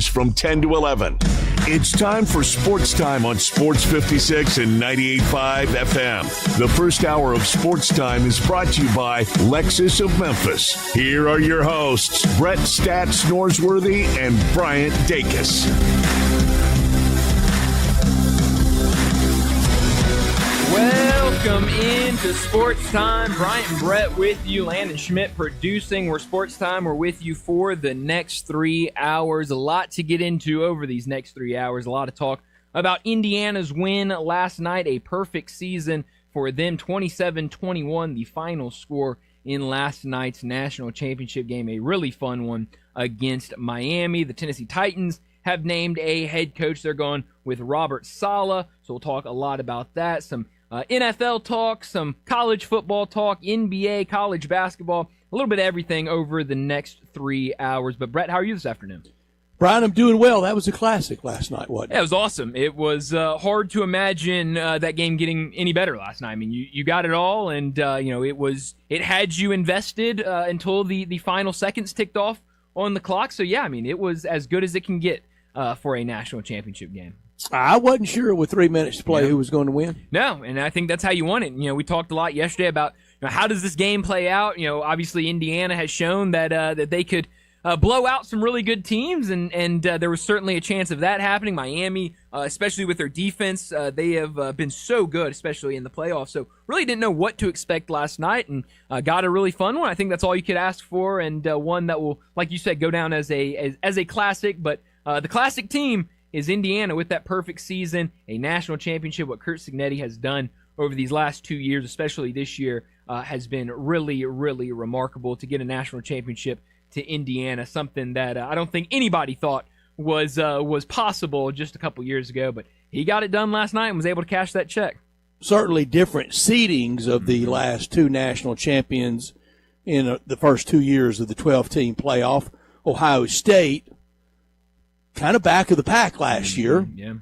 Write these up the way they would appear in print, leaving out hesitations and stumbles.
from 10 to 11. It's time for Sports Time on Sports 56 and 98.5 FM. The first hour of Sports Time is brought to you by Lexus of Memphis. Here are your hosts, Brett Stats Norsworthy and Bryant Dacus. Welcome into Sports Time. Bryant and Brett with you. Landon Schmidt producing. We're Sports Time. We're with you for the next 3 hours. A lot to get into over these next 3 hours. A lot of talk about Indiana's win last night. A perfect season for them. 27-21, the final score in last night's national championship game. A really fun one against Miami. The Tennessee Titans have named a head coach. They're going with Robert Saleh. So we'll talk a lot about that. Some NFL talk, some college football talk, NBA, college basketball, a little bit of everything over the next 3 hours. But, Brett, how are you this afternoon? Brian, I'm doing well. That was a classic last night, wasn't it? Yeah, it was awesome. It was hard to imagine that game getting any better last night. I mean, you got it all, and it had you invested until the final seconds ticked off on the clock. So, yeah, I mean, it was as good as it can get for a national championship game. I wasn't sure with 3 minutes to play who was going to win. No, and I think that's how you want it. We talked a lot yesterday about how does this game play out. Obviously Indiana has shown that they could blow out some really good teams, and there was certainly a chance of that happening. Miami, especially with their defense, they have been so good, especially in the playoffs. So really didn't know what to expect last night, and got a really fun one. I think that's all you could ask for, and one that will, like you said, go down as a classic. But the classic team is Indiana with that perfect season, a national championship. What Curt Cignetti has done over these last 2 years, especially this year, has been really, really remarkable to get a national championship to Indiana, something that I don't think anybody thought was possible just a couple years ago. But he got it done last night and was able to cash that check. Certainly different seedings of the last two national champions in the first 2 years of the 12-team playoff. Ohio State, kind of back of the pack last year. Yeah.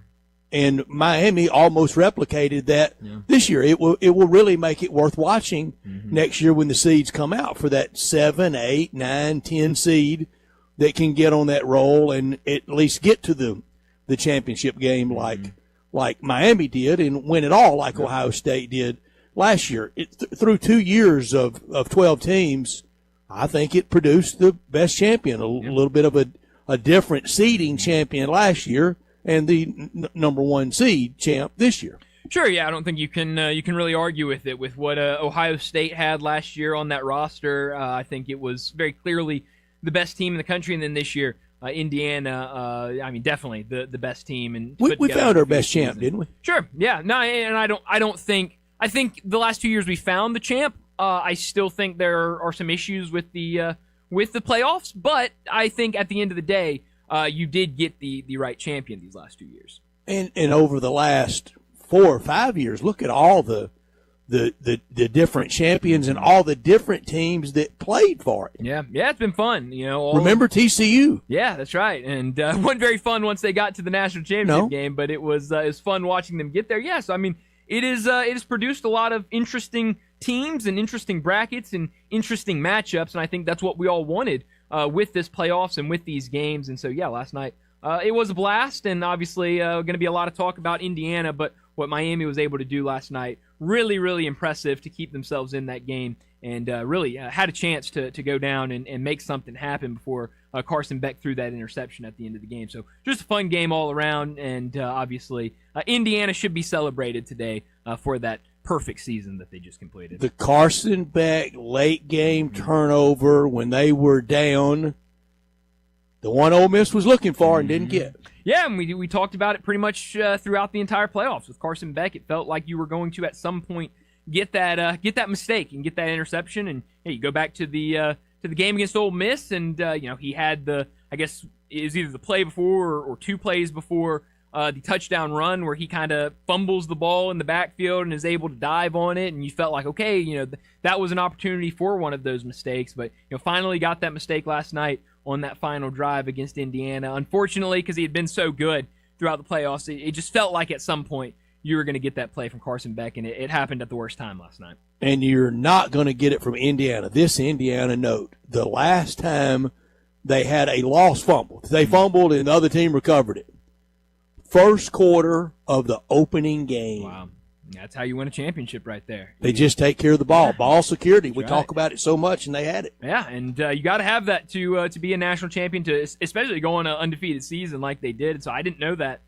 And Miami almost replicated that this year. It will really make it worth watching next year when the seeds come out for that 7, 8, 9, 10 seed that can get on that roll and at least get to the championship game like Miami did and win it all like Ohio State did last year. Through 2 years of 12 teams, I think it produced the best champion, a little bit of a different seeding champion last year and the number one seed champ this year. Sure, yeah, I don't think you can really argue with it. With what Ohio State had last year on that roster, I think it was very clearly the best team in the country. And then this year, Indiana, definitely the best team. And we found our best champ, didn't we? Sure, yeah. No, and I think the last 2 years we found the champ. I still think there are some issues with the playoffs, but I think at the end of the day, you did get the right champion these last 2 years. And over the last 4 or 5 years, look at all the different champions and all the different teams that played for it. Yeah, it's been fun. Remember TCU? Yeah, that's right. And it wasn't very fun once they got to the national championship game, but it was fun watching them get there. Yeah, so I mean, it has produced a lot of interesting teams and interesting brackets and interesting matchups, and I think that's what we all wanted with this playoffs and with these games. And so, yeah, last night it was a blast, and obviously going to be a lot of talk about Indiana, but what Miami was able to do last night, really, really impressive to keep themselves in that game and really had a chance to go down and make something happen before Carson Beck threw that interception at the end of the game. So just a fun game all around, and obviously Indiana should be celebrated today for that perfect season that they just completed. The Carson Beck late game turnover when they were down, the one Ole Miss was looking for and didn't get. Yeah, and we talked about it pretty much throughout the entire playoffs with Carson Beck. It felt like you were going to at some point get that mistake and get that interception, and you go back to the game against Ole Miss, and he had I guess it was either the play before or 2 plays before the touchdown run where he kind of fumbles the ball in the backfield and is able to dive on it, and you felt like, okay, that was an opportunity for one of those mistakes, but finally got that mistake last night on that final drive against Indiana. Unfortunately, because he had been so good throughout the playoffs, it just felt like at some point you were going to get that play from Carson Beck, and it happened at the worst time last night. And you're not going to get it from Indiana. This Indiana note, the last time they had a lost fumble. They fumbled and the other team recovered it. First quarter of the opening game. Wow. That's how you win a championship right there. They just take care of the ball. Yeah. Ball security. We That's talk right. about it so much, and they had it. Yeah, and you got to have that to be a national champion, to especially go on an undefeated season like they did. So I didn't know that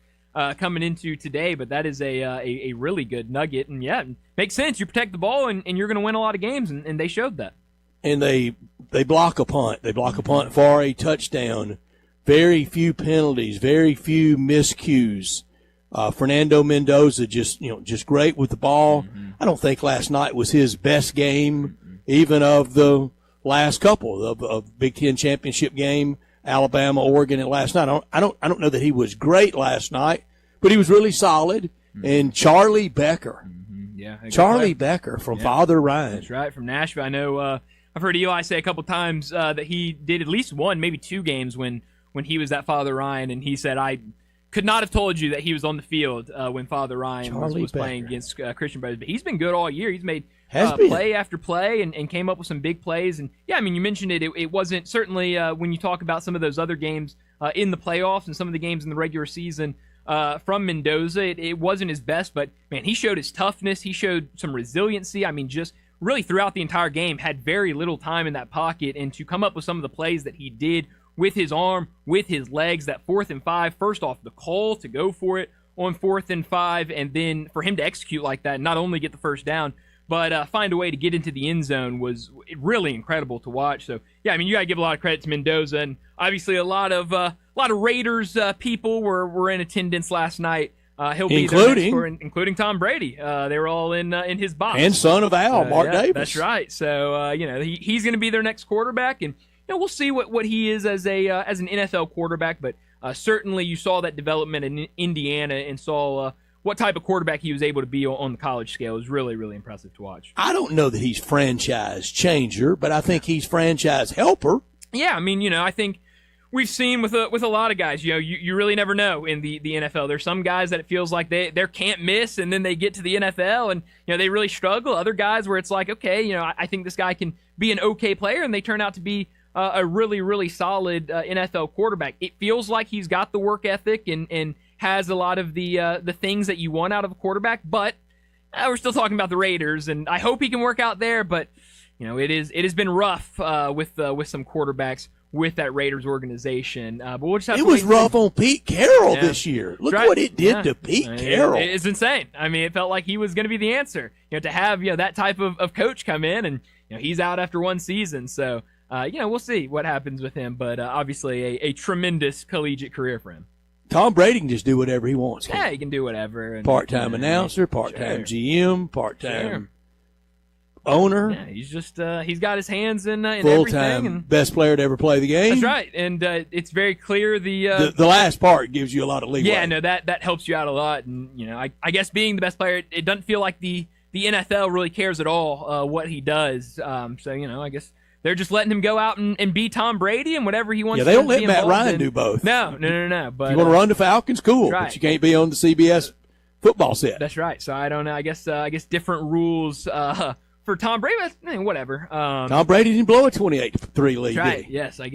coming into today, but that is a really good nugget. And, yeah, it makes sense. You protect the ball, and you're going to win a lot of games, and they showed that. And they block a punt. They block a punt for a touchdown. Very few penalties, very few miscues. Fernando Mendoza just great with the ball. I don't think last night was his best game, even of the last couple of Big Ten championship game, Alabama, Oregon, and last night. I don't know that he was great last night, but he was really solid. And Charlie Becker, Charlie Becker from Father Ryan. That's right, from Nashville. I know I've heard Eli say a couple times that he did at least one, maybe two games when he was at Father Ryan, and he said, I could not have told you that he was on the field when Father Ryan was playing against Christian Brothers. But he's been good all year. He's made play after play and came up with some big plays. And, yeah, I mean, you mentioned it. It wasn't certainly when you talk about some of those other games in the playoffs and some of the games in the regular season from Mendoza, it wasn't his best. But, man, he showed his toughness. He showed some resiliency. I mean, just really throughout the entire game had very little time in that pocket. And to come up with some of the plays that he did with his arm, with his legs, that 4th and 5, first off, the call to go for it on 4th and 5, and then for him to execute like that, not only get the first down, but find a way to get into the end zone was really incredible to watch. So, yeah, I mean, you got to give a lot of credit to Mendoza, and obviously a lot of Raiders people were in attendance last night. He'll be there including Tom Brady. They were all in his box. And son of Al, Mark Davis. That's right. So, he's going to be their next quarterback, and we'll see what he is as an NFL quarterback, but certainly you saw that development in Indiana and saw what type of quarterback he was able to be on the college scale. It was really, really impressive to watch. I don't know that he's franchise changer, but I think he's franchise helper. Yeah, I mean, I think we've seen with a lot of guys, you really never know in the NFL. There's some guys that it feels like they're can't miss, and then they get to the NFL and they really struggle. Other guys where it's like, okay, I think this guy can be an okay player, and they turn out to be a really, really solid NFL quarterback. It feels like he's got the work ethic and has a lot of the things that you want out of a quarterback, but we're still talking about the Raiders, and I hope he can work out there, but it has been rough with some quarterbacks with that Raiders organization. But we'll just have it was rough on Pete Carroll this year. Look what it did to Pete Carroll. It's insane. I mean, it felt like he was going to be the answer. To have that type of coach come in, and he's out after one season, so. We'll see what happens with him, but obviously a tremendous collegiate career for him. Tom Brady can just do whatever he wants. Yeah, he can do whatever. And, part-time announcer, part-time GM, part-time owner. Yeah, he's just he's got his hands in full-time everything. Best player to ever play the game. That's right, and it's very clear the last part gives you a lot of leeway. Yeah, no, that helps you out a lot, and I guess being the best player, it doesn't feel like the NFL really cares at all what he does. So I guess. They're just letting him go out and be Tom Brady and whatever he wants. Yeah, they don't let Matt Ryan do both. No. But if you want to run the Falcons, cool. Right. But you can't be on the CBS football set. That's right. So I don't know. I guess different rules for Tom Brady. Whatever. Tom Brady didn't blow a 28-3 lead. That's right. Did he? Yes. I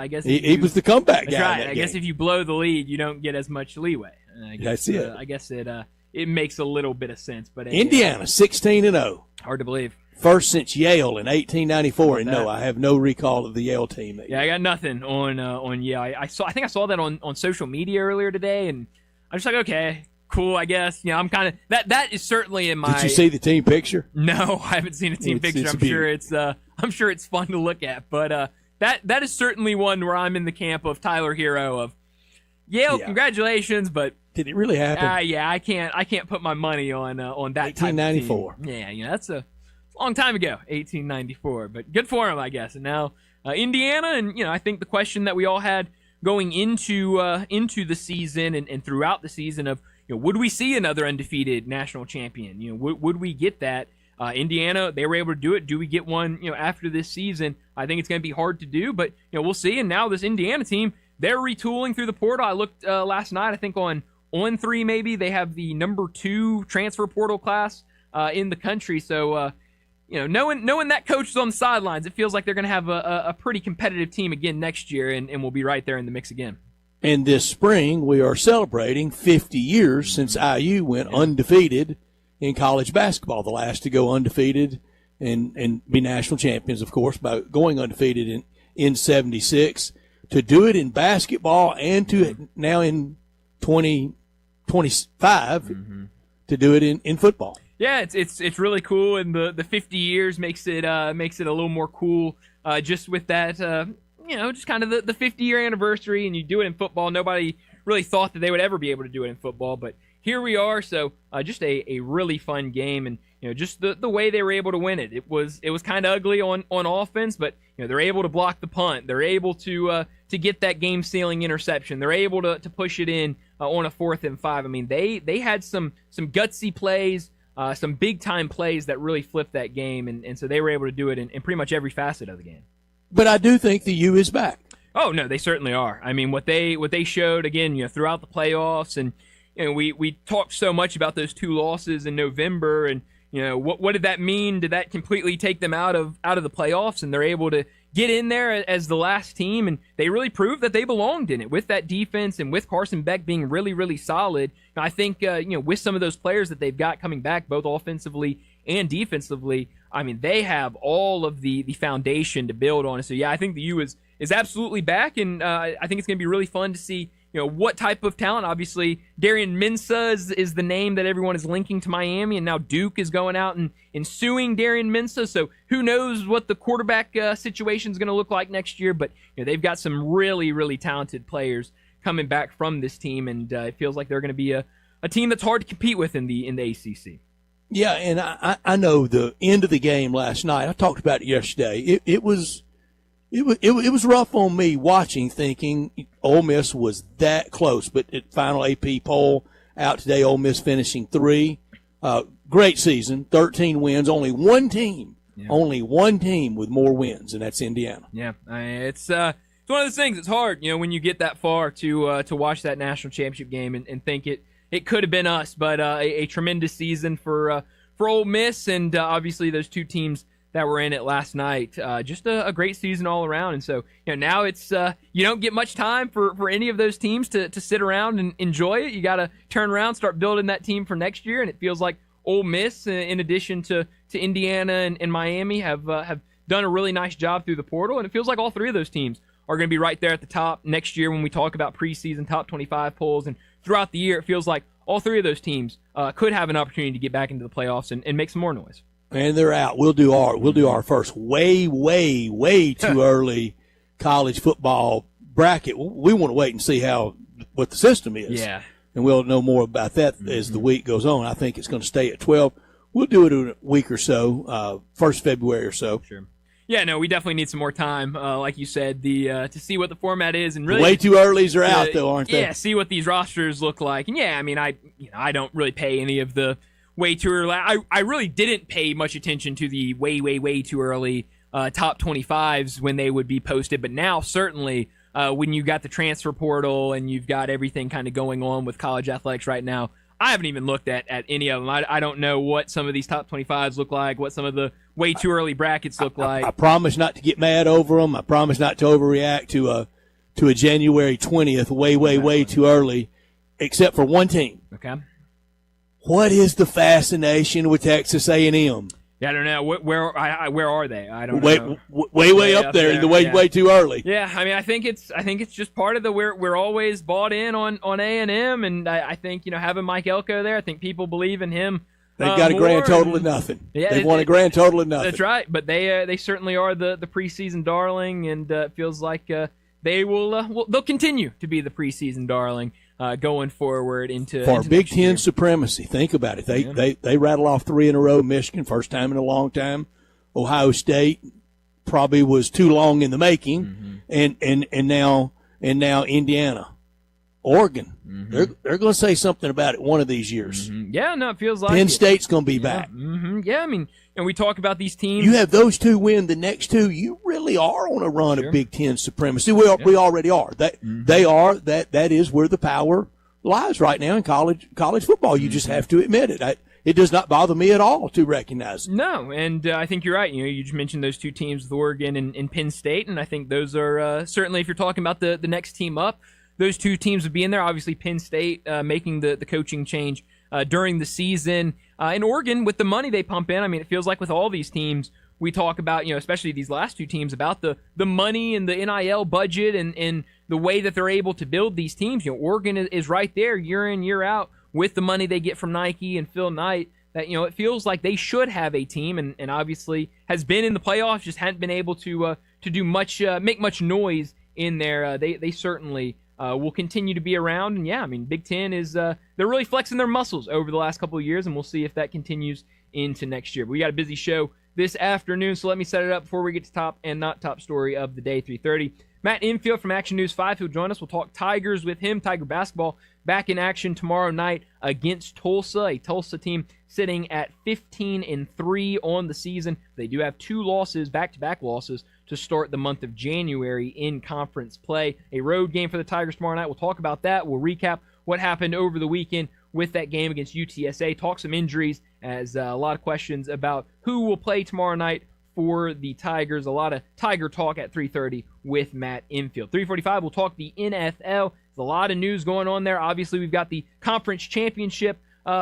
guess he was the comeback guy. Right. In that I guess game. if you blow the lead, you don't get as much leeway. That's it. I guess it makes a little bit of sense. But Indiana 16-0. Hard to believe. First since Yale in 1894, and no, I have no recall of the Yale team. Yeah, I got nothing on Yale. I think I saw that on social media earlier today, and I'm just like, okay, cool, I guess. I'm kind of that is certainly in my. Did you see the team picture? No, I haven't seen a team picture. I'm sure it's fun to look at, but that is certainly one where I'm in the camp of Tyler Hero of Yale. Yeah. Congratulations, but. Did it really happen? Yeah, I can't put my money on that. 1894. Yeah, that's a long time ago, 1894. But good for him, I guess. And now Indiana, and I think the question that we all had going into the season and throughout the season of would we see another undefeated national champion? Would we get that? Indiana, they were able to do it. Do we get one? After this season, I think it's going to be hard to do, but we'll see. And now this Indiana team, they're retooling through the portal. I looked last night. I think on 3 maybe they have the number 2 transfer portal class in the country. So knowing that coach is on the sidelines, it feels like they're going to have a pretty competitive team again next year, and we'll be right there in the mix again. And this spring, we are celebrating 50 years since IU went undefeated in college basketball, the last to go undefeated and be national champions, of course, by going undefeated in 76. To do it in basketball and to now in 2025 to do it in football. Yeah, it's really cool, and the 50 years makes it a little more cool, just with that, just kind of the 50-year anniversary, and you do it in football. Nobody really thought that they would ever be able to do it in football, but here we are. So just a really fun game, and just the way they were able to win it. It was kind of ugly on offense, but they're able to block the punt. They're able to get that game-sealing interception. They're able to push it in on a 4th and 5. I mean, they had some gutsy plays. Some big-time plays that really flipped that game, and so they were able to do it in pretty much every facet of the game. But I do think the U is back. Oh, no, they certainly are. I mean, what they showed, again, throughout the playoffs, and we talked so much about those 2 losses in November, and what did that mean? Did that completely take them out of the playoffs, and they're able to get in there as the last team, and they really proved that they belonged in it with that defense and with Carson Beck being really, really solid. I think, with some of those players that they've got coming back, both offensively and defensively, I mean, they have all of the foundation to build on. So, yeah, I think the U is absolutely back, and I think it's going to be really fun to see, what type of talent. Obviously, Darian Mensah is the name that everyone is linking to Miami, and now Duke is going out and suing Darian Mensah. So who knows what the quarterback situation is going to look like next year. But they've got some really, really talented players coming back from this team, and it feels like they're going to be a team that's hard to compete with in the ACC. Yeah, and I know the end of the game last night. I talked about it yesterday. It was rough on me watching, thinking Ole Miss was that close. But at final AP poll out today, Ole Miss finishing 3. Great season, 13 wins. Only one team with more wins, and that's Indiana. Yeah, it's one of those things. It's hard, when you get that far to watch that national championship game and think it could have been us. But a tremendous season for Ole Miss, and obviously those 2 teams that were in it last night. Just a great season all around. And so, now it's you don't get much time for any of those teams to sit around and enjoy it. You got to turn around, start building that team for next year. And it feels like Ole Miss, in addition to Indiana and Miami, have done a really nice job through the portal. And it feels like all 3 of those teams are going to be right there at the top next year when we talk about preseason top 25 polls. And throughout the year, it feels like all 3 of those teams could have an opportunity to get back into the playoffs and make some more noise. And they're out. We'll do our first way too early college football bracket. We want to wait and see what the system is. Yeah. And we'll know more about that as the week goes on. I think it's going to stay at 12. We'll do it in a week or so, 1st February or so. Sure. Yeah, no, we definitely need some more time, like you said, to see what the format is, and really way too earlys are out though, aren't they? Yeah, see what these rosters look like, and yeah, I mean, I don't really pay any of the way too early. I really didn't pay much attention to the way too early top 25s when they would be posted, but now certainly when you got the transfer portal and you've got everything kind of going on with college athletics right now, I haven't even looked at any of them. I don't know what some of these top 25s look like, what some of the way too early brackets look like. I promise not to get mad over them. I promise not to overreact to a January 20th way too early, except for one team. Okay. What is the fascination with Texas A&M? Yeah, I don't know. Where are they? I don't know. Way up there, way too early. Yeah, I mean, I think it's just part of the we're always bought in on A&M, and I think having Mike Elko there, I think people believe in him. They've got a grand total of nothing. Yeah, they've won a grand total of nothing. That's right, but they certainly are the preseason darling, and it feels like they'll continue to be the preseason darling. Going forward into Big Ten supremacy. Think about it. They rattle off 3 in a row. Michigan, first time in a long time. Ohio State probably was too long in the making, and now Indiana, Oregon. They're going to say something about it one of these years. Yeah, no, it feels like Penn State's going to be back. Yeah, I mean, and we talk about these teams. You have those 2 win the next 2. You really are on a run of Big Ten supremacy. We already are. They are. That is where the power lies right now in college football. You just have to admit it. it does not bother me at all to recognize it. No, and I think you're right. You just mentioned those two teams with Oregon and Penn State, and I think those are certainly, if you're talking about the next team up, those two teams would be in there. Obviously, Penn State making the coaching change during the season. And Oregon, with the money they pump in, I mean, it feels like with all these teams, we talk about, especially these last two teams, about the money and the NIL budget and the way that they're able to build these teams. Oregon is right there year in, year out with the money they get from Nike and Phil Knight. That, it feels like they should have a team, and obviously has been in the playoffs, just hadn't been able to do much, make much noise in there. They certainly will continue to be around. And yeah, I mean, Big Ten is they're really flexing their muscles over the last couple of years, and we'll see if that continues into next year. But we got a busy show this afternoon, so let me set it up before we get to top and not top story of the day, 3:30. Matt Infield from Action News 5, who'll join us. We'll talk Tigers with him. Tiger basketball back in action tomorrow night against Tulsa, a Tulsa team sitting at 15-3 on the season. They do have 2 losses, back-to-back losses, to start the month of January in conference play. A road game for the Tigers tomorrow night. We'll talk about that. We'll recap what happened over the weekend with that game against UTSA, talk some injuries, as a lot of questions about who will play tomorrow night for the Tigers. A lot of Tiger talk at 3:30 with Matt Infield. 3:45, we'll talk the NFL. There's a lot of news going on there. Obviously, we've got the conference championship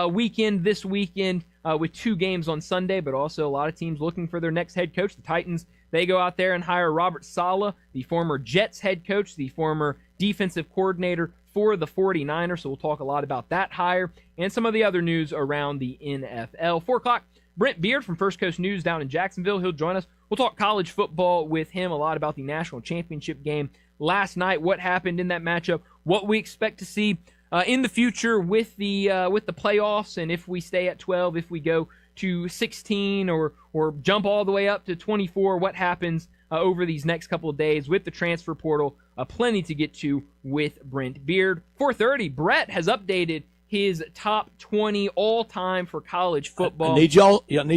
weekend this weekend with 2 games on Sunday, but also a lot of teams looking for their next head coach. The Titans, they go out there and hire Robert Saleh, the former Jets head coach, the former defensive coordinator for the 49ers, so we'll talk a lot about that hire and some of the other news around the NFL. 4 o'clock, Brent Beard from First Coast News down in Jacksonville. He'll join us. We'll talk college football with him, a lot about the national championship game last night, what happened in that matchup, what we expect to see in the future with the playoffs, and if we stay at 12, if we go to 16 or jump all the way up to 24, what happens over these next couple of days with the transfer portal. Plenty to get to with Brent Beard. 4:30, Brett has updated his top 20 all-time for college football. I need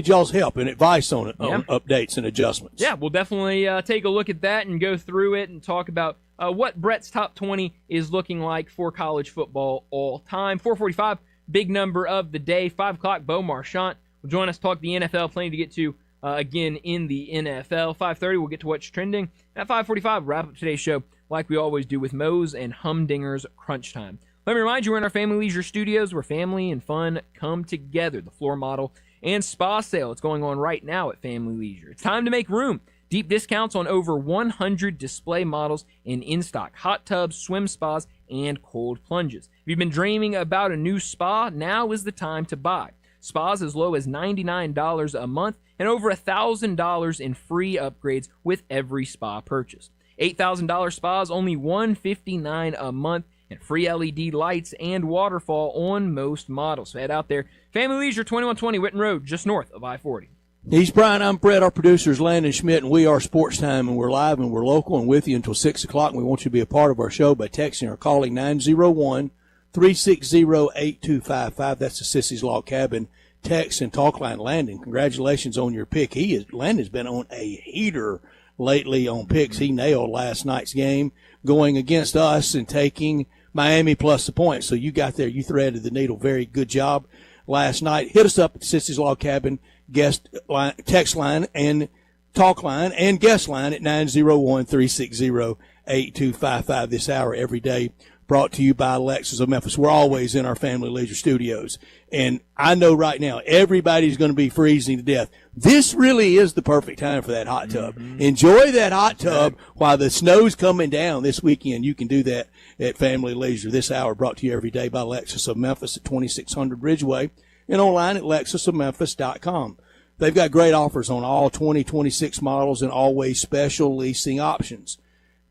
y'all's help and advice on it, on updates and adjustments. Yeah, we'll definitely take a look at that and go through it and talk about what Brett's top 20 is looking like for college football all-time. 4:45, big number of the day. 5 o'clock, Bo Marchant will join us, talk the NFL. Plenty to get to again in the NFL. 5:30, we'll get to what's trending. At 5:45, wrap up today's show like we always do with Moe's and Humdinger's Crunch Time. Let me remind you, we're in our Family Leisure Studios where family and fun come together. The floor model and spa sale, it's going on right now at Family Leisure. It's time to make room. Deep discounts on over 100 display models and in-stock hot tubs, swim spas, and cold plunges. If you've been dreaming about a new spa, now is the time to buy. Spas as low as $99 a month and over $1,000 in free upgrades with every spa purchase. $8,000 spas, only $159 a month, and free LED lights and waterfall on most models. So head out there. Family Leisure, 2120 Whitten Road, just north of I-40. He's Brian. I'm Brett. Our producer is Landon Schmidt, and we are Sports Time, and we're live and we're local and with you until 6 o'clock. And we want you to be a part of our show by texting or calling 901-360-8255. That's the Sissy's Log Cabin text and talk line. Landon, congratulations on your pick. Landon's been on a heater lately on picks. He nailed last night's game going against us and taking Miami plus the points. So you got there. You threaded the needle. Very good job last night. Hit us up at the Sissy's Log Cabin guest line, text line and talk line and guest line at 901-360-8255 this hour every day. Brought to you by Lexus of Memphis. We're always in our Family Leisure Studios. And I know right now everybody's going to be freezing to death. This really is the perfect time for that hot tub. Mm-hmm. Enjoy that hot tub while the snow's coming down this weekend. You can do that at Family Leisure. This hour brought to you every day by Lexus of Memphis at 2600 Ridgeway and online at lexusofmemphis.com. They've got great offers on all 2026 models and always special leasing options.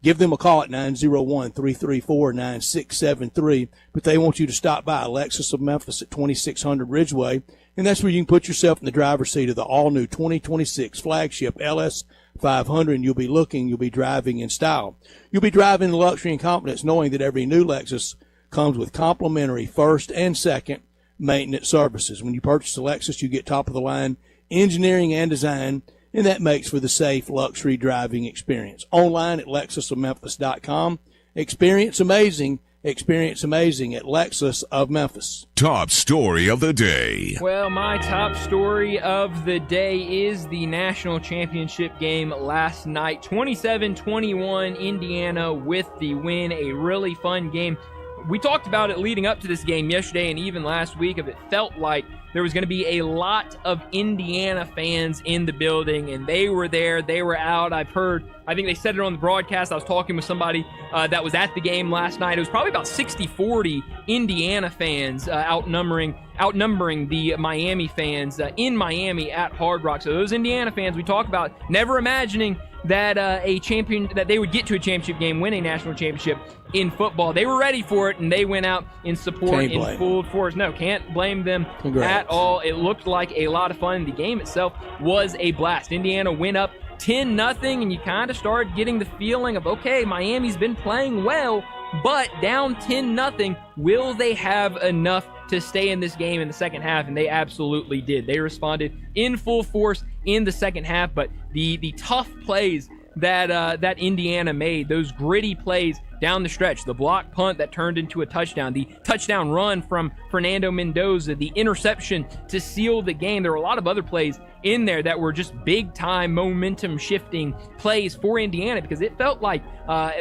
Give them a call at 901-334-9673. But they want you to stop by Lexus of Memphis at 2600 Ridgeway, and that's where you can put yourself in the driver's seat of the all-new 2026 flagship LS 500, and you'll be driving in style. You'll be driving in luxury and confidence, knowing that every new Lexus comes with complimentary first and second maintenance services. When you purchase a Lexus, you get top-of-the-line engineering and design, and that makes for the safe luxury driving experience. Online at lexusofmemphis.com. Experience amazing experience amazing at Lexus of Memphis. Top story of the day. Well, my top story of the day is the national championship game last night. 27-21, Indiana with the win. A really fun game. We talked about it leading up to this game yesterday and even last week. It felt like there was going to be a lot of Indiana fans in the building, and they were there, they were out. I think they said it on the broadcast. I was talking with somebody that was at the game last night. It was probably about 60-40 Indiana fans outnumbering the Miami fans in Miami at Hard Rock. So those Indiana fans, we talk about never imagining that that they would get to a championship game, win a national championship in football. They were ready for it, and they went out in support in full force. No, can't blame them at all. It looked like a lot of fun. The game itself was a blast. Indiana went up 10-0, and you kind of started getting the feeling of, okay, Miami's been playing well, but down 10-0, will they have enough to stay in this game in the second half? And they absolutely did. They responded in full force in the second half, but the tough plays that Indiana made, those gritty plays down the stretch, the block punt that turned into a touchdown, the touchdown run from Fernando Mendoza, the interception to seal the game. There were a lot of other plays in there that were just big-time momentum-shifting plays for Indiana, because it felt like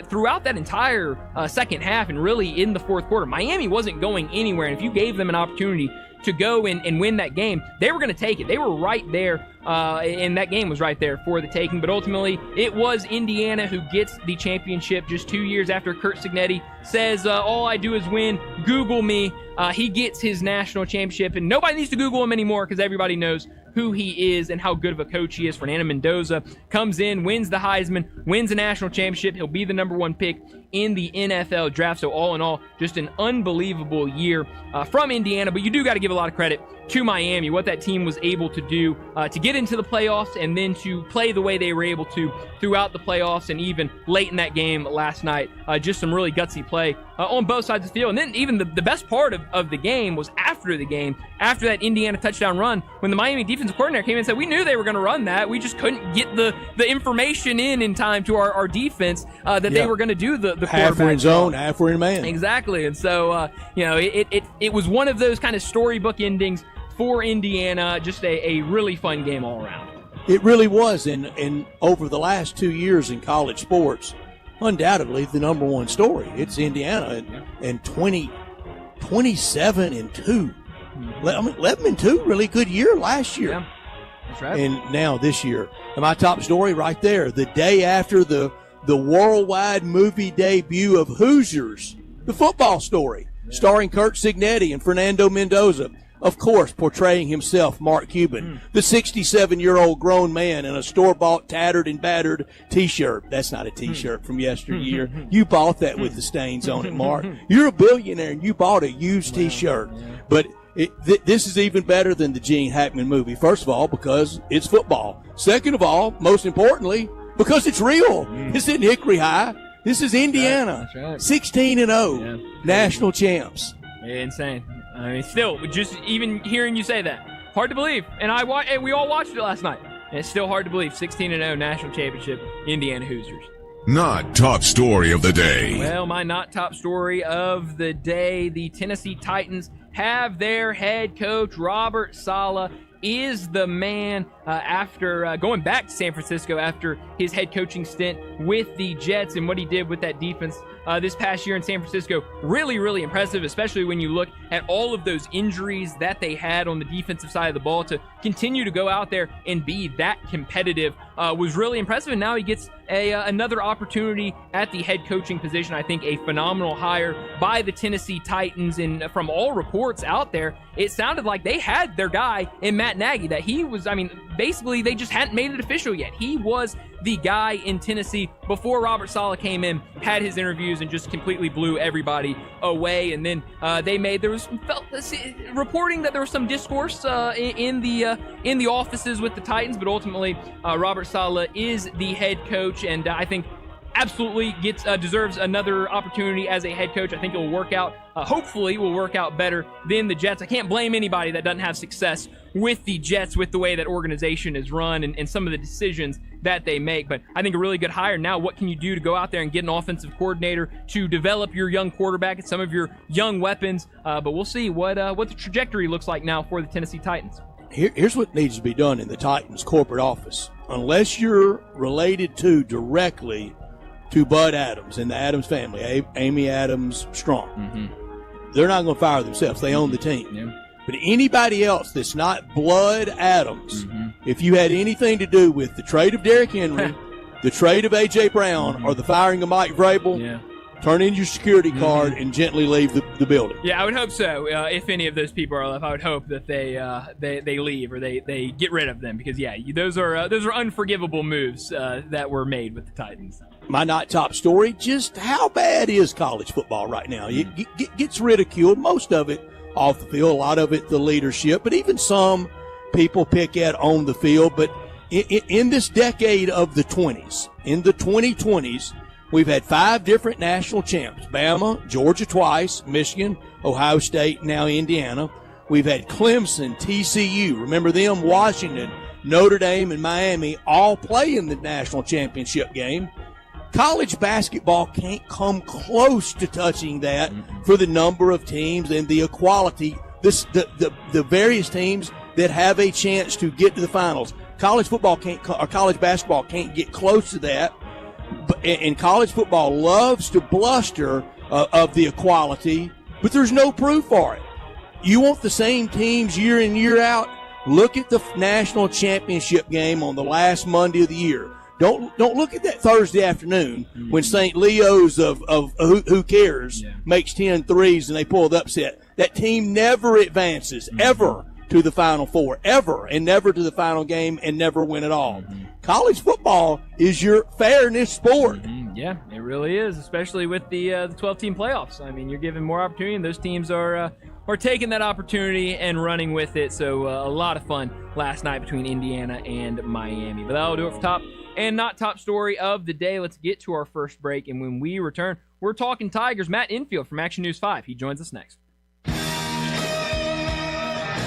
throughout that entire second half and really in the fourth quarter, Miami wasn't going anywhere. And if you gave them an opportunity to go and win that game, they were going to take it. They were right there, and that game was right there for the taking. But ultimately, it was Indiana who gets the championship just 2 years after Curt Cignetti says, all I do is win, Google me. He gets his national championship, and nobody needs to Google him anymore because everybody knows who he is and how good of a coach he is. Fernando Mendoza comes in, wins the Heisman, wins a national championship. He'll be the number one pick in the NFL draft. So all in all, just an unbelievable year from Indiana. But you do got to give a lot of credit to Miami, what that team was able to do to get into the playoffs and then to play the way they were able to throughout the playoffs and even late in that game last night. Just some really gutsy play on both sides of the field. And then even the best part of the game was after the game, after that Indiana touchdown run, when the Miami defensive coordinator came in and said, we knew they were going to run that. We just couldn't get the information in time to our defense that they were going to do the half were in zone, half were in man. Exactly. And so, it was one of those kind of storybook endings for Indiana. Just a really fun game all around. It really was. And over the last 2 years in college sports, undoubtedly the number one story. It's Indiana and 27-2. I mean, 11-2, really good year last year. Yeah, that's right. And now this year. And my top story right there, the day after the worldwide movie debut of Hoosiers, the football story, starring Curt Cignetti and Fernando Mendoza. Of course, portraying himself, Mark Cuban, the 67-year-old grown man in a store-bought, tattered and battered T-shirt. That's not a T-shirt from yesteryear. You bought that with the stains on it, Mark. You're a billionaire, and you bought a used T-shirt. But this is even better than the Gene Hackman movie. First of all, because it's football. Second of all, most importantly, because it's real. This isn't Hickory High. This is Indiana. That's right. 16-0, national champs. Insane. I mean, still, just even hearing you say that, hard to believe. And we all watched it last night, and it's still hard to believe. 16-0 national championship, Indiana Hoosiers. Not top story of the day. Well, my not top story of the day: the Tennessee Titans have their head coach Robert Saleh is the man after going back to San Francisco after his head coaching stint with the Jets, and what he did with that defense this past year in San Francisco. Really, really impressive, especially when you look at all of those injuries that they had on the defensive side of the ball. To continue to go out there and be that competitive was really impressive, and now he gets another opportunity at the head coaching position. I think a phenomenal hire by the Tennessee Titans, and from all reports out there, it sounded like they had their guy in Matt Nagy, that he was, basically they just hadn't made it official yet. He was the guy in Tennessee before Robert Saleh came in, had his interviews, and just completely blew everybody away. And then there was reporting that there was some discourse in the offices with the Titans, but ultimately Robert Saleh is the head coach, and I think absolutely deserves another opportunity as a head coach. I think it will work out, hopefully will work out better than the Jets. I can't blame anybody that doesn't have success with the Jets, with the way that organization is run and some of the decisions that they make. But I think a really good hire. Now, what can you do to go out there and get an offensive coordinator to develop your young quarterback and some of your young weapons? But we'll see what the trajectory looks like now for the Tennessee Titans. Here's what needs to be done in the Titans corporate office. Unless you're related directly to Bud Adams and the Adams family, Amy Adams Strong, they're not going to fire themselves. They own the team. Yeah. But anybody else that's not Blood Adams, if you had anything to do with the trade of Derrick Henry, the trade of A.J. Brown, or the firing of Mike Vrabel, turn in your security card and gently leave the building. Yeah, I would hope so. If any of those people are left, I would hope that they leave or they get rid of them because those are unforgivable moves that were made with the Titans. My not top story: just how bad is college football right now? It gets ridiculed, most of it off the field, a lot of it the leadership, but even some people pick at on the field. But in this decade of the 20s, in the 2020s. We've had 5 different national champs: Bama, Georgia twice, Michigan, Ohio State, now Indiana. We've had Clemson, TCU, remember them, Washington, Notre Dame, and Miami all play in the national championship game. College basketball can't come close to touching that for the number of teams and the equality, the various teams that have a chance to get to the finals. College football college basketball can't get close to that. And college football loves to bluster of the equality, but there's no proof for it. You want the same teams year in, year out? Look at the national championship game on the last Monday of the year. Don't look at that Thursday afternoon when St. Leo's of who cares makes 10 threes and they pull the upset. That team never advances, ever, to the Final Four, ever, and never to the final game and never win at all. College football is your fairness sport. Yeah, it really is, especially with the 12-team playoffs. I mean, you're given more opportunity, and those teams are taking that opportunity and running with it. So a lot of fun last night between Indiana and Miami. But that'll do it for top and not top story of the day. Let's get to our first break, and when we return, we're talking Tigers. Matt Infield from Action News 5. He joins us next.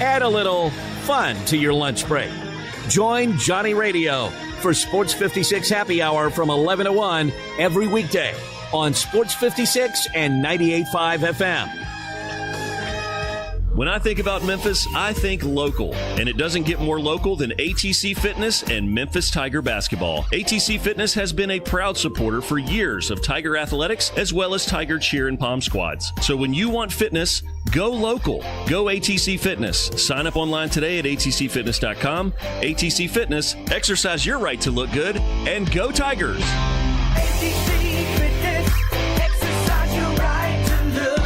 Add a little fun to your lunch break. Join Johnny Radio for Sports 56 Happy Hour from 11 to 1 every weekday on Sports 56 and 98.5 FM. When I think about Memphis, I think local, and it doesn't get more local than ATC Fitness and Memphis Tiger Basketball. ATC Fitness has been a proud supporter for years of Tiger athletics as well as Tiger cheer and pom squads. So when you want fitness, go local. Go ATC Fitness. Sign up online today at atcfitness.com. ATC Fitness, exercise your right to look good, and go Tigers. ATC Fitness, exercise your right to look good.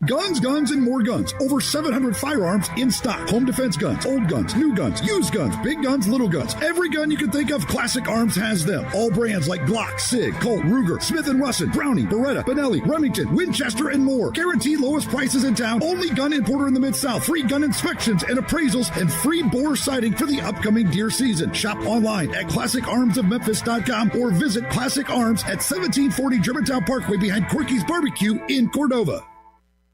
Guns, guns, and more guns. Over 700 firearms in stock. Home defense guns, old guns, new guns, used guns, big guns, little guns. Every gun you can think of, Classic Arms has them. All brands like Glock, Sig, Colt, Ruger, Smith & Wesson, Browning, Beretta, Benelli, Remington, Winchester, and more. Guaranteed lowest prices in town. Only gun importer in the Mid-South. Free gun inspections and appraisals and free bore sighting for the upcoming deer season. Shop online at ClassicArmsOfMemphis.com or visit Classic Arms at 1740 Germantown Parkway behind Corky's Barbecue in Cordova.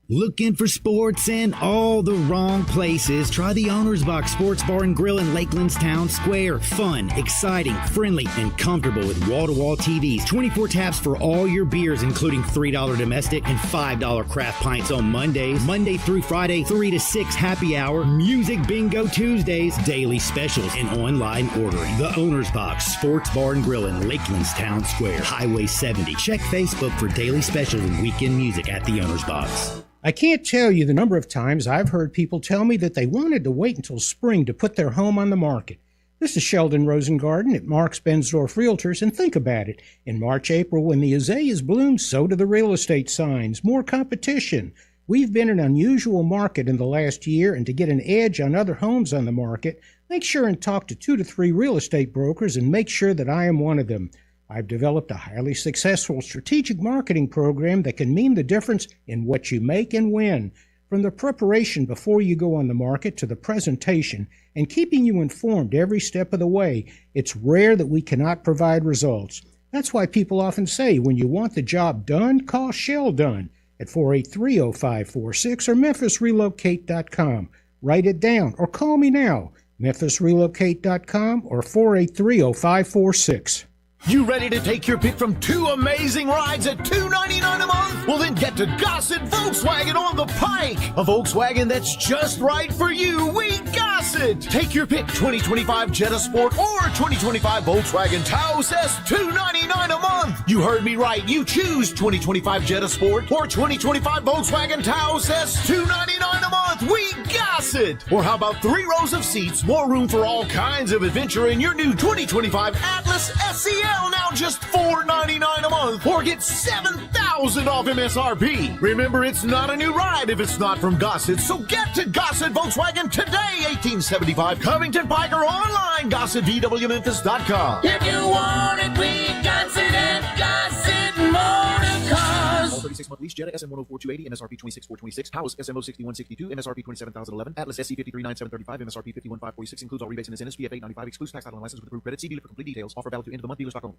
Looking for sports in all the wrong places? Try the Owner's Box Sports Bar and Grill in Lakeland's Town Square. Fun, exciting, friendly, and comfortable with wall-to-wall TVs. 24 taps for all your beers, including $3 domestic and $5 craft pints on Mondays. Monday through Friday, 3 to 6 happy hour. Music bingo Tuesdays. Daily specials and online ordering. The Owner's Box Sports Bar and Grill in Lakeland's Town Square. Highway 70. Check Facebook for daily specials and weekend music at the Owner's Box. I can't tell you the number of times I've heard people tell me that they wanted to wait until spring to put their home on the market. This is Sheldon Rosengarten at Marks Bensdorf Realtors, and think about it. In March, April, when the azaleas bloom, so do the real estate signs. More competition. We've been in an unusual market in the last year, and to get an edge on other homes on the market, make sure and talk to 2 to 3 real estate brokers and make sure that I am one of them. I've developed a highly successful strategic marketing program that can mean the difference in what you make and when. From the preparation before you go on the market to the presentation and keeping you informed every step of the way, it's rare that we cannot provide results. That's why people often say, when you want the job done, call Shell Done at 483-0546 or memphisrelocate.com. Write it down or call me now, memphisrelocate.com or 483-0546. You ready to take your pick from two amazing rides at $299 a month? Well, then get to Gossett Volkswagen on the Pike. A Volkswagen that's just right for you. We Gossett. Take your pick, 2025 Jetta Sport or 2025 Volkswagen Taos S, $299 a month. You heard me right. You choose 2025 Jetta Sport or 2025 Volkswagen Taos S, $299 a month. We Gossett. Or how about 3 rows of seats, more room for all kinds of adventure in your new 2025 Atlas SEL. Now just $499 a month, or get $7,000 off MSRP. Remember, it's not a new ride if it's not from Gossett, so get to Gossett Volkswagen today, 1875 Covington Pike, or online, GossettVWMemphis.com. If you want it, we got it at Gossett Motor Cars. 36-month lease, Jetta SM 104-280, MSRP 26,426, Taos SM 06162, MSRP 27,011, Atlas SC 53,935, MSRP 51,546, includes all rebates and incentives, PF 895, excludes tax, title, and license with approved credit. See dealer for complete details. Offer valid to end of the month. Dealer stock only.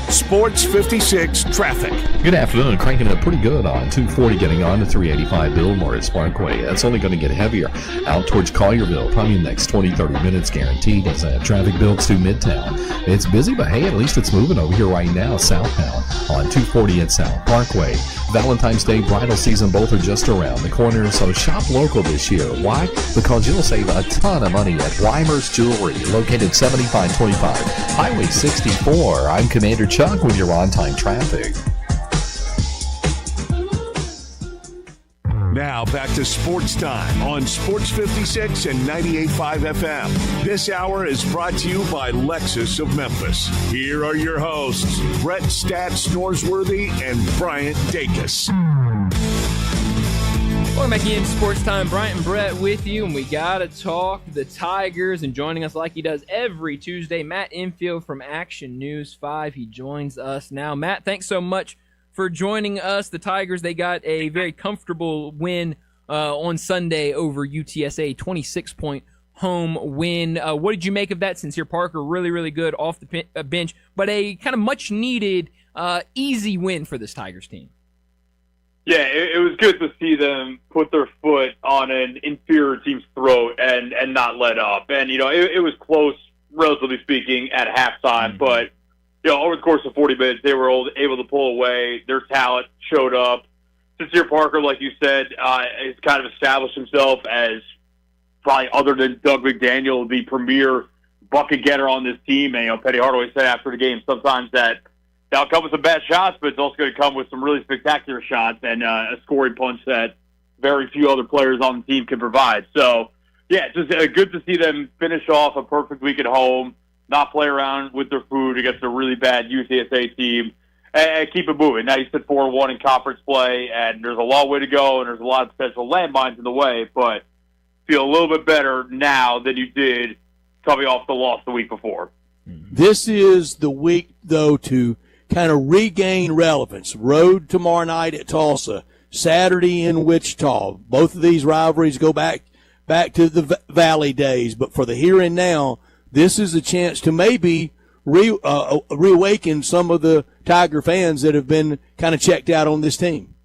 Sports 56 traffic. Good afternoon. Cranking up pretty good on 240 getting on to 385 Billmore at Parkway. That's only going to get heavier out towards Collierville, probably in the next 20-30 minutes guaranteed as that traffic builds to Midtown. It's busy, but hey, at least it's moving over here right now southbound on 240 at South Parkway. Valentine's Day bridal season, both are just around the corner, so shop local this year. Why? Because you'll save a ton of money at Weimer's Jewelry, located 7525 Highway 64. I'm Commander Chuck with your on-time traffic. Now back to Sports Time on Sports 56 and 98.5 FM. This hour is brought to you by Lexus of Memphis. Here are your hosts, Brett Stats Norsworthy and Bryant Dacus. Welcome back in Sports Time. Bryant and Brett with you, and we got to talk the Tigers. And joining us like he does every Tuesday, Matt Infield from Action News 5. He joins us now. Matt, thanks so much for joining us. The Tigers, they got a very comfortable win on Sunday over UTSA, 26-point home win. What did you make of that? Sincere Parker, really, really good off the bench, but a kind of much-needed, easy win for this Tigers team. Yeah, it was good to see them put their foot on an inferior team's throat and not let up. And, it was close, relatively speaking, at halftime, but over the course of 40 minutes, they were able to pull away. Their talent showed up. Sincere Parker, like you said, has kind of established himself as probably, other than Doug McDaniel, the premier bucket getter on this team. And, Petty Hardaway said after the game sometimes that'll come with some bad shots, but it's also going to come with some really spectacular shots and a scoring punch that very few other players on the team can provide. So, yeah, just good to see them finish off a perfect week at home, not play around with their food against a really bad UTSA team, and keep it moving. Now you sit 4-1 in conference play, and there's a long way to go, and there's a lot of potential landmines in the way, but feel a little bit better now than you did coming off the loss the week before. This is the week, though, to kind of regain relevance. Road tomorrow night at Tulsa, Saturday in Wichita. Both of these rivalries go back to the Valley days, but for the here and now, this is a chance to maybe reawaken some of the Tiger fans that have been kind of checked out on this team.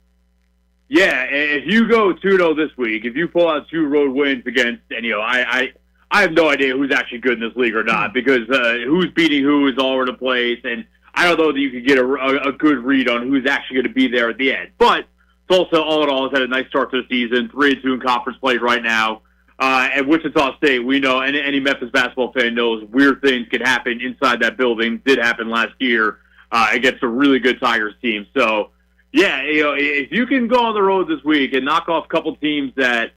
Yeah, if you go 2-0 this week, if you pull out 2 road wins against, and I have no idea who's actually good in this league or not, because who's beating who is all over the place, and I don't know that you could get a good read on who's actually going to be there at the end. But Tulsa, all in all, has had a nice start to the season, 3-2 in conference play right now. At Wichita State, we know, and any Memphis basketball fan knows, weird things can happen inside that building. Did happen last year against a really good Tigers team. So, yeah, if you can go on the road this week and knock off a couple teams that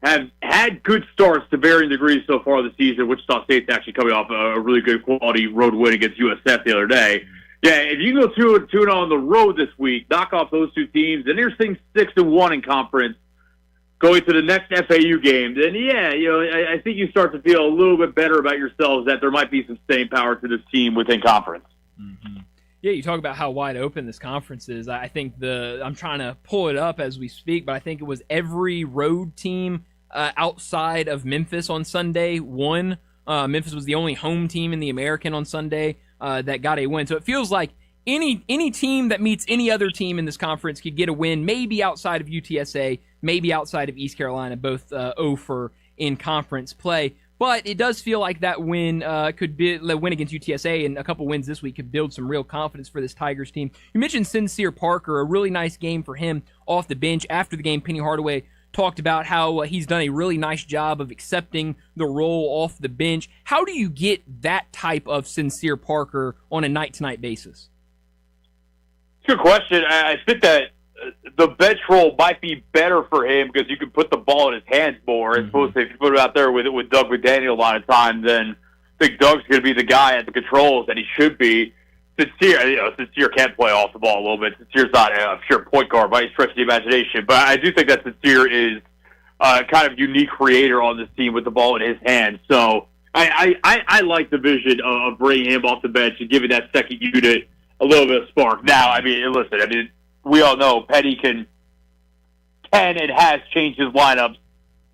have had good starts to varying degrees so far this season, Wichita State's actually coming off a really good quality road win against USF the other day. Yeah, if you can go 2-2 on the road this week, knock off those two teams, and you're sitting 6-1 in conference, going to the next FAU game, then I think you start to feel a little bit better about yourselves that there might be some staying power to this team within conference. Mm-hmm. Yeah, you talk about how wide open this conference is. I think I'm trying to pull it up as we speak, but I think it was every road team outside of Memphis on Sunday won. Memphis was the only home team in the American on Sunday that got a win. So it feels like any team that meets any other team in this conference could get a win, maybe outside of UTSA, maybe outside of East Carolina, both 0 in conference play. But it does feel like that win could be the win against UTSA, and a couple wins this week could build some real confidence for this Tigers team. You mentioned Sincere Parker, a really nice game for him off the bench. After the game, Penny Hardaway talked about how he's done a really nice job of accepting the role off the bench. How do you get that type of Sincere Parker on a night-to-night basis? Good question. I think that the bench role might be better for him because you can put the ball in his hands more. As opposed to if you put it out there with Doug McDaniel a lot of times, then I think Doug's going to be the guy at the controls that he should be. Sincere can play off the ball a little bit. Sincere's not a pure point guard by any stretch of the imagination, but I do think that Sincere is kind of unique creator on this team with the ball in his hands. So I like the vision of bringing him off the bench and giving that second unit a little bit of spark. Now, listen, we all know Petty can and has changed his lineups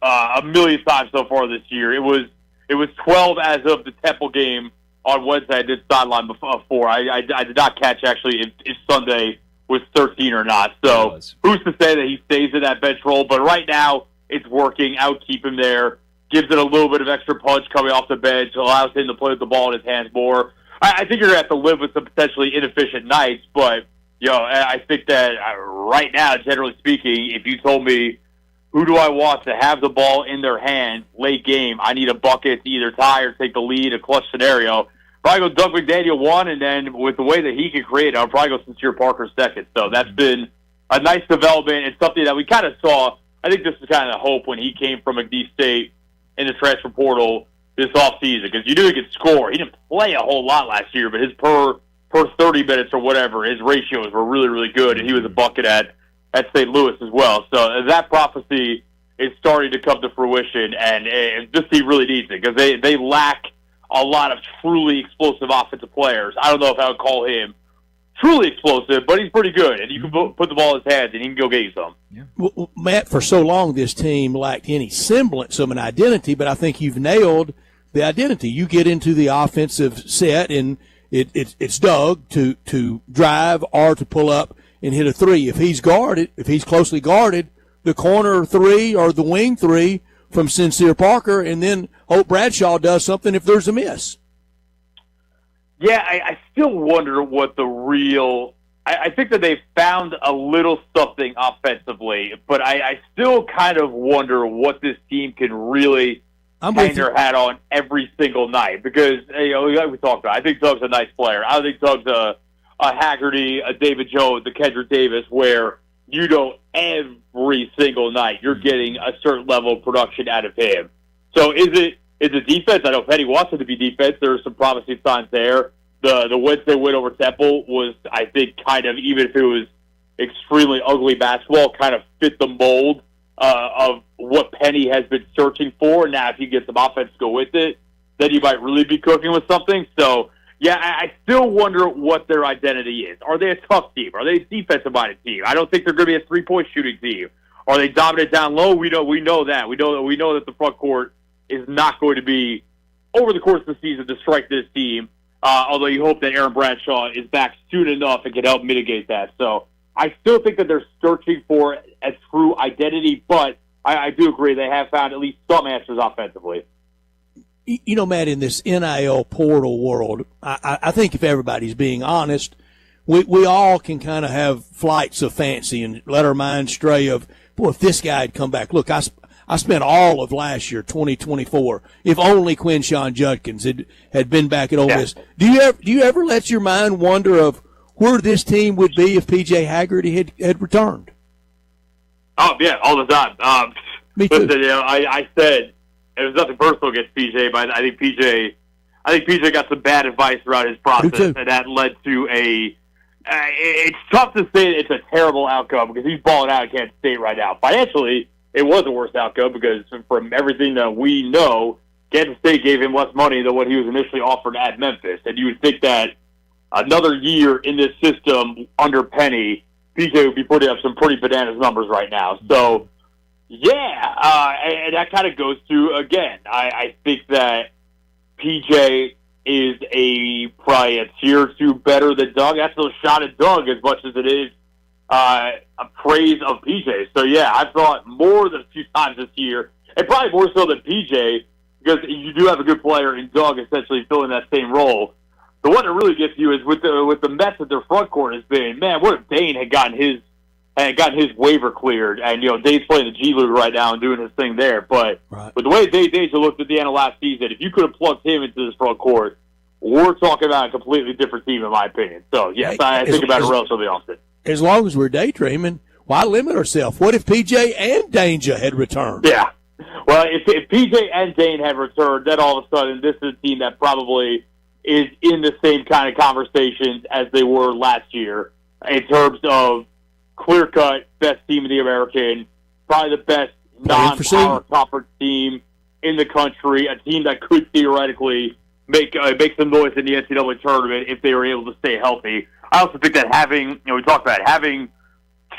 a million times so far this year. It was 12 as of the Temple game on Wednesday. I did sideline before. I did not catch actually if Sunday was 13 or not. So who's to say that he stays in that bench role? But right now it's working. I would keep him there. Gives it a little bit of extra punch coming off the bench. Allows him to play with the ball in his hands more. I think you're going to have to live with some potentially inefficient nights, but I think that right now, generally speaking, if you told me who do I want to have the ball in their hands late game, I need a bucket to either tie or take the lead, a clutch scenario. Probably go Doug McDaniel 1, and then with the way that he can create, I'll probably go Sincere Parker 2nd. So that's been a nice development. It's something that we kind of saw. I think this is kind of the hope when he came from McNeese State in the transfer portal this offseason, because you knew he could score. He didn't play a whole lot last year, but his per 30 minutes or whatever, his ratios were really, really good, and he was a bucket at St. Louis as well. So that prophecy is starting to come to fruition, and this team really needs it because they lack a lot of truly explosive offensive players. I don't know if I would call him truly explosive, but he's pretty good, and you can put the ball in his hands, and he can go get you some. Yeah. Well, Matt, for so long this team lacked any semblance of an identity, but I think you've nailed the identity. You get into the offensive set, and it's Doug to drive or to pull up and hit a three. If he's closely guarded, the corner three or the wing three from Sincere Parker, and then Hope Bradshaw does something if there's a miss. Yeah, I still wonder what the real – I think that they've found a little something offensively, but I still kind of wonder what this team can really hang their hat on every single night because, like we talked about, I think Doug's a nice player. I don't think Doug's a Haggerty, a David Jones, a Kendrick Davis where every single night you're getting a certain level of production out of him. So is it defense? I know Petty wants it to be defense. There are some promising signs there. The Wednesday win over Temple was, I think, kind of, even if it was extremely ugly basketball, kind of fit the mold of what Penny has been searching for. Now, if you get some offense to go with it, then you might really be cooking with something. So, yeah, I still wonder what their identity is. Are they a tough team? Are they a defensive-minded team? I don't think they're going to be a three-point shooting team. Are they dominant down low? We know that. We know that the front court is not going to be, over the course of the season, to strike this team, although you hope that Aaron Bradshaw is back soon enough and can help mitigate that. So I still think that they're searching for a true identity, but I do agree they have found at least some answers offensively. Matt, in this NIL portal world, I think if everybody's being honest, we all can kind of have flights of fancy and let our minds stray of, boy, if this guy had come back. Look, I spent all of last year, 2024. If only Quinshon Judkins had been back at Ole Miss. Do you ever let your mind wander of where this team would be if P.J. Haggerty had returned? Oh yeah, all the time. Me too. Listen, I said it was nothing personal against P.J., but I think P.J. got some bad advice throughout his process, and that led to a. It's tough to say it's a terrible outcome because he's balling out at Kansas State right now. Financially, it was a worse outcome because from everything that we know, Kansas State gave him less money than what he was initially offered at Memphis. And you would think that another year in this system under Penny, PJ would be putting up some pretty bananas numbers right now. So, and that kind of goes to, again, I think that PJ is probably a tier or two better than Doug. That's a shot at Doug as much as it is a praise of PJ. So, I've thought more than a few times this year, and probably more so than PJ, because you do have a good player in Doug essentially filling that same role. The one that really gets you is with the Mets at their front court has been, man, what if Dane had gotten his waiver cleared, and Dane's playing the G League right now and doing his thing there. But with the way Dane Danger looked at the end of last season, if you could have plugged him into this front court, we're talking about a completely different team, in my opinion. So I think about it relatively often. As long as we're daydreaming, why limit ourselves? What if PJ and Danger had returned? Yeah. Well, if PJ and Dane had returned, then all of a sudden this is a team that probably is in the same kind of conversations as they were last year in terms of clear-cut best team in the American, probably the best non-power conference team in the country, a team that could theoretically make some noise in the NCAA tournament if they were able to stay healthy. I also think that we talked about having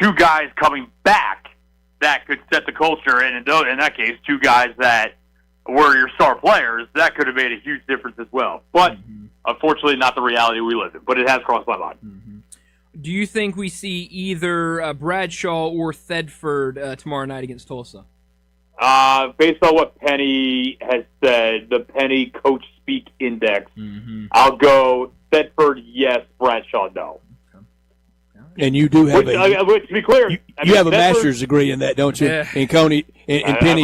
two guys coming back that could set the culture, and in that case, two guys that were your star players, that could have made a huge difference as well. But unfortunately, not the reality we live in. But it has crossed my mind. Do you think we see either Bradshaw or Thedford tomorrow night against Tulsa? Based on what Penny has said, the Penny Coach Speak Index, I'll go Thedford, yes, Bradshaw, no. And you do have to be clear, you have a master's degree in that, don't you? Yeah. In Penny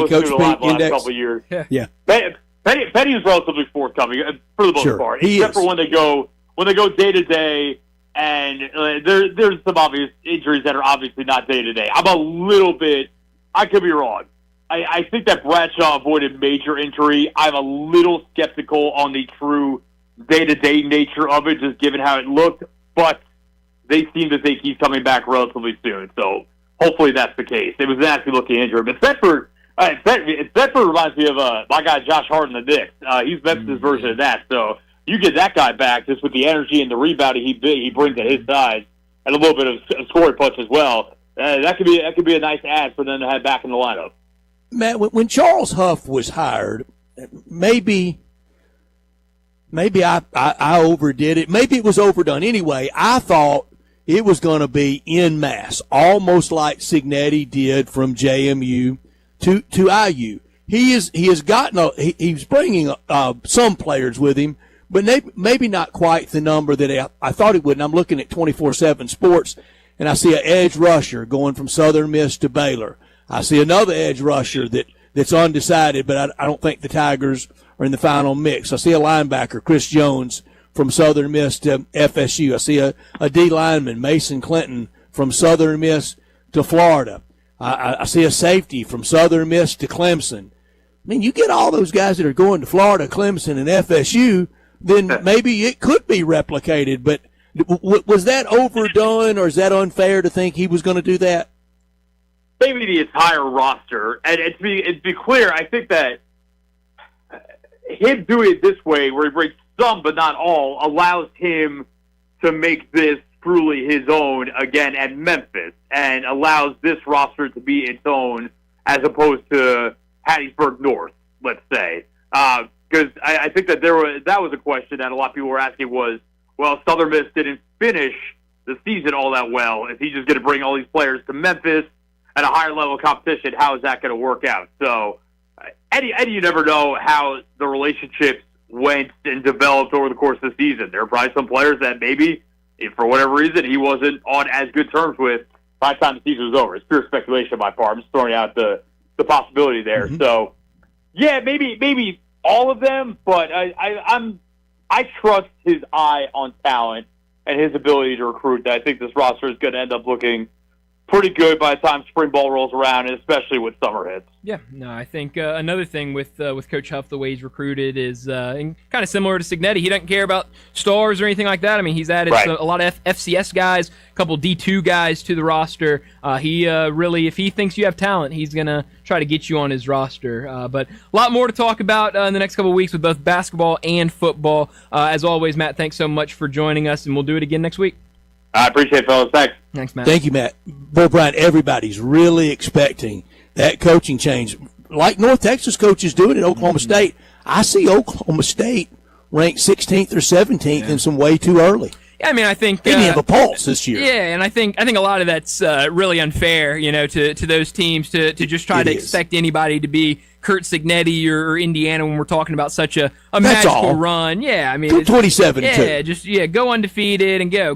Coach Speak Index. Couple of years. Yeah. Penny is relatively forthcoming for the most part, except for when they go day to day, and there's some obvious injuries that are obviously not day to day. I'm a little bit. I could be wrong. I think that Bradshaw avoided major injury. I'm a little skeptical on the true day-to-day nature of it, just given how it looked. But they seem to think he's coming back relatively soon. So hopefully that's the case. It was an nasty-looking injury. But Thedford reminds me of my guy Josh Hart in the Knicks. He's Memphis' version of that. So you get that guy back just with the energy and the rebounding he brings at his size, and a little bit of scoring punch as well. That could be a nice add for them to have back in the lineup. Matt, when Charles Huff was hired, maybe I overdid it. Maybe it was overdone. Anyway, I thought it was going to be en masse, almost like Cignetti did from JMU to IU. He's bringing some players with him, but maybe not quite the number that I thought it would. And I'm looking at 24/7 Sports, and I see an edge rusher going from Southern Miss to Baylor. I see another edge rusher that's undecided, but I don't think the Tigers are in the final mix. I see a linebacker, Chris Jones, from Southern Miss to FSU. I see a D lineman, Mason Clinton, from Southern Miss to Florida. I see a safety from Southern Miss to Clemson. I mean, you get all those guys that are going to Florida, Clemson, and FSU, then maybe it could be replicated. But was that overdone, or is that unfair to think he was going to do that? Maybe the entire roster. And to be clear, I think that him doing it this way, where he brings some but not all, allows him to make this truly his own again at Memphis, and allows this roster to be its own as opposed to Hattiesburg North, let's say. Because I think that that was a question that a lot of people were asking was, well, Southern Miss didn't finish the season all that well. Is he just going to bring all these players to Memphis at a higher level of competition? How is that going to work out? So, Eddie, you never know how the relationships went and developed over the course of the season. There are probably some players that maybe, if for whatever reason, he wasn't on as good terms with by the time the season was over. It's pure speculation on my part. I'm just throwing out the possibility there. So, yeah, maybe all of them, but I trust his eye on talent and his ability to recruit. That I think this roster is going to end up looking pretty good by the time spring ball rolls around, and especially with summer hits. Yeah, no, I think another thing with Coach Huff, the way he's recruited is kind of similar to Cignetti. He doesn't care about stars or anything like that. I mean, he's added a lot of FCS guys, a couple D2 guys to the roster. He really, if he thinks you have talent, he's going to try to get you on his roster. But a lot more to talk about in the next couple of weeks with both basketball and football. As always, Matt, thanks so much for joining us, and we'll do it again next week. I appreciate it, fellas. Thanks. Thanks, Matt. Thank you, Matt. Boy, Brian, everybody's really expecting that coaching change. Like North Texas coaches doing at Oklahoma State, I see Oklahoma State ranked 16th or 17th and some way too early. Yeah, I mean, I think they didn't have a pulse this year. Yeah, and I think a lot of that's really unfair, to those teams to just try to expect anybody to be Kurt Cignetti or Indiana when we're talking about such a magical run. Yeah, I mean, 27-2. Go undefeated and go.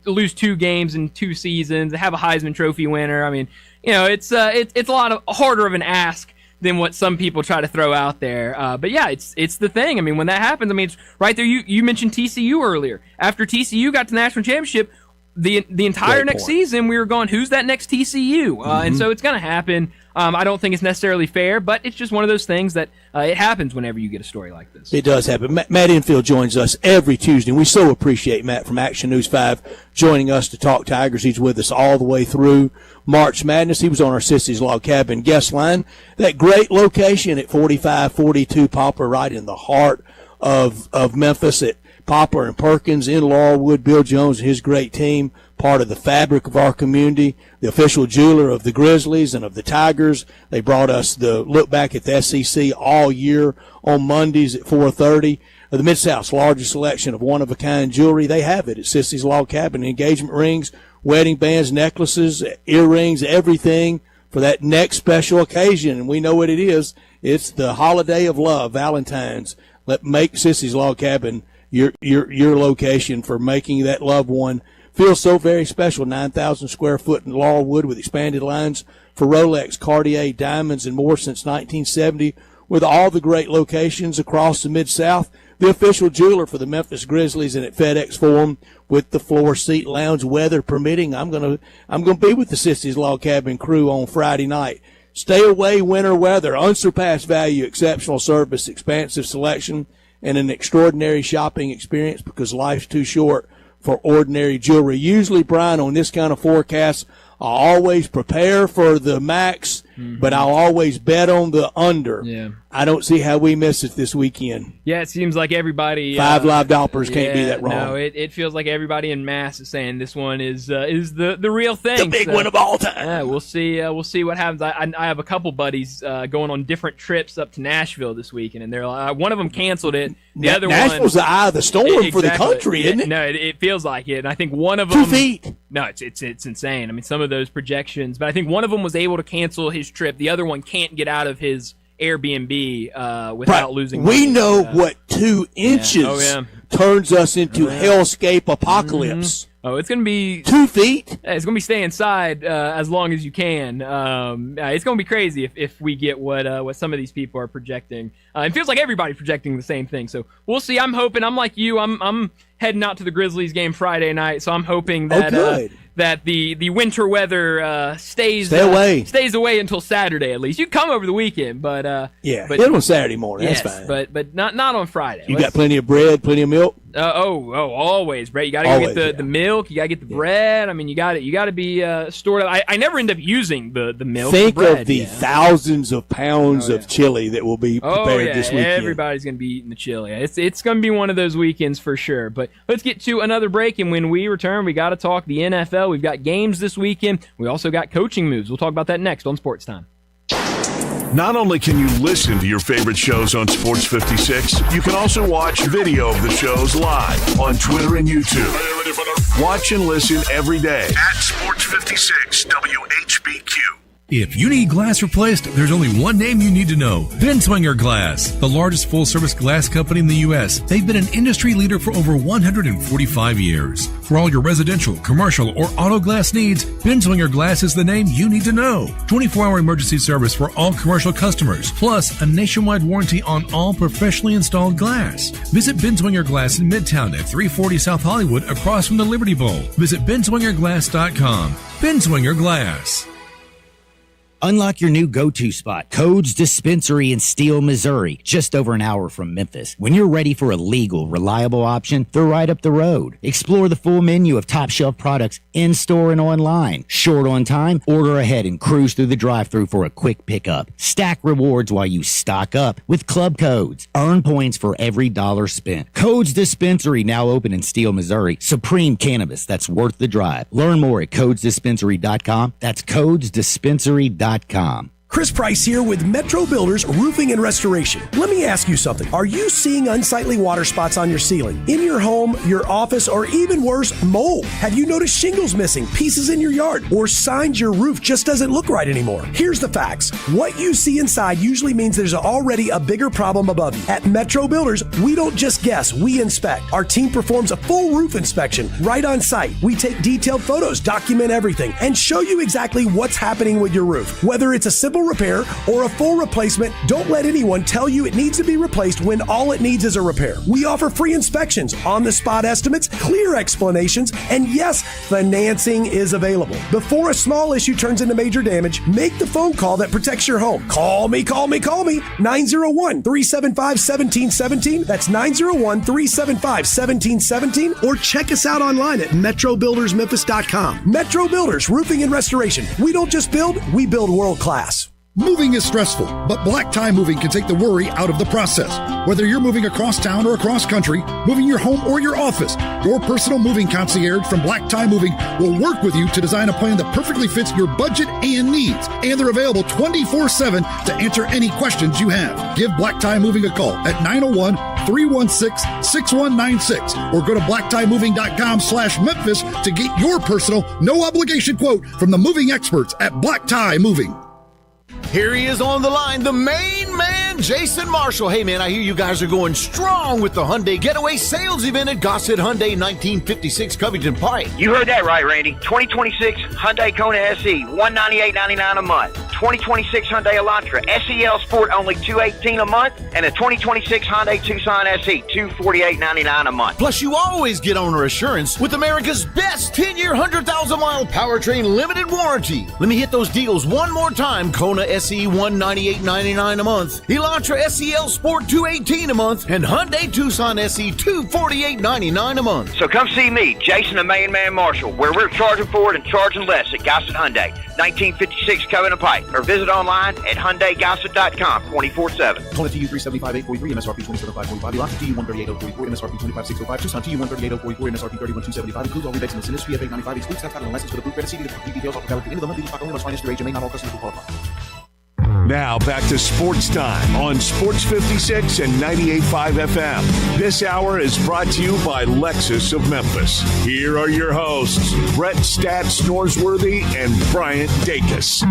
Lose 2 games in 2 seasons, have a Heisman Trophy winner. I mean, it's a lot harder of an ask than what some people try to throw out there. But yeah, it's the thing. I mean, when that happens, I mean, it's right there. You mentioned TCU earlier. After TCU got to the national championship, the entire next season we were going, who's that next TCU? And so it's going to happen. I don't think it's necessarily fair, but it's just one of those things that it happens whenever you get a story like this. It does happen. Matt Infield joins us every Tuesday, and we so appreciate Matt from Action News 5 joining us to talk Tigers. He's with us all the way through March Madness. He was on our Sissy's Log Cabin guest line. That great location at 4542 Poplar, right in the heart of Memphis at Poplar and Perkins in Laurelwood. Bill Jones and his great team, part of the fabric of our community, the official jeweler of the Grizzlies and of the Tigers. They brought us the look back at the SEC all year on Mondays at 4:30. The Mid-South's largest selection of one-of-a-kind jewelry. They have it at Sissy's Log Cabin. Engagement rings, wedding bands, necklaces, earrings, everything for that next special occasion. And we know what it is. It's the holiday of love, Valentine's. Make Sissy's Log Cabin your location for making that loved one feel so very special. 9,000 square foot in Laurelwood with expanded lines for Rolex, Cartier, diamonds, and more since 1970, with all the great locations across the Mid-South. The official jeweler for the Memphis Grizzlies and at FedEx Forum with the floor seat lounge, weather permitting. I'm gonna be with the Sissy's Log Cabin crew on Friday night. Stay away winter weather, unsurpassed value, exceptional service, expansive selection, and an extraordinary shopping experience, because life's too short for ordinary jewelry. Usually, Brian, on this kind of forecast, I always prepare for the max, but I'll always bet on the under. Yeah. I don't see how we miss it this weekend. Yeah, it seems like everybody. 5 live dollars can't be that wrong. No, it feels like everybody in mass is saying this one is the real thing. The big one of all time. Yeah, we'll see what happens. I have a couple buddies going on different trips up to Nashville this weekend, and they're one of them canceled it. The other Nashville's the eye of the storm for the country, isn't it? No, it feels like it. And I think one of them 2 feet. No, it's insane. I mean, some of those projections, but I think one of them was able to cancel his trip. The other one can't get out of his Airbnb without losing money. We know what 2 inches turns us into hellscape apocalypse. Oh, it's going to be 2 feet. It's going to be stay inside as long as you can. It's going to be crazy if we get what some of these people are projecting. It feels like everybody's projecting the same thing. So we'll see. I'm hoping. I'm like you. I'm heading out to the Grizzlies game Friday night. So I'm hoping that that the winter weather stays away until Saturday at least. You can come over the weekend, but hit on Saturday morning. Yes, that's fine. But not on Friday. You got plenty of bread, plenty of milk. Always, Brett. You got to get the milk. You got to get the bread. I mean, you got to be stored up. I never end up using the milk. Think the bread, of the thousands of pounds of chili that will be prepared this weekend. Everybody's going to be eating the chili. It's going to be one of those weekends for sure. But let's get to another break, and when we return, we got to talk the NFL. We've got games this weekend. We also got coaching moves. We'll talk about that next on Sports Time. Not only can you listen to your favorite shows on Sports 56, you can also watch video of the shows live on Twitter and YouTube. Watch and listen every day at Sports 56 WHBQ. If you need glass replaced, there's only one name you need to know. Binswanger Glass, the largest full-service glass company in the U.S. They've been an industry leader for over 145 years. For all your residential, commercial, or auto glass needs, Binswanger Glass is the name you need to know. 24-hour emergency service for all commercial customers, plus a nationwide warranty on all professionally installed glass. Visit Binswanger Glass in Midtown at 340 South Hollywood across from the Liberty Bowl. Visit binswingerglass.com. Binswanger Glass. Unlock your new go-to spot, Codes Dispensary in Steele, Missouri, just over an hour from Memphis. When you're ready for a legal, reliable option, they're right up the road. Explore the full menu of top-shelf products in-store and online. Short on time? Order ahead and cruise through the drive-thru for a quick pickup. Stack rewards while you stock up with Club Codes. Earn points for every dollar spent. Codes Dispensary, now open in Steele, Missouri. Supreme cannabis that's worth the drive. Learn more at codesdispensary.com. That's codesdispensary.com. Chris Price here with Metro Builders Roofing and Restoration. Let me ask you something. Are you seeing unsightly water spots on your ceiling, in your home, your office, or even worse, mold? Have you noticed shingles missing, pieces in your yard, or signs your roof just doesn't look right anymore? Here's the facts. What you see inside usually means there's already a bigger problem above you. At Metro Builders, we don't just guess, we inspect. Our team performs a full roof inspection right on site. We take detailed photos, document everything, and show you exactly what's happening with your roof. Whether it's a simple repair or a full replacement, don't let anyone tell you it needs to be replaced when all it needs is a repair. We offer free inspections, on-the-spot estimates, clear explanations, and yes, financing is available. Before a small issue turns into major damage, make the phone call that protects your home. Call me. 901-375-1717. That's 901-375-1717. Or check us out online at metrobuildersmemphis.com. Metro Builders Roofing and Restoration. We don't just build, we build world class. Moving is stressful, but Black Tie Moving can take the worry out of the process. Whether you're moving across town or across country, moving your home or your office, your personal moving concierge from Black Tie Moving will work with you to design a plan that perfectly fits your budget and needs. And they're available 24/7 to answer any questions you have. Give Black Tie Moving a call at 901-316-6196 or go to blacktiemoving.com/Memphis to get your personal, no obligation quote from the moving experts at Black Tie Moving. Here he is on the line, the main man, Jason Marshall. Hey, man, I hear you guys are going strong with the Hyundai Getaway Sales Event at Gossett Hyundai 1956 Covington Pike. You heard that right, Randy. 2026 Hyundai Kona SE, $198.99 a month. 2026 Hyundai Elantra SEL Sport, only $218 a month. And a 2026 Hyundai Tucson SE, $248.99 a month. Plus, you always get owner assurance with America's best 10-year, 100,000-mile powertrain limited warranty. Let me hit those deals one more time. Kona SE, $198.99 a month. Elantra SEL Sport, $218 a month. And Hyundai Tucson SE, $248.99 a month. So come see me, Jason the Main Man Marshall, where we're charging for it and charging less at Gossett Hyundai, 1956 Covington Pike. Or visit online at HyundaiGossett.com 24/7. Kona TU 375,843, MSRP 27,545. Elantra TU 138,044, MSRP 25,605. Tucson TU 138,044, MSRP 31,275. Includes all rebates and incentives. Fee of $895. Excludes tax and license for the blue credit. See the complete details. Offer valid through the end of the month. Stock only must finance through HMA. Not all customers will qualify. Now back to Sports Time on Sports 56 and 98.5 FM. This hour is brought to you by Lexus of Memphis. Here are your hosts, Brett Stats Norsworthy and Bryant Dacus.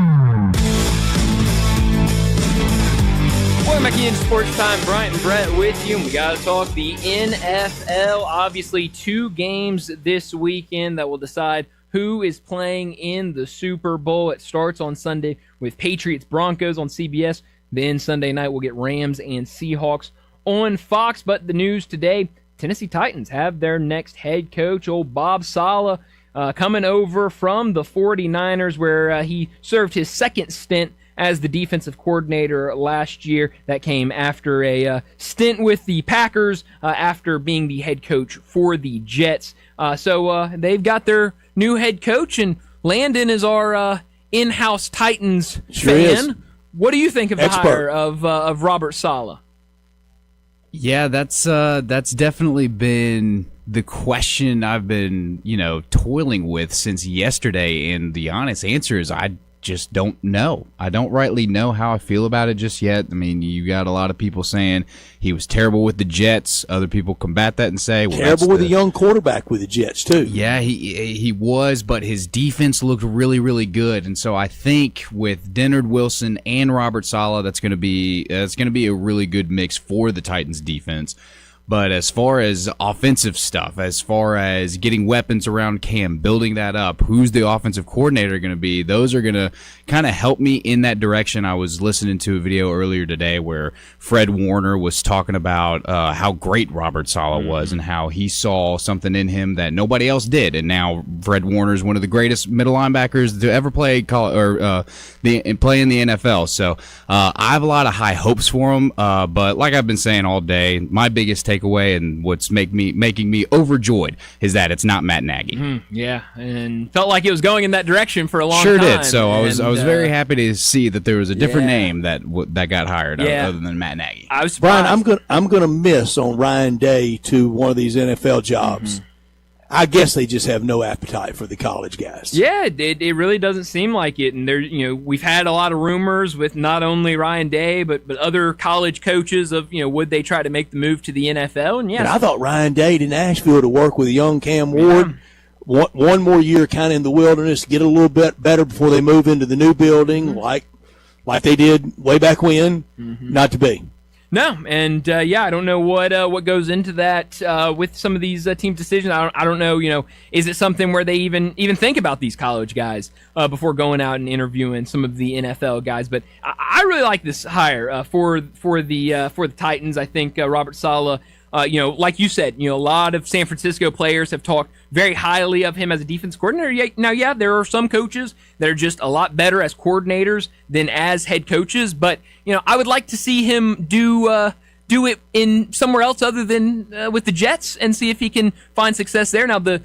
Welcome back into Sports Time. Bryant and Brett with you. And we got to talk the NFL. Obviously, 2 games this weekend that will decide who is playing in the Super Bowl. It starts on Sunday with Patriots-Broncos on CBS. Then Sunday night we'll get Rams and Seahawks on Fox. But the news today, Tennessee Titans have their next head coach, old Bob Saleh, coming over from the 49ers, where he served his second stint as the defensive coordinator last year. That came after a stint with the Packers after being the head coach for the Jets. So they've got their new head coach, and Landon is our in-house Titans fan. Is. What do you think of the hire of Robert Saleh? Yeah, that's definitely been the question I've been, toiling with since yesterday, and the honest answer is I just don't know. I don't rightly know how I feel about it just yet. I mean, you got a lot of people saying he was terrible with the Jets. Other people combat that and say, well, terrible with a young quarterback with the Jets too. Yeah, he was, but his defense looked really, really good. And so I think with Dennard Wilson and Robert Saleh, that's going to be a really good mix for the Titans defense. But as far as offensive stuff, as far as getting weapons around Cam, building that up, who's the offensive coordinator going to be, those are going to kind of help me in that direction. I was listening to a video earlier today where Fred Warner was talking about how great Robert Saleh was and how he saw something in him that nobody else did. And now Fred Warner is one of the greatest middle linebackers to ever play play in the NFL. So I have a lot of high hopes for him. But like I've been saying all day, my biggest takeaway and what's making me overjoyed is that it's not Matt Nagy. Yeah, and felt like it was going in that direction for a long time. Sure time. did. So I was very happy to see that there was a different name that got hired other than Matt Nagy. I was surprised. Brian, I'm gonna miss on Ryan Day to one of these NFL jobs. I guess they just have no appetite for the college guys. Yeah, it really doesn't seem like it. And there, we've had a lot of rumors with not only Ryan Day but other college coaches of would they try to make the move to the NFL? And I thought Ryan Day to Nashville to work with a young Cam Ward. One more year kind of in the wilderness, get a little bit better before they move into the new building, like they did way back when. Not to be. No, and I don't know what goes into that with some of these team decisions. I don't know. Is it something where they even think about these college guys before going out and interviewing some of the NFL guys? But I really like this hire for the Titans. I think Robert Saleh. Like you said, a lot of San Francisco players have talked very highly of him as a defense coordinator. Now, there are some coaches that are just a lot better as coordinators than as head coaches. But, I would like to see him do it in somewhere else other than with the Jets and see if he can find success there. Now, the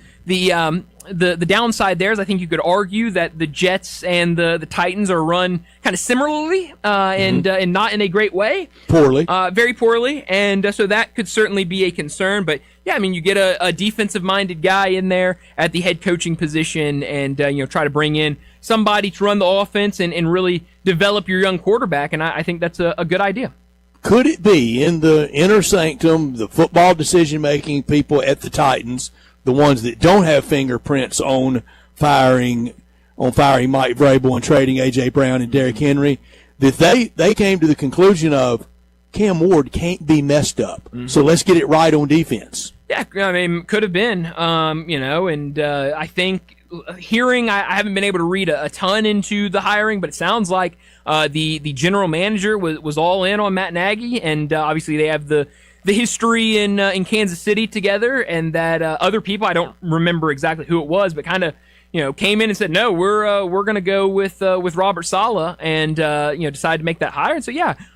downside there is I think you could argue that the Jets and the Titans are run kind of similarly and not in a great way. Poorly. Very poorly. And so that could certainly be a concern. But, yeah, I mean, you get a defensive-minded guy in there at the head coaching position and, try to bring in somebody to run the offense and really develop your young quarterback. And I think that's a good idea. Could it be in the inner sanctum, the football decision-making people at the Titans, the ones that don't have fingerprints on firing Mike Vrabel and trading A.J. Brown and Derrick Henry, that they came to the conclusion of Cam Ward can't be messed up, so let's get it right on defense? Yeah, I mean, could have been, and I think hearing, I haven't been able to read a ton into the hiring, but it sounds like the general manager was all in on Matt Nagy, and obviously they have the history in Kansas City together, and that other people, I don't remember exactly who it was, but kind of came in and said, no, we're going to go with Robert Saleh, and decided to make that hire. And so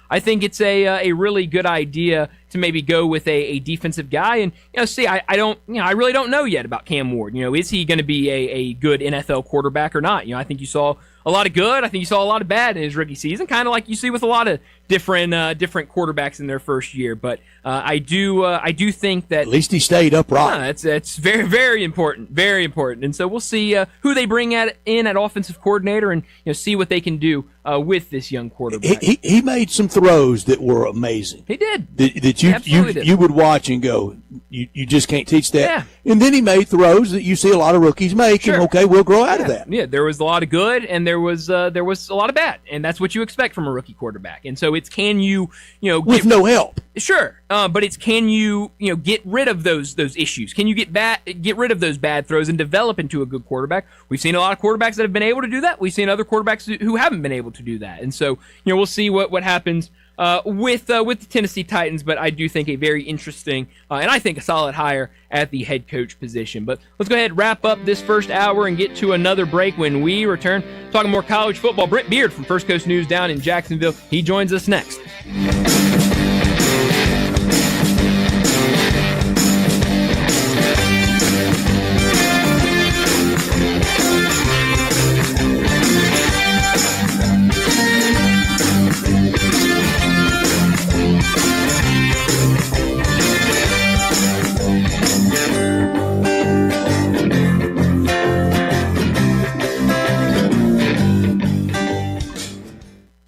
I think it's a really good idea to maybe go with a defensive guy. And I really don't know yet about Cam Ward. Is he going to be a good NFL quarterback or not? I think you saw a lot of good. I think you saw a lot of bad in his rookie season, kind of like you see with a lot of different quarterbacks in their first year. But I do think that at least he stayed upright. It's very, very important, very important. And so we'll see who they bring in at offensive coordinator, and see what they can do with this young quarterback. He made some throws that were amazing. He did. That you would watch and go, you just can't teach that. Yeah. And then he made throws that you see a lot of rookies make, Sure. and okay, we'll grow out of that. Yeah, there was a lot of good, and there was a lot of bad, and that's what you expect from a rookie quarterback. And so it's can you with no help. Sure, but it's can you get rid of those issues? Can you get rid of those bad throws and develop into a good quarterback? We've seen a lot of quarterbacks that have been able to do that. We've seen other quarterbacks who haven't been able to do that, and so we'll see what happens with the Tennessee Titans. But I do think a very interesting and I think a solid hire at the head coach position. But let's go ahead and wrap up this first hour and get to another break. When we return, talking more college football. Brent Beard from First Coast News down in Jacksonville, he joins us next.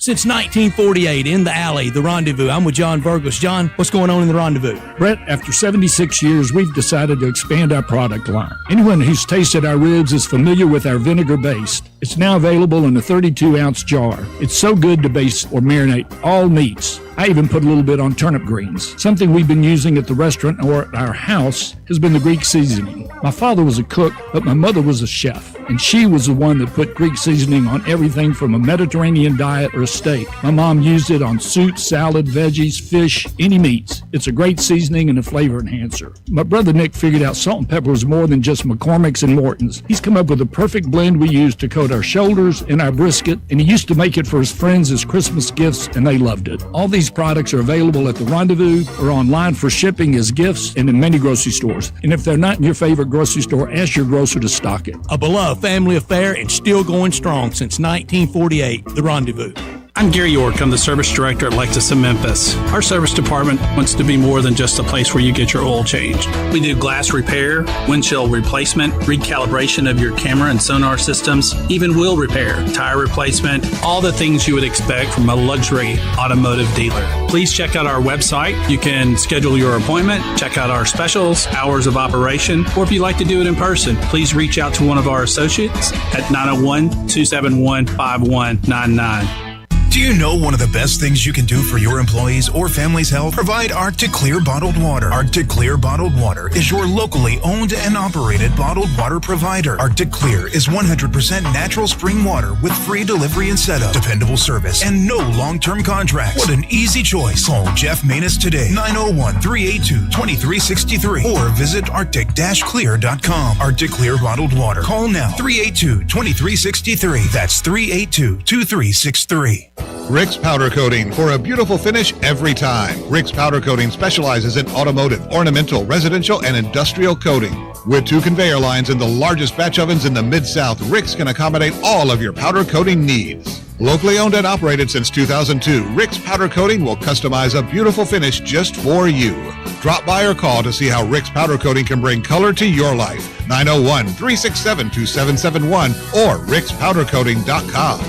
Since 1948, in the alley, the Rendezvous. I'm with John Burgos. John, what's going on in the Rendezvous? Brett, after 76 years, we've decided to expand our product line. Anyone who's tasted our ribs is familiar with our vinegar-based. It's now available in a 32-ounce jar. It's so good to baste or marinate all meats. I even put a little bit on turnip greens. Something we've been using at the restaurant or at our house has been the Greek seasoning. My father was a cook, but my mother was a chef, and she was the one that put Greek seasoning on everything from a Mediterranean diet or a steak. My mom used it on soup, salad, veggies, fish, any meats. It's a great seasoning and a flavor enhancer. My brother Nick figured out salt and pepper was more than just McCormick's and Morton's. He's come up with a perfect blend we use to coat our shoulders and our brisket, and he used to make it for his friends as Christmas gifts, and they loved it. All these products are available at the Rendezvous or online for shipping as gifts and in many grocery stores. And if they're not in your favorite grocery store, ask your grocer to stock it. A beloved family affair and still going strong since 1948, the Rendezvous. I'm Gary York. I'm the service director at Lexus of Memphis. Our service department wants to be more than just a place where you get your oil changed. We do glass repair, windshield replacement, recalibration of your camera and sonar systems, even wheel repair, tire replacement, all the things you would expect from a luxury automotive dealer. Please check out our website. You can schedule your appointment, check out our specials, hours of operation, or if you'd like to do it in person, please reach out to one of our associates at 901-271-5199. Do you know one of the best things you can do for your employees or family's health? Provide Arctic Clear bottled water. Arctic Clear bottled water is your locally owned and operated bottled water provider. Arctic Clear is 100% natural spring water with free delivery and setup, dependable service, and no long-term contracts. What an easy choice. Call Jeff Manus today, 901-382-2363, or visit arctic-clear.com. Arctic Clear bottled water. Call now, 382-2363. That's 382-2363. Rick's Powder Coating for a beautiful finish every time. Rick's Powder Coating specializes in automotive, ornamental, residential, and industrial coating. With 2 conveyor lines and the largest batch ovens in the Mid-South, Rick's can accommodate all of your powder coating needs. Locally owned and operated since 2002, Rick's Powder Coating will customize a beautiful finish just for you. Drop by or call to see how Rick's Powder Coating can bring color to your life. 901-367-2771 or rickspowdercoating.com.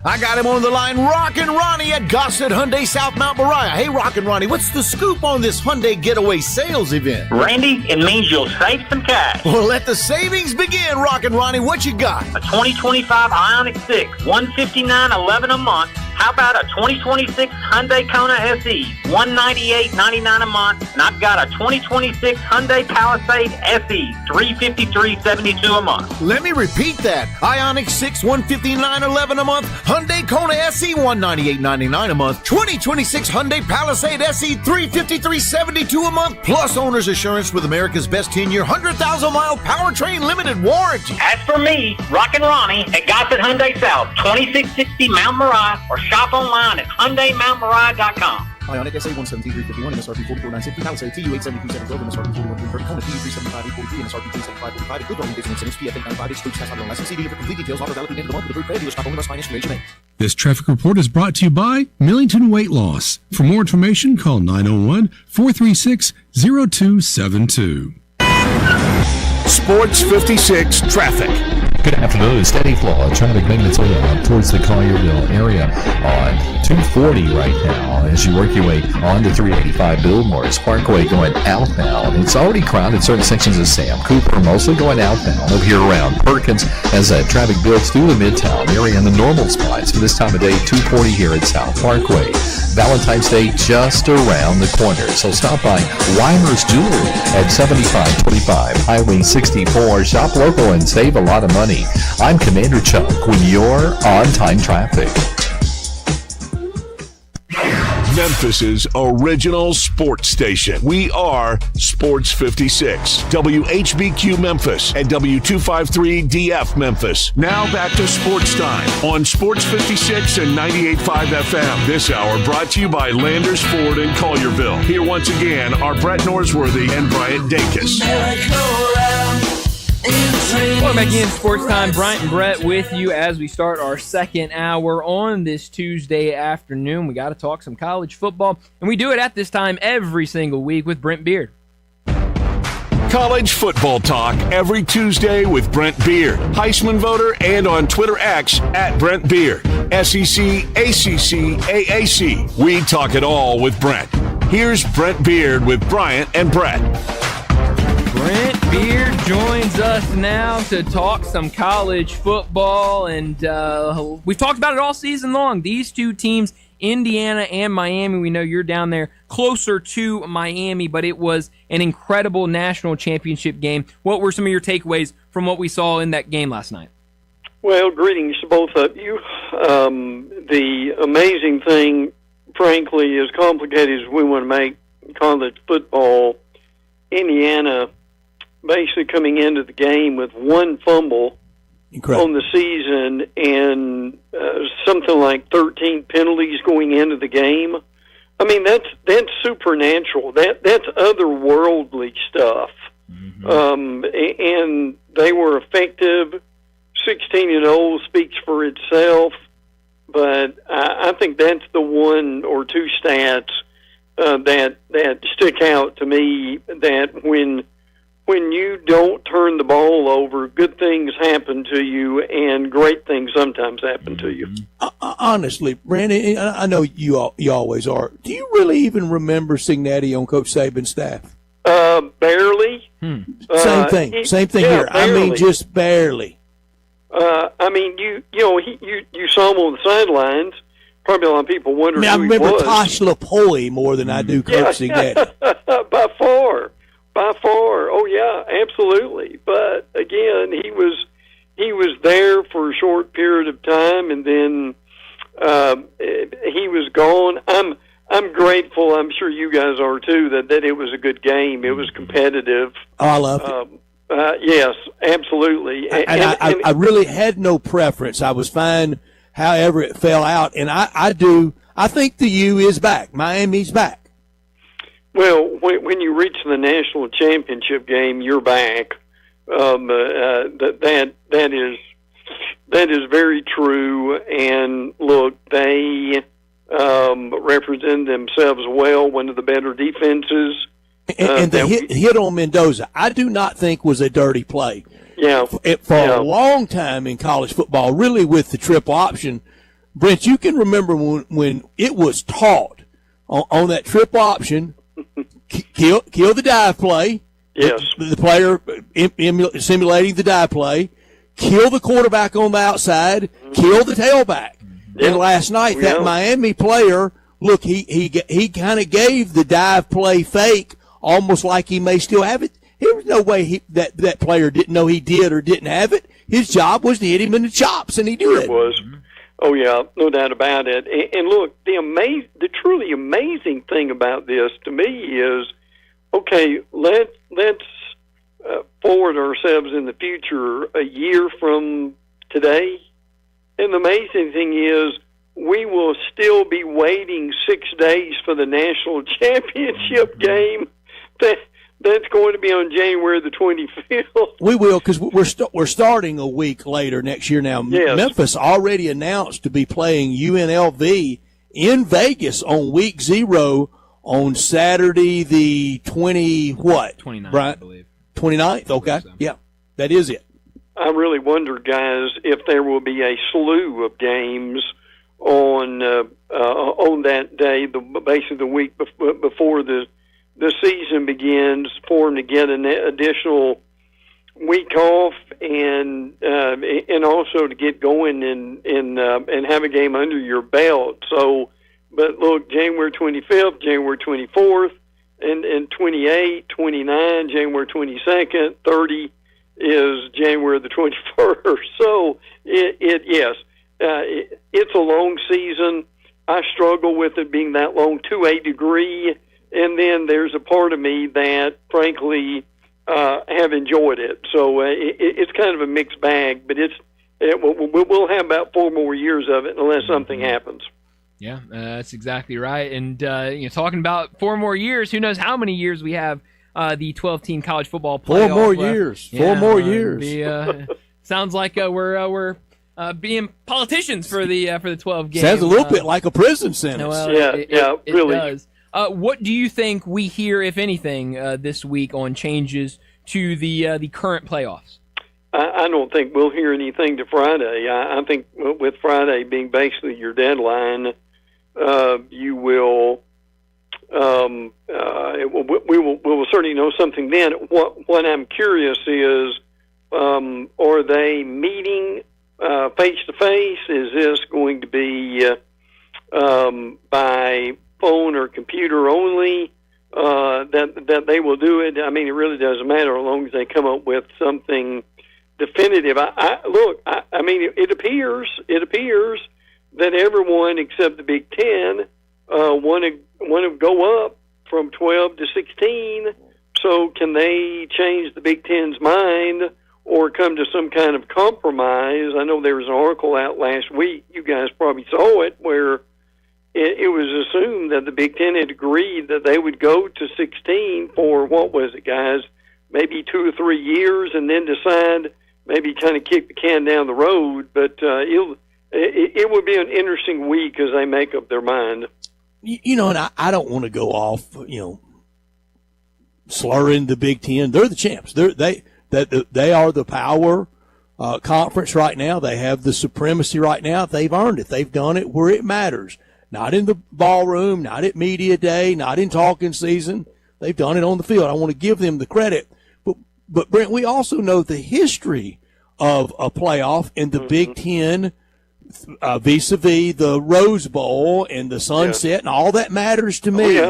I got him on the line, Rockin' Ronnie at Gossett Hyundai South Mount Moriah. Hey, Rockin' Ronnie, what's the scoop on this Hyundai Getaway Sales event? Randy, it means you'll save some cash. Well, let the savings begin, Rockin' Ronnie. What you got? A 2025 Ioniq 6, $159.11 a month. How about a 2026 Hyundai Kona SE, $198.99 a month? And I've got a 2026 Hyundai Palisade SE, $353.72 a month. Let me repeat that. Ioniq 6, $159.11 a month. Hyundai Kona SE, $198.99 a month. 2026 Hyundai Palisade SE, $353.72 a month. Plus owner's assurance with America's best 10-year, 100,000-mile powertrain limited warranty. As for me, Rockin' Ronnie at Gossett Hyundai South, 2660 Mount Moriah, or shop online at HyundaiMountMoriah.com. Ioniq SA 173,351, MSRP 44,960, Palisade TU 872,712, MSRP 41,330, Kona TU 375,843, MSRP 375,45, good volume business incentives, PF 895, excludes tax on license, CD for complete details, offer valid at the end of the month with approved credit dealer, stock only, must finance through HMA. This traffic report is brought to you by Millington Weight Loss. For more information, call 901-436-0272. Sports 56 traffic. Good afternoon. Steady flow of traffic making its way on towards the Collierville area on 240 right now as you work your way on to 385 Billmore Parkway going outbound. It's already crowded in certain sections of Sam Cooper, mostly going outbound over here around Perkins as that traffic builds through the Midtown area in the normal spots for this time of day. 240 here at South Parkway. Valentine's Day just around the corner, so stop by Weimer's Jewelry at 7525 Highway 64. Shop local and save a lot of money. I'm Commander Chuck with your on-time traffic. Memphis's original sports station. We are Sports 56, WHBQ Memphis and W253DF Memphis. Now back to Sports Time on Sports 56 and 98.5 FM. This hour brought to you by Landers Ford in Collierville. Here once again are Brett Norsworthy and Bryant Dacus. Welcome back in Sports Time. Bryant and Brett with you as we start our second hour on this Tuesday afternoon. We got to talk some college football, and we do it at this time every single week with Brent Beard. College football talk every Tuesday with Brent Beard, Heisman voter, and on Twitter X at Brent Beard. SEC, ACC, AAC. We talk it all with Brent. Here's Brent Beard with Bryant and Brett. Brent Beard joins us now to talk some college football, and we've talked about it all season long. These two teams, Indiana and Miami, we know you're down there closer to Miami, but it was an incredible national championship game. What were some of your takeaways from what we saw in that game last night? Well, greetings to both of you. The amazing thing, frankly, as complicated as we want to make college football, Indiana basically coming into the game with one fumble on the season and something like 13 penalties going into the game. I mean, that's supernatural. That's otherworldly stuff. And they were effective. 16-0 speaks for itself, but I think that's the one or two stats that stick out to me, that when you don't turn the ball over, good things happen to you, and great things sometimes happen to you. Honestly, Brandon, I know you always are. Do you really even remember Cincinnati on Coach Saban's staff? Barely. Same thing here. Barely. I mean, just barely. I mean, you saw him on the sidelines. Probably a lot of people wonder I who remember he was. Tosh LaPoy more than I do Coach Cincinnati. By far. Oh yeah, absolutely. But again, he was there for a short period of time, and then he was gone. I'm grateful. I'm sure you guys are too. That it was a good game. It was competitive. Oh, I love it. Yes, absolutely. And I really had no preference. I was fine however it fell out. And I think the U is back. Miami's back. Well, when you reach the national championship game, you're back. That is very true. And look, they represent themselves well. One of the better defenses. And the hit on Mendoza, I do not think was a dirty play. Yeah. For a long time in college football, really with the triple option, Brent, you can remember when it was taught on that triple option, kill the dive play. Yes. The player simulating the dive play, kill the quarterback on the outside, kill the tailback. And last night, that Miami player, look, he kind of gave the dive play fake, almost like he may still have it. There was no way that player didn't know he did or didn't have it. His job was to hit him in the chops, and he did. It was. Oh yeah, no doubt about it. And look, the truly amazing thing about this to me is, okay, let's forward ourselves in the future a year from today, and the amazing thing is we will still be waiting 6 days for the national championship game. That's going to be on January the 25th. We will, because we're starting a week later next year now. Yes. Memphis already announced to be playing UNLV in Vegas on week 0 on Saturday the 29th, I believe. 29th, okay. So. Yeah, that is it. I really wonder, guys, if there will be a slew of games on that day, basically the week before the season begins, for them to get an additional week off and also to get going and have a game under your belt. So, but look, January 25th, January 24th, and 28, 29, January 22nd, 30 is January the 21st. So it's a long season. I struggle with it being that long to a degree. And then there's a part of me that, frankly, have enjoyed it. So it's kind of a mixed bag, but we'll have about 4 more years of it unless something happens. Yeah, that's exactly right. And talking about 4 more years, who knows how many years we have the 12-team college football playoff. 4 more years. 4 more years. Sounds like we're being politicians for the 12 games. Sounds a little bit like a prison sentence. Well, it really does. What do you think we hear, if anything, this week on changes to the current playoffs? I don't think we'll hear anything to Friday. I think with Friday being basically your deadline, you will. We will certainly know something then. What I'm curious is, are they meeting face to face? Is this going to be by phone or computer only? That they will do it. I mean, it really doesn't matter as long as they come up with something definitive. I mean, it appears that everyone except the Big Ten want to go up from 12 to 16. So can they change the Big Ten's mind or come to some kind of compromise? I know there was an article out last week. You guys probably saw it, where it was assumed that the Big Ten had agreed that they would go to 16 for, what was it, guys, maybe 2 or 3 years, and then decide, maybe kind of kick the can down the road. But it would be an interesting week as they make up their mind. You know, and I don't want to go off, slurring the Big Ten. They're the champs. They are the power conference right now. They have the supremacy right now. They've earned it. They've done it where it matters. Not in the ballroom, not at media day, not in talking season. They've done it on the field. I want to give them the credit. But Brent, we also know the history of a playoff in the Big Ten vis-a-vis the Rose Bowl and the sunset, and all that matters to me.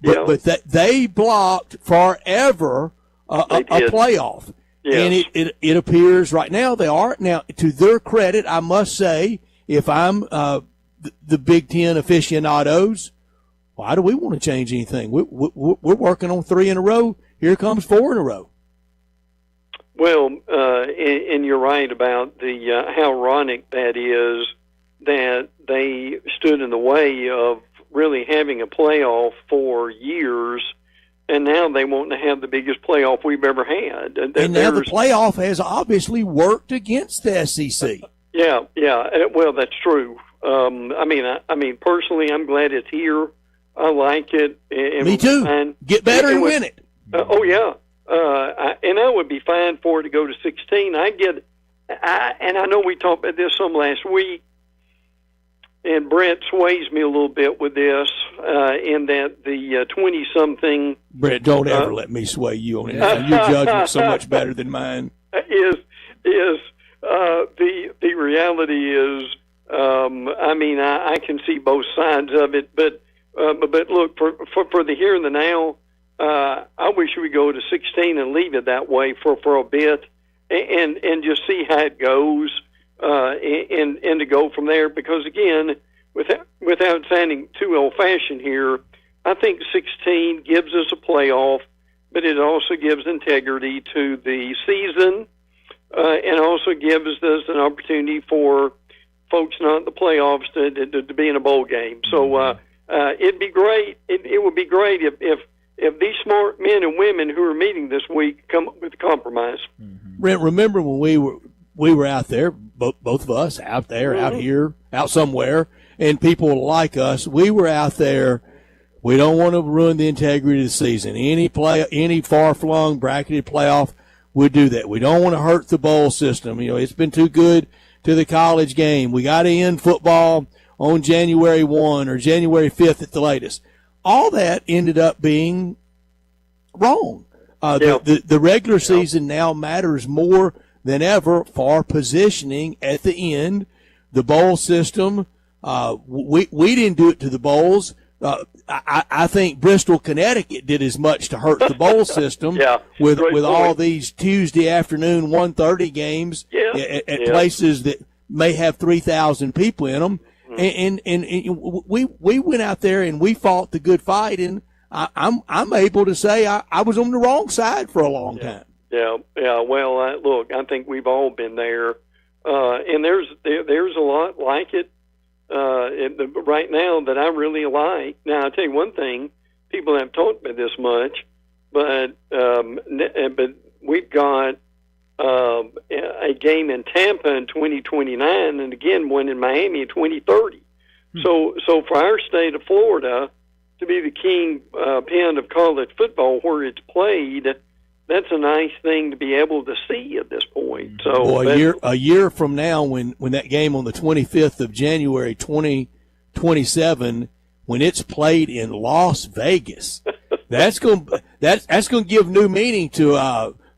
But that they blocked forever a playoff. Yes. And it appears right now they are. Now, to their credit, I must say, if I'm the Big Ten aficionados, why do we want to change anything? We're working on 3 in a row. Here comes 4 in a row. Well, and you're right about how ironic that is, that they stood in the way of really having a playoff for years, and now they want to have the biggest playoff we've ever had. And now the playoff has obviously worked against the SEC. Yeah. Well, that's true. I mean, personally, I'm glad it's here. I like it. Me too. Get better and win it. Oh yeah. And I would be fine for it to go to 16. And I know we talked about this some last week, and Brent sways me a little bit with this, in that the 20-something. Brent, don't ever let me sway you on anything. Your judgment's so much better than mine. The reality is, I can see both sides of it, but look, for the here and the now, I wish we go to 16 and leave it that way for a bit, and just see how it goes, and to go from there. Because again, without sounding too old-fashioned here, I think 16 gives us a playoff, but it also gives integrity to the season, and also gives us an opportunity for folks not in the playoffs to be in a bowl game. So it'd be great. It would be great if these smart men and women who are meeting this week come up with a compromise. Brent, remember when we were out there, both of us out there, out here, out somewhere, and people like us, we were out there. We don't want to ruin the integrity of the season. Any far-flung bracketed playoff would do that. We don't want to hurt the bowl system. It's been too good to the college game. We got to end football on January 1 or January 5th at the latest. All that ended up being wrong. The regular season now matters more than ever for positioning at the end. The bowl system, we didn't do it to the bowls. I think Bristol, Connecticut did as much to hurt the bowl system with all these Tuesday afternoon 1:30 games at places that may have 3,000 people in them. And we went out there and we fought the good fight, and I'm able to say I was on the wrong side for a long time. Yeah. Well, look, I think we've all been there, and there's a lot like it right now that I really like. Now, I'll tell you one thing: people haven't talked about this much, but we've got a game in Tampa in 2029, and again one in Miami in 2030. So for our state of Florida to be the king pin of college football where it's played, that's a nice thing to be able to see at this point. So Boy, a year from now, when that game on the 25th of January 2027, when it's played in Las Vegas, that's going to give new meaning to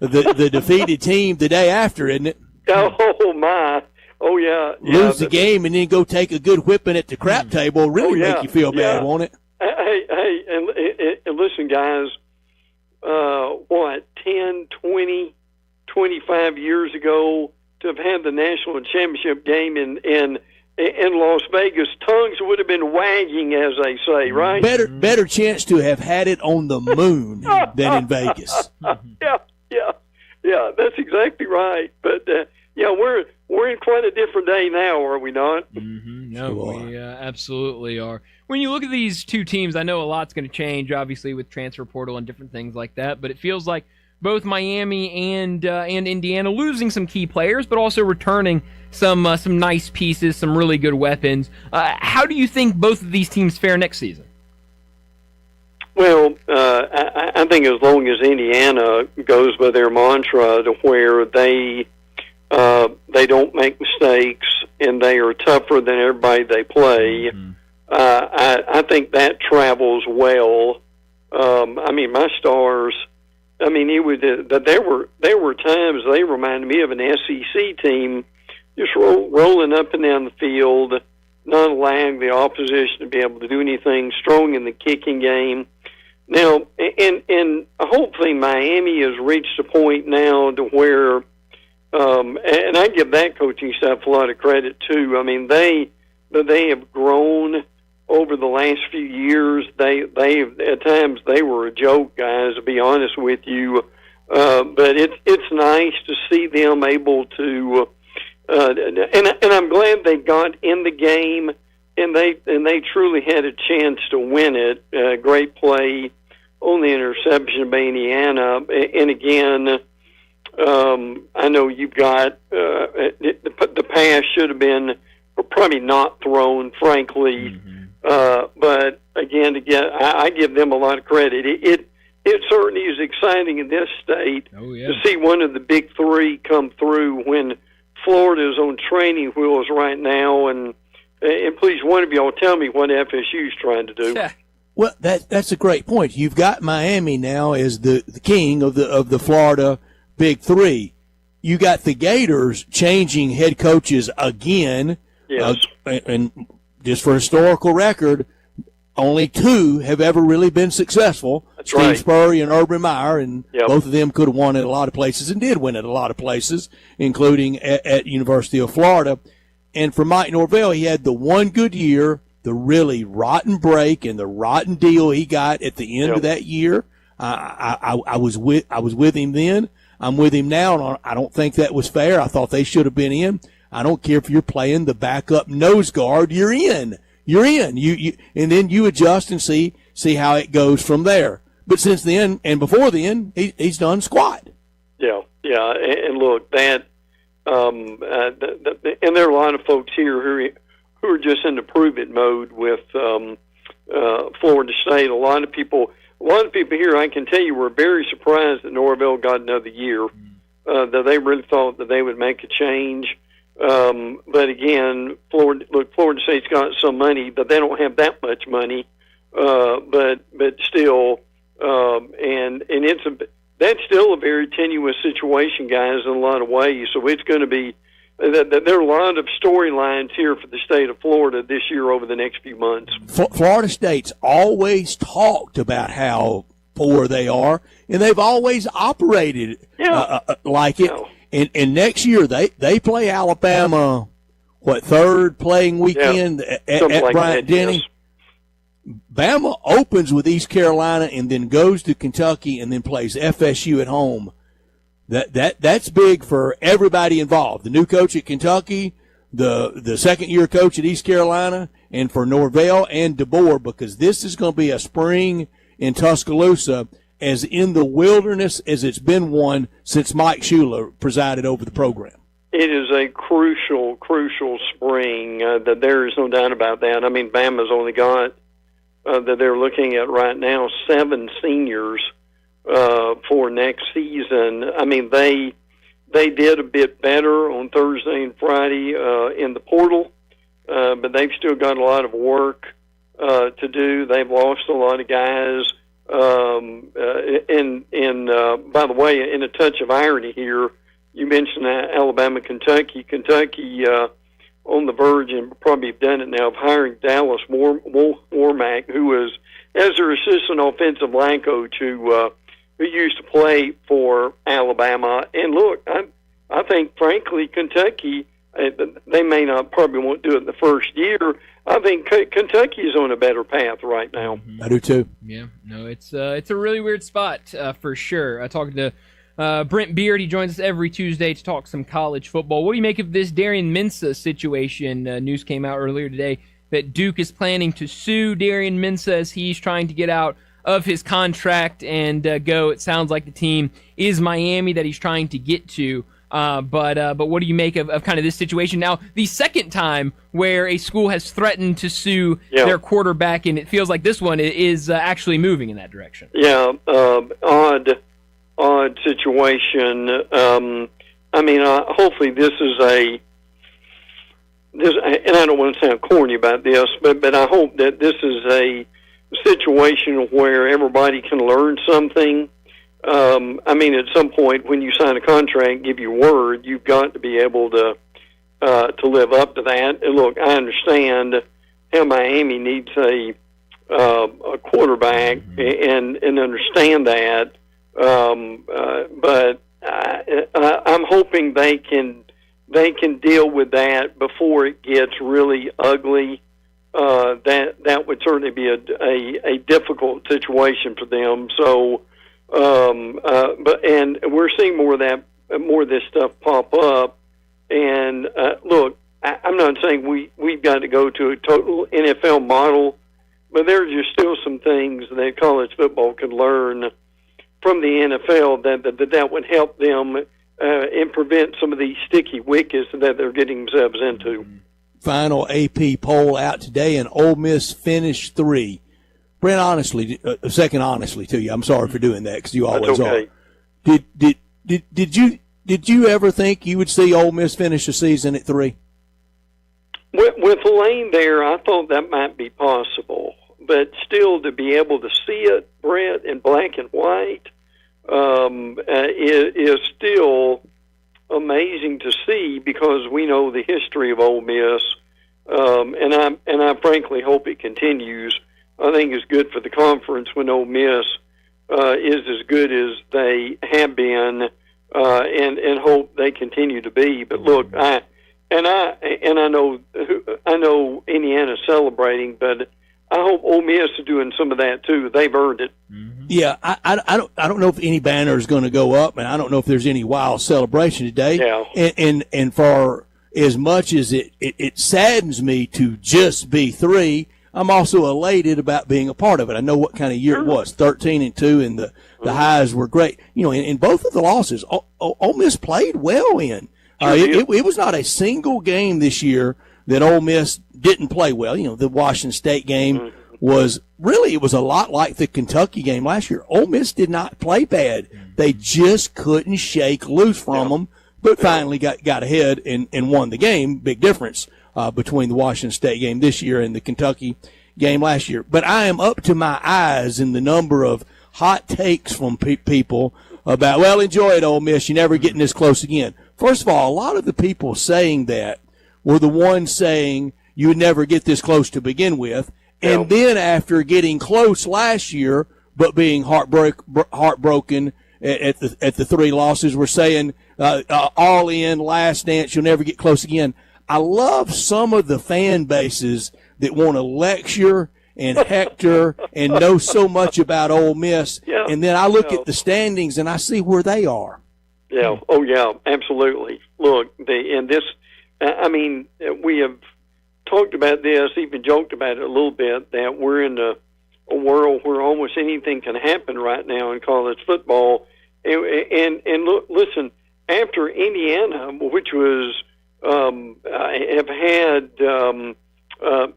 the defeated team the day after, isn't it? Oh my! Oh yeah! Lose the game and then go take a good whipping at the crap table. Really make you feel bad, won't it? Hey, and listen, guys. 10, 20, 25 years ago, to have had the national championship game in Las Vegas, tongues would have been wagging, as they say, right? Better chance to have had it on the moon than in Vegas. Yeah, that's exactly right. But we're in quite a different day now, are we not? No, we absolutely are. When you look at these two teams, I know a lot's going to change, obviously, with transfer portal and different things like that. But it feels like both Miami and Indiana losing some key players, but also returning some nice pieces, some really good weapons. How do you think both of these teams fare next season? Well, I think as long as Indiana goes by their mantra to where they don't make mistakes and they are tougher than everybody they play, I think that travels well. My Stars. There were times they reminded me of an SEC team, just rolling up and down the field, not allowing the opposition to be able to do anything, strong in the kicking game. Now, and hopefully Miami has reached a point now to where, and I give that coaching staff a lot of credit too. I mean, they have grown over the last few years. They at times they were a joke, guys, to be honest with you. But it's nice to see them able to, and I'm glad they got in the game, and they truly had a chance to win it. Great play on the interception by Indiana, and again, I know you've got the pass should have been probably not thrown, frankly. But again, I give them a lot of credit. It certainly is exciting in this state to see one of the big three come through when Florida is on training wheels right now. And please, one of y'all tell me what FSU is trying to do. Well, that's a great point. You've got Miami now as the king of the Florida Big Three. You got the Gators changing head coaches again. Yes. And just for historical record, only two have ever really been successful. That's Steve right. Spurrier and Urban Meyer, and both of them could have won at a lot of places and did win at a lot of places, including at University of Florida. And for Mike Norvell, he had the one good year, the really rotten break and the rotten deal he got at the end of that year. I was with him then. I'm with him now, and I don't think that was fair. I thought they should have been in. I don't care if you're playing the backup nose guard. You're in. You're in. You and then you adjust and see how it goes from there. But since then and before then, he's done squat. Yeah. And look, that and there are a lot of folks here who are just in the prove it mode with Florida State. A lot of people here, I can tell you, were very surprised that Norvell got another year. That they really thought that they would make a change. But again, Florida State's got some money, but they don't have that much money. But still, and that's still a very tenuous situation, guys, in a lot of ways. So it's going to be there are a lot of storylines here for the state of Florida this year over the next few months. Florida State's always talked about how poor they are, and they've always operated like it. And next year they play Alabama, third playing weekend at Bryant-Denny. Yes. Bama opens with East Carolina and then goes to Kentucky and then plays FSU at home. That's big for everybody involved. The new coach at Kentucky, the second-year coach at East Carolina, and for Norvell and DeBoer, because this is going to be a spring in Tuscaloosa as in the wilderness as it's been one since Mike Shula presided over the program. It is a crucial spring. That there is no doubt about that. I mean, Bama's only got that they're looking at right now 7 seniors for next season. I mean, they did a bit better on Thursday and Friday in the portal, but they've still got a lot of work to do. They've lost a lot of guys. By the way, in a touch of irony here, you mentioned Alabama, Kentucky. Kentucky on the verge, and probably have done it now, of hiring Dallas Warmack, who is, as their assistant offensive line coach, who used to play for Alabama. And look, I think, frankly, Kentucky, they may not probably won't do it in the first year. I think Kentucky is on a better path right now. I do too. Yeah, no, it's a really weird spot for sure. Talking to Brent Beard, he joins us every Tuesday to talk some college football. What do you make of this Darian Mensah situation? News came out earlier today that Duke is planning to sue Darian Mensah as he's trying to get out of his contract and go. It sounds like the team is Miami that he's trying to get to. But what do you make of kind of this situation? Now, the second time where a school has threatened to sue their quarterback, and it feels like this one is actually moving in that direction. Yeah, odd situation. I mean, hopefully this is and I don't want to sound corny about this, but I hope that this is a situation where everybody can learn something. I mean, at some point when you sign a contract, give your word, you've got to be able to live up to that. And look, I understand how Miami needs a quarterback and understand that. But I'm hoping they can deal with that before it gets really ugly. That would certainly be a difficult situation for them. So, and we're seeing more of this stuff pop up. And look, I'm not saying we've got to go to a total NFL model, but there are just still some things that college football can learn from the NFL that would help them and prevent some of these sticky wickets that they're getting themselves into. Final AP poll out today, and Ole Miss finished 3. Brent, honestly to you, I'm sorry for doing that because you always are. Did you ever think you would see Ole Miss finish the season at 3? With Lane there, I thought that might be possible, but still to be able to see it, Brent, in black and white, is still amazing to see because we know the history of Ole Miss, and I frankly hope it continues. I think it's good for the conference when Ole Miss is as good as they have been, and hope they continue to be. But look, I know Indiana's celebrating, but I hope Ole Miss is doing some of that too. They've earned it. Yeah, I don't know if any banner is going to go up, and I don't know if there's any wild celebration today. Yeah. And for as much as it saddens me to just be 3, I'm also elated about being a part of it. I know what kind of year it was, 13-2, and the highs were great. You know, in both of the losses, Ole Miss played well in. It was not a single game this year that Ole Miss didn't play well. You know, the Washington State game was really, it was a lot like the Kentucky game last year. Ole Miss did not play bad. They just couldn't shake loose from them, but finally got ahead and won the game. Big difference between the Washington State game this year and the Kentucky game last year. But I am up to my eyes in the number of hot takes from people about, well, enjoy it, Ole Miss. You're never getting this close again. First of all, a lot of the people saying that were the ones saying you would never get this close to begin with. And then after getting close last year, but being heartbroken at the 3 losses, we're saying all in, last dance, you'll never get close again. I love some of the fan bases that want to lecture and hector and know so much about Ole Miss. Yeah. And then I look at the standings and I see where they are. Yeah. Oh, yeah, absolutely. Look, I mean, we have talked about this, even joked about it a little bit, that we're in a world where almost anything can happen right now in college football. And look, listen, after Indiana, which was have had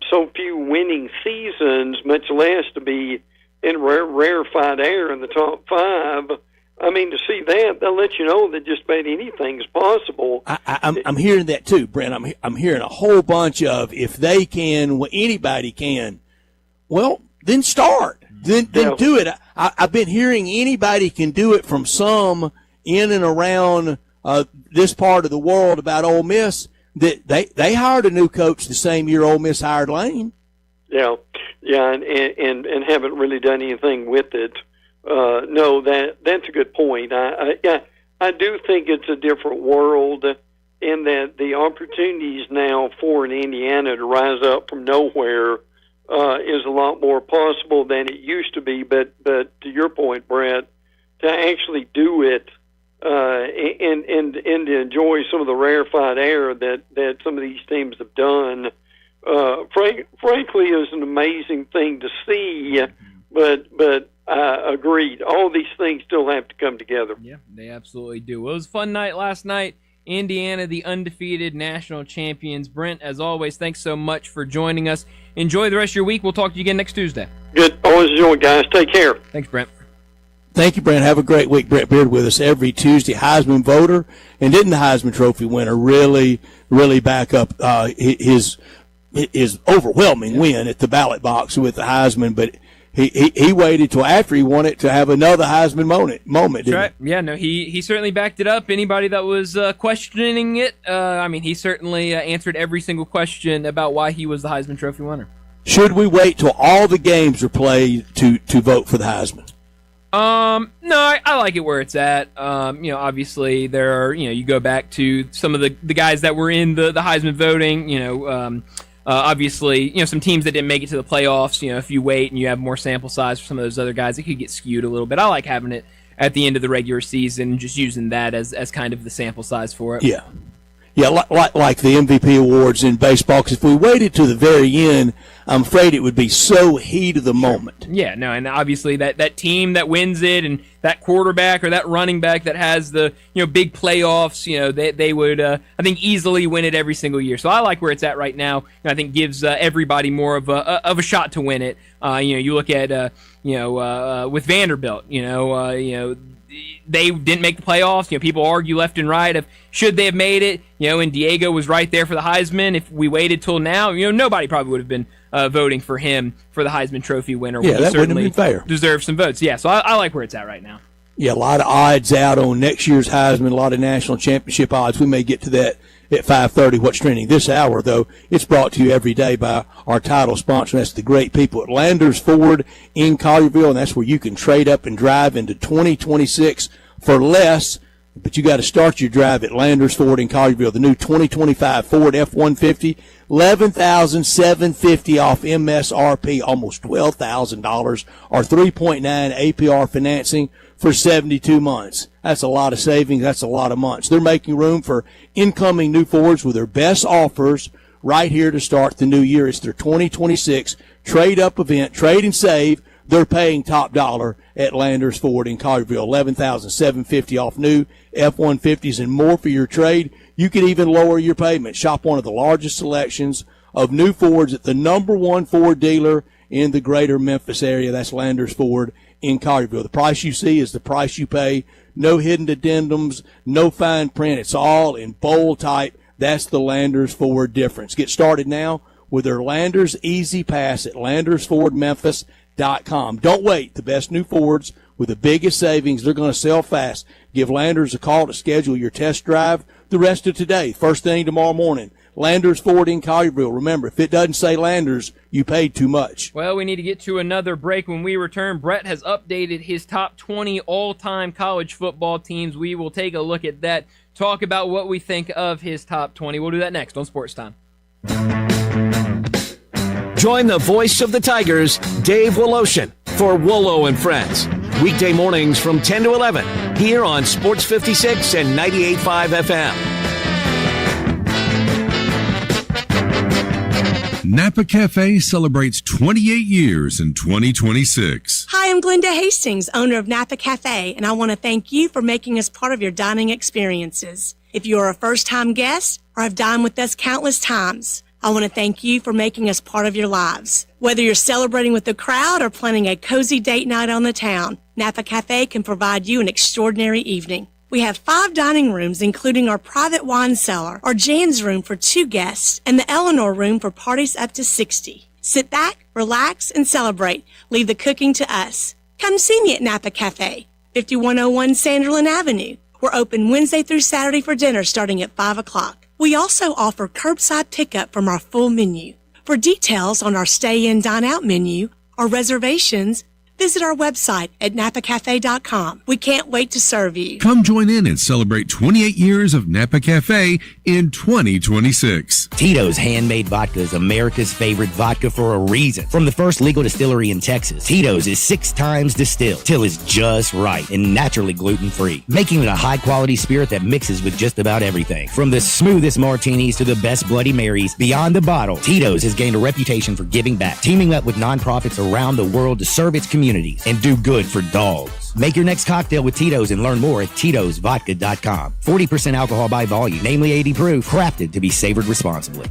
so few winning seasons, much less to be and rarefied air in the top 5. I mean, to see they'll let you know that just about anything's possible. I'm hearing that too, Brent. I'm hearing a whole bunch of, if they can, anybody can. Well, then start. Then do it. I've been hearing anybody can do it from some in and around this part of the world about Ole Miss. That they hired a new coach the same year Ole Miss hired Lane. Yeah, and haven't really done anything with it. No, that's a good point. I do think it's a different world, in that the opportunities now for an Indiana to rise up from nowhere is a lot more possible than it used to be. But to your point, Brett, to actually do it and to enjoy some of the rarefied air that some of these teams have done, frankly, is an amazing thing to see. But agreed. All these things still have to come together. Yeah, they absolutely do. Well, it was a fun night last night. Indiana, the undefeated national champions. Brent, as always, thanks so much for joining us. Enjoy the rest of your week. We'll talk to you again next Tuesday. Good. Always enjoy it, guys. Take care. Thanks, Brent. Thank you, Brent. Have a great week. Brent Beard with us every Tuesday, Heisman voter. And didn't the Heisman Trophy winner really back up his overwhelming win at the ballot box with the Heisman? But he waited till after he won it to have another Heisman moment. That's right. Yeah, no, he certainly backed it up. Anybody that was questioning it, he certainly answered every single question about why he was the Heisman Trophy winner. Should we wait till all the games are played to vote for the Heisman? No, I like it where it's at. Obviously there are, you go back to some of the guys that were in the Heisman voting, obviously, some teams that didn't make it to the playoffs, if you wait and you have more sample size for some of those other guys, it could get skewed a little bit. I like having it at the end of the regular season and just using that as kind of the sample size for it. Yeah. Yeah, like the MVP awards in baseball, because if we waited to the very end, I'm afraid it would be so heat of the moment. Yeah, no, and obviously that team that wins it and that quarterback or that running back that has the big playoffs, they would I think easily win it every single year. So I like where it's at right now, and I think gives everybody more of a shot to win it. You look at with Vanderbilt, they didn't make the playoffs. People argue left and right of should they have made it. And Diego was right there for the Heisman. If we waited till now, nobody probably would have been voting for him for the Heisman Trophy winner. Yeah, that wouldn't have been fair. Deserves some votes. Yeah, so I like where it's at right now. Yeah, a lot of odds out on next year's Heisman, a lot of national championship odds. We may get to that at 5:30. What's trending this hour, though? It's brought to you every day by our title sponsor. That's the great people at Landers Ford in Collierville, and that's where you can trade up and drive into 2026 for less. But you got to start your drive at Landers Ford in Collierville. The new 2025 Ford F-150, $11,750 off MSRP, almost $12,000, or 3.9 APR financing for 72 months. That's a lot of savings. That's a lot of months. They're making room for incoming new Fords with their best offers right here to start the new year. It's their 2026 trade-up event. Trade and save. They're paying top dollar at Landers Ford in Collierville. $11,750 off new F-150s and more for your trade. You can even lower your payment. Shop one of the largest selections of new Fords at the #1 Ford dealer in the greater Memphis area. That's Landers Ford in Collierville. The price you see is the price you pay. No hidden addendums, no fine print. It's all in bold type. That's the Landers Ford difference. Get started now with their Landers Easy Pass at LandersFordMemphis.com. Don't wait. The best new Fords with the biggest savings. They're going to sell fast. Give Landers a call to schedule your test drive the rest of today. First thing tomorrow morning. Landers Ford in Collierville. Remember, if it doesn't say Landers, you paid too much. Well, we need to get to another break. When we return, Brett has updated his top 20 all-time college football teams. We will take a look at that, talk about what we think of his top 20. We'll do that next on Sports Time. Join the voice of the Tigers, Dave Woloshin, for Wolo and Friends. Weekday mornings from 10 to 11 here on Sports 56 and 98.5 FM. Napa Cafe celebrates 28 years in 2026. Hi, I'm Glenda Hastings, owner of Napa Cafe, and I want to thank you for making us part of your dining experiences. If you are a first-time guest or have dined with us countless times, I want to thank you for making us part of your lives. Whether you're celebrating with the crowd or planning a cozy date night on the town, Napa Cafe can provide you an extraordinary evening. We have 5 dining rooms, including our private wine cellar, our Jan's room for 2 guests, and the Eleanor room for parties up to 60. Sit back, relax, and celebrate. Leave the cooking to us. Come see me at Napa Cafe, 5101 Sanderlin Avenue. We're open Wednesday through Saturday for dinner starting at 5 o'clock. We also offer curbside pickup from our full menu. For details on our stay-in, dine-out menu or reservations, visit our website at napacafe.com. We can't wait to serve you. Come join in and celebrate 28 years of Napa Cafe in 2026. Tito's Handmade Vodka is America's favorite vodka for a reason. From the first legal distillery in Texas, Tito's is 6 times distilled till it's just right and naturally gluten-free, making it a high-quality spirit that mixes with just about everything. From the smoothest martinis to the best Bloody Marys, beyond the bottle, Tito's has gained a reputation for giving back, teaming up with nonprofits around the world to serve its communities and do good for dogs. Make your next cocktail with Tito's and learn more at Tito'sVodka.com. 40% alcohol by volume, namely 80 proof, crafted to be savored responsibly.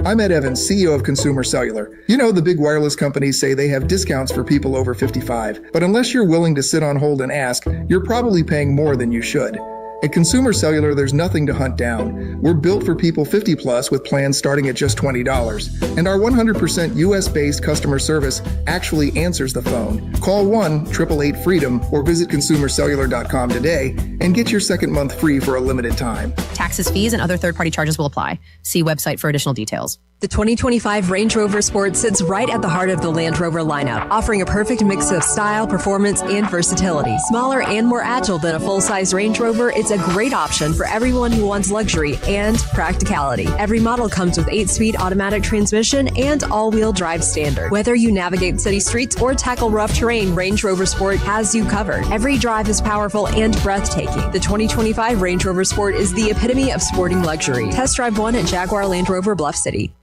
I'm Ed Evans, CEO of Consumer Cellular. You know, the big wireless companies say they have discounts for people over 55, but unless you're willing to sit on hold and ask, you're probably paying more than you should. At Consumer Cellular, there's nothing to hunt down. We're built for people 50 plus with plans starting at just $20. And our 100% US-based customer service actually answers the phone. Call 1-888-FREEDOM or visit consumercellular.com today and get your second month free for a limited time. Taxes, fees, and other third-party charges will apply. See website for additional details. The 2025 Range Rover Sport sits right at the heart of the Land Rover lineup, offering a perfect mix of style, performance, and versatility. Smaller and more agile than a full-size Range Rover, it's a great option for everyone who wants luxury and practicality. Every model comes with 8-speed automatic transmission and all-wheel drive standard. Whether you navigate city streets or tackle rough terrain, Range Rover Sport has you covered. Every drive is powerful and breathtaking. The 2025 Range Rover Sport is the epitome of sporting luxury. Test drive one at Jaguar Land Rover Bluff City.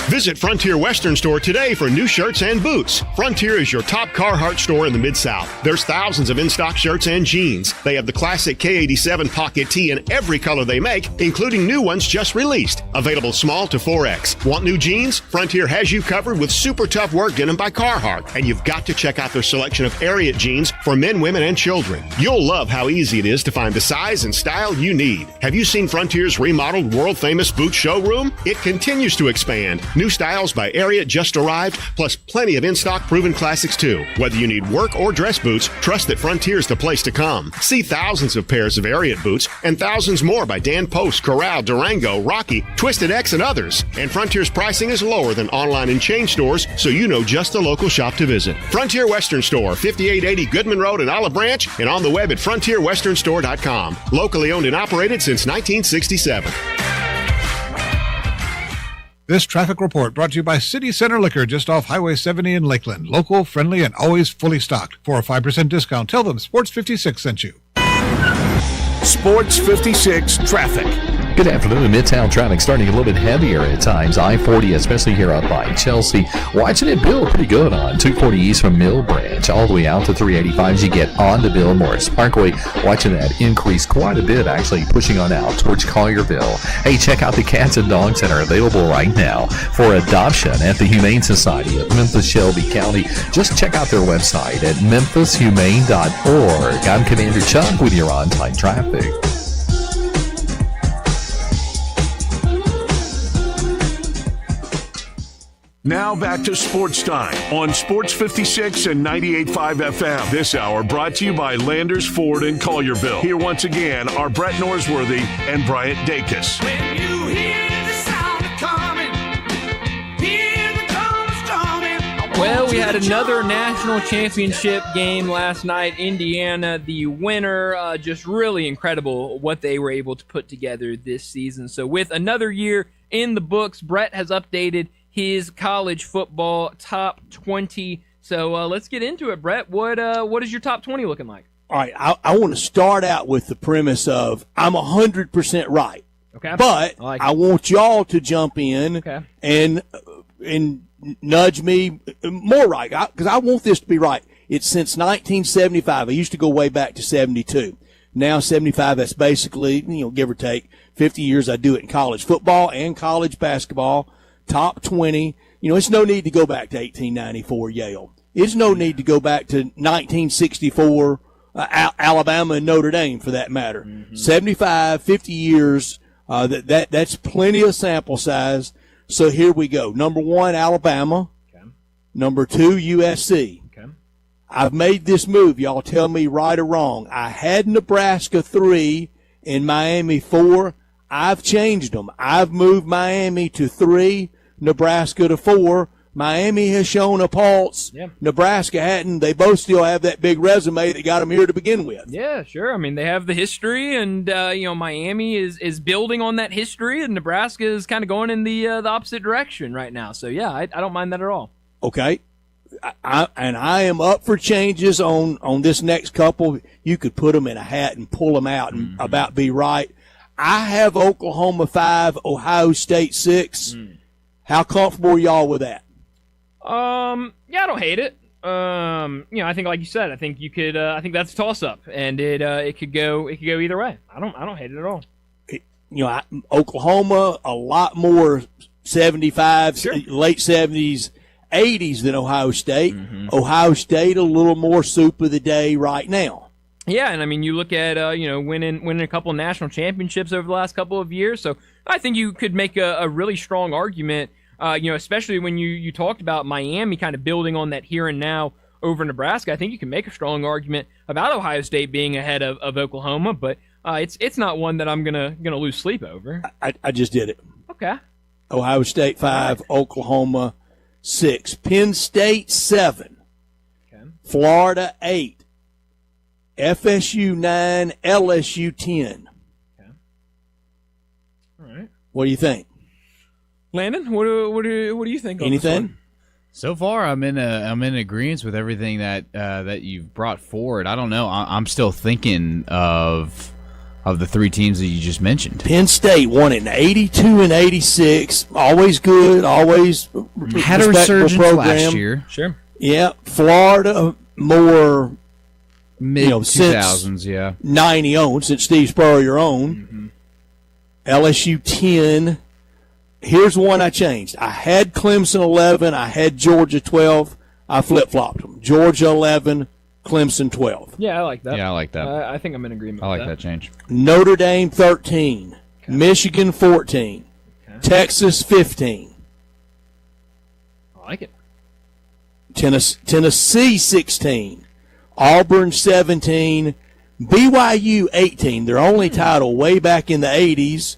Visit Frontier Western Store today for new shirts and boots. Frontier is your top Carhartt store in the Mid-South. There's thousands of in-stock shirts and jeans. They have the classic K87 pocket tee in every color they make, including new ones just released. Available small to 4X. Want new jeans? Frontier has you covered with super tough work denim by Carhartt. And you've got to check out their selection of Ariat jeans for men, women, and children. You'll love how easy it is to find the size and style you need. Have you seen Frontier's remodeled world-famous boot showroom? It continues to expand. New styles by Ariat just arrived, plus plenty of in-stock proven classics too. Whether you need work or dress boots, trust that Frontier's the place to come. See thousands of pairs of Ariat boots and thousands more by Dan Post, Corral, Durango, Rocky, Twisted X, and others. And Frontier's pricing is lower than online and chain stores, so you know just the local shop to visit. Frontier Western Store, 5880 Goodman Road in Olive Branch, and on the web at frontierwesternstore.com. Locally owned and operated since 1967. This traffic report brought to you by City Center Liquor, just off Highway 70 in Lakeland. Local, friendly, and always fully stocked. For a 5% discount, tell them Sports 56 sent you. Sports 56 traffic. Good afternoon. Midtown traffic starting a little bit heavier at times. I-40, especially here up by Chelsea. Watching it build pretty good on 240 east from Mill Branch all the way out to 385 as you get on to Bill Morris Parkway. Watching that increase quite a bit, actually pushing on out towards Collierville. Hey, check out the cats and dogs that are available right now for adoption at the Humane Society of Memphis Shelby County. Just check out their website at memphisHumane.org. I'm Commander Chuck with your on-time traffic. Now back to Sports Time on Sports 56 and 98.5 FM. This hour brought to you by Landers Ford in Collierville. Here once again are Brett Norsworthy and Bryant Dacus. When you hear the sound coming, hear the drums drumming. Well, we had another national championship game last night. Indiana, the winner. Just really incredible what they were able to put together this season. So with another year in the books, Brett has updated his college football top 20. So let's get into it, Brett. What is your top 20 looking like? All right, I want to start out with the premise of I'm 100% right. Okay. But I want y'all to jump in and nudge me more right, because I want this to be right. It's since 1975. I used to go way back to 72. now 75. That's basically, give or take 50 years. I do it in college football and college basketball. Top 20. It's no need to go back to 1894 Yale. It's no need to go back to 1964 Alabama and Notre Dame, for that matter. 75, 50 years. That's plenty of sample size. So here we go. Number 1, Alabama. Okay. Number 2, USC. Okay. I've made this move. Y'all tell me right or wrong. I had Nebraska 3 and Miami 4. I've changed them. I've moved Miami to 3, Nebraska to 4. Miami has shown a pulse. Yeah. Nebraska hadn't. They both still have that big resume that got them here to begin with. Yeah, sure. I mean, they have the history, and Miami is building on that history, and Nebraska is kind of going in the opposite direction right now. So yeah, I don't mind that at all. Okay, I am up for changes on this next couple. You could put them in a hat and pull them out and about be right. I have Oklahoma 5, Ohio State 6. How comfortable are y'all with that? Yeah, I don't hate it. I think, like you said, I think you could. I think that's a toss-up, and it could go either way. I don't hate it at all. Oklahoma a lot more 75s, sure. Late 70s, 80s than Ohio State. Ohio State a little more soup of the day right now. Yeah, and I mean, you look at winning a couple of national championships over the last couple of years. So I think you could make a really strong argument. Especially when you talked about Miami kind of building on that here and now over Nebraska. I think you can make a strong argument about Ohio State being ahead of Oklahoma, but it's not one that I'm gonna lose sleep over. I just did it. Okay. Ohio State 5, Oklahoma 6, Penn State 7, okay. Florida 8, FSU 9, LSU 10. Okay. All right. What do you think? Landon, what do you think? Anything? So far, I'm in agreement with everything that you've brought forward. I don't know. I'm still thinking of the 3 teams that you just mentioned. Penn State won it in 82 and 86. Always good. Always had a resurgence last year. Sure. Yeah. Florida more mid 2000s. Yeah. 90 on since Steve Spurrier owned. LSU 10. Here's one I changed. I had Clemson 11. I had Georgia 12. I flip-flopped them. Georgia 11, Clemson 12. Yeah, I like that. Yeah, I like that. I think I'm in agreement with that. I like that change. Notre Dame 13. Okay. Michigan 14. Okay. Texas 15. I like it. Tennessee 16. Auburn 17. BYU 18. Their only title way back in the 80s.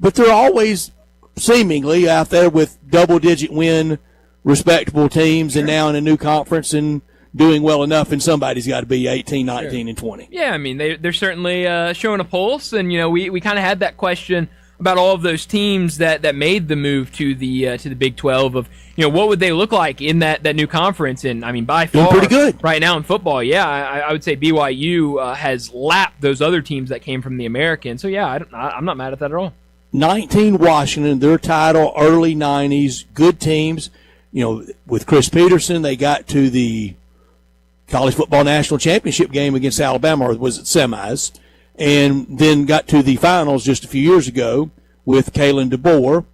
But they're always seemingly out there with double-digit win, respectable teams, and now in a new conference and doing well enough, and somebody's got to be 18, 19, and 20. Yeah, I mean, they're certainly showing a pulse, and, we kind of had that question about all of those teams that made the move to the Big 12 of, what would they look like in that new conference, and, I mean, by far, doing pretty good right now in football, yeah, I would say BYU has lapped those other teams that came from the American, so, yeah, I'm not mad at that at all. 19 Washington, their title, early 90s, good teams. With Chris Peterson, they got to the college football national championship game against Alabama, or was it semis, and then got to the finals just a few years ago with Kalen DeBoer.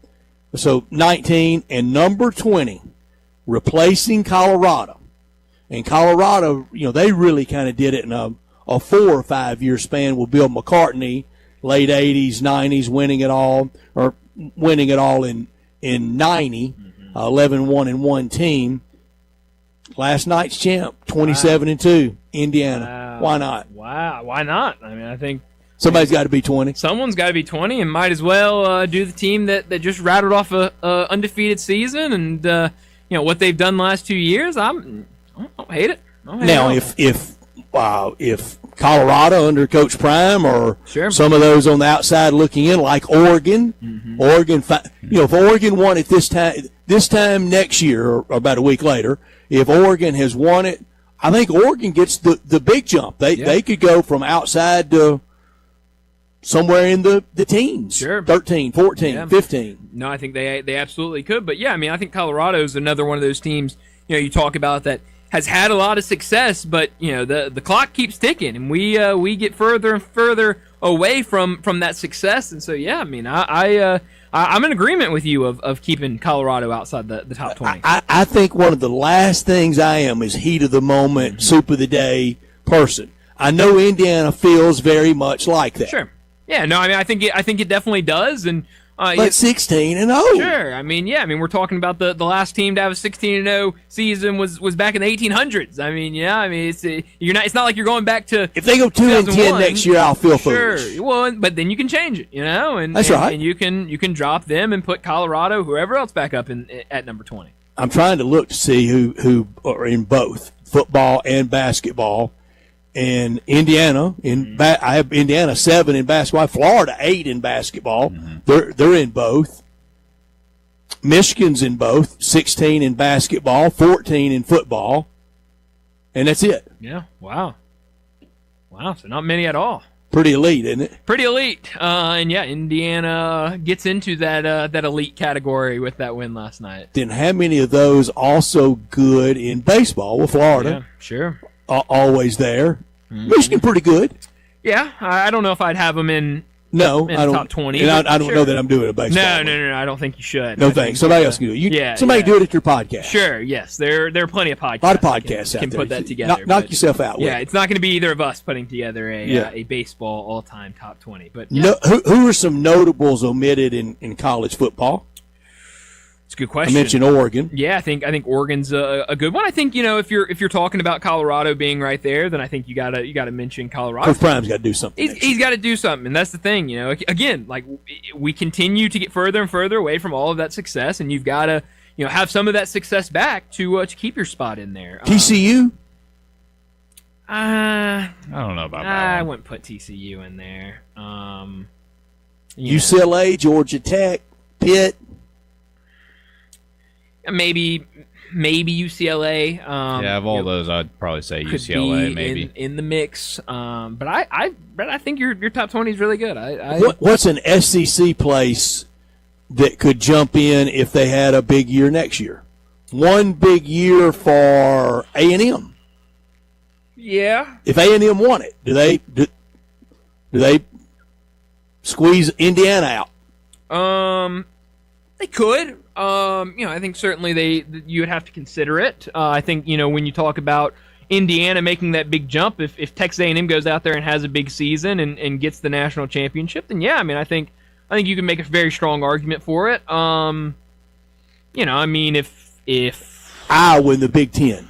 So 19 and number 20, replacing Colorado. And Colorado, they really kind of did it in a 4 or 5 year span with Bill McCartney. Late 80s, 90s, winning it all in 90, 11-1-1 team. Last night's champ, 27-2, Indiana. Wow. Why not? Wow, why not? I mean, I think somebody's got to be 20. Someone's got to be 20, and might as well do the team that just rattled off a undefeated season, and what they've done the last 2 years. I don't hate it. Now, if Colorado under Coach Prime or some of those on the outside looking in, like Oregon, if Oregon won it this time next year or about a week later, if Oregon has won it, I think Oregon gets the big jump. They could go from outside to somewhere in the teens, 13, 14, 15. No, I think they absolutely could. But, yeah, I mean, I think Colorado is another one of those teams, you talk about that has had a lot of success, but the clock keeps ticking, and we get further and further away from that success. And so yeah, I mean, I'm in agreement with you of keeping Colorado outside the top 20. I think one of the last things I am is heat of the moment, soup of the day person. I know Indiana feels very much like that. Sure. Yeah. No. I mean, I think it definitely does. And but 16-0. Sure. I mean, yeah. I mean, we're talking about the last team to have a 16-0 season was back in the 1800s. I mean, yeah. I mean, it's not like you're going back to if they go 2-10 next year, I'll feel foolish. Sure. Well, but then you can change it, and that's right. And you can drop them and put Colorado, whoever else, back up at number 20. I'm trying to look to see who are in both football and basketball. And Indiana, I have Indiana 7 in basketball. Florida 8 in basketball. They're in both. Michigan's in both. 16 in basketball, 14 in football, and that's it. Yeah. Wow. So not many at all. Pretty elite, isn't it? Pretty elite. And yeah, Indiana gets into that elite category with that win last night. Then how many of those also good in baseball? Well, Florida. Yeah, sure. Always there. Michigan pretty good. Yeah, I don't know if I'd have them in the top 20. And I don't know that I'm doing a baseball. No, I don't think you should. No thanks. Somebody else can do it. Somebody do it at your podcast. Sure, yes. There are plenty of podcasts. A lot of podcasts out can there. Put that together. Knock yourself out. Yeah, it's not going to be either of us putting together a baseball all-time top 20. But who are some notables omitted in college football? It's a good question. I mentioned Oregon. Yeah, I think Oregon's a good one. I think if you're talking about Colorado being right there, then I think you gotta mention Colorado. Coach Prime's got to do something. He's got to do something, and that's the thing. Again, like we continue to get further and further away from all of that success, and you've got to have some of that success back to keep your spot in there. TCU. I don't know about that. I wouldn't put TCU in there. UCLA, Georgia Tech, Pitt. Maybe UCLA. Of all those, I'd probably say UCLA. Maybe in the mix. But I think your top 20 is really good. What's an SEC place that could jump in if they had a big year next year? One big year for A&M. Yeah. If A&M won it, do they squeeze Indiana out? They could. I think certainly you would have to consider it. I think when you talk about Indiana making that big jump, if Texas A&M goes out there and has a big season and gets the national championship, then yeah, I mean I think you can make a very strong argument for it. If I win the Big Ten.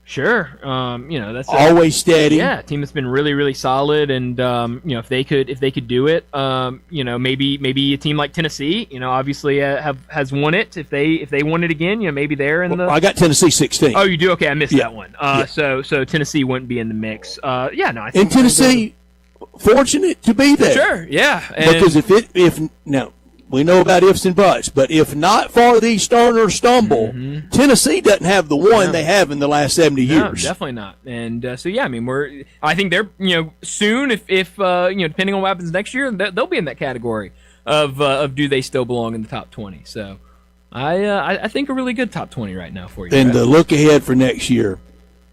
Sure. That's always steady. Yeah, a team that's been really, really solid, and if they could do it, maybe a team like Tennessee, obviously has won it. If they won it again, maybe they're in the. I got Tennessee 16. Oh, you do? Okay, I missed that one. So Tennessee wouldn't be in the mix. No, I think. And Tennessee, fortunate to be there. Sure. Yeah. Because if we know about ifs and buts, but if not for the Sterner stumble, Tennessee doesn't have the one they have in the last 70 years. No, definitely not. And I think they're soon if depending on what happens next year, they'll be in that category of do they still belong in the top 20. So I think a really good top 20 right now for you. And the look ahead for next year.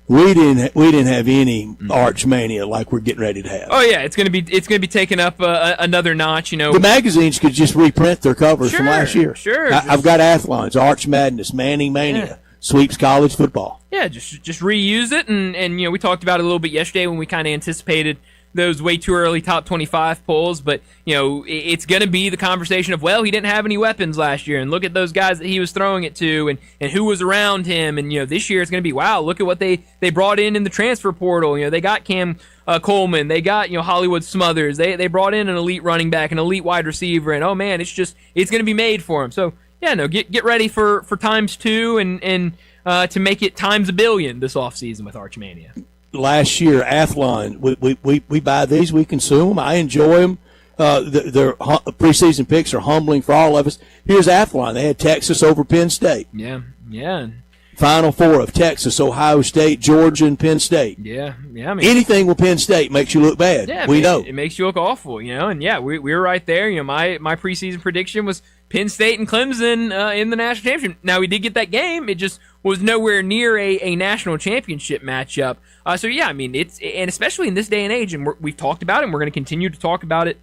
We didn't have any Arch Mania like we're getting ready to have. Oh yeah, it's gonna be taking up another notch. The magazines could just reprint their covers from last year. Sure, I've got Athlon's Arch Madness, Manning Mania, Sweeps College Football. Yeah, just reuse it, and we talked about it a little bit yesterday when we kind of anticipated those way too early top 25 polls, but it's going to be the conversation of, well, he didn't have any weapons last year, and look at those guys that he was throwing it to, and who was around him, and this year it's going to be, wow, look at what they brought in the transfer portal. They got Cam Coleman, they got Hollywood Smothers, they brought in an elite running back, an elite wide receiver, and oh man, it's going to be made for him. So yeah, no, get ready for times 2 and to make it times a billion this offseason with Archmania. Last year, Athlon, we buy these, we consume them. I enjoy them. Their preseason picks are humbling for all of us. Here's Athlon. They had Texas over Penn State. Yeah. Final 4 of Texas, Ohio State, Georgia, and Penn State. Yeah. Anything with Penn State makes you look bad. Yeah, we know it makes you look awful. And yeah, we were right there. My preseason prediction was Penn State and Clemson in the national championship. Now, we did get that game. It just was nowhere near a national championship matchup. So, yeah, I mean, and especially in this day and age, and we've talked about it, and we're going to continue to talk about it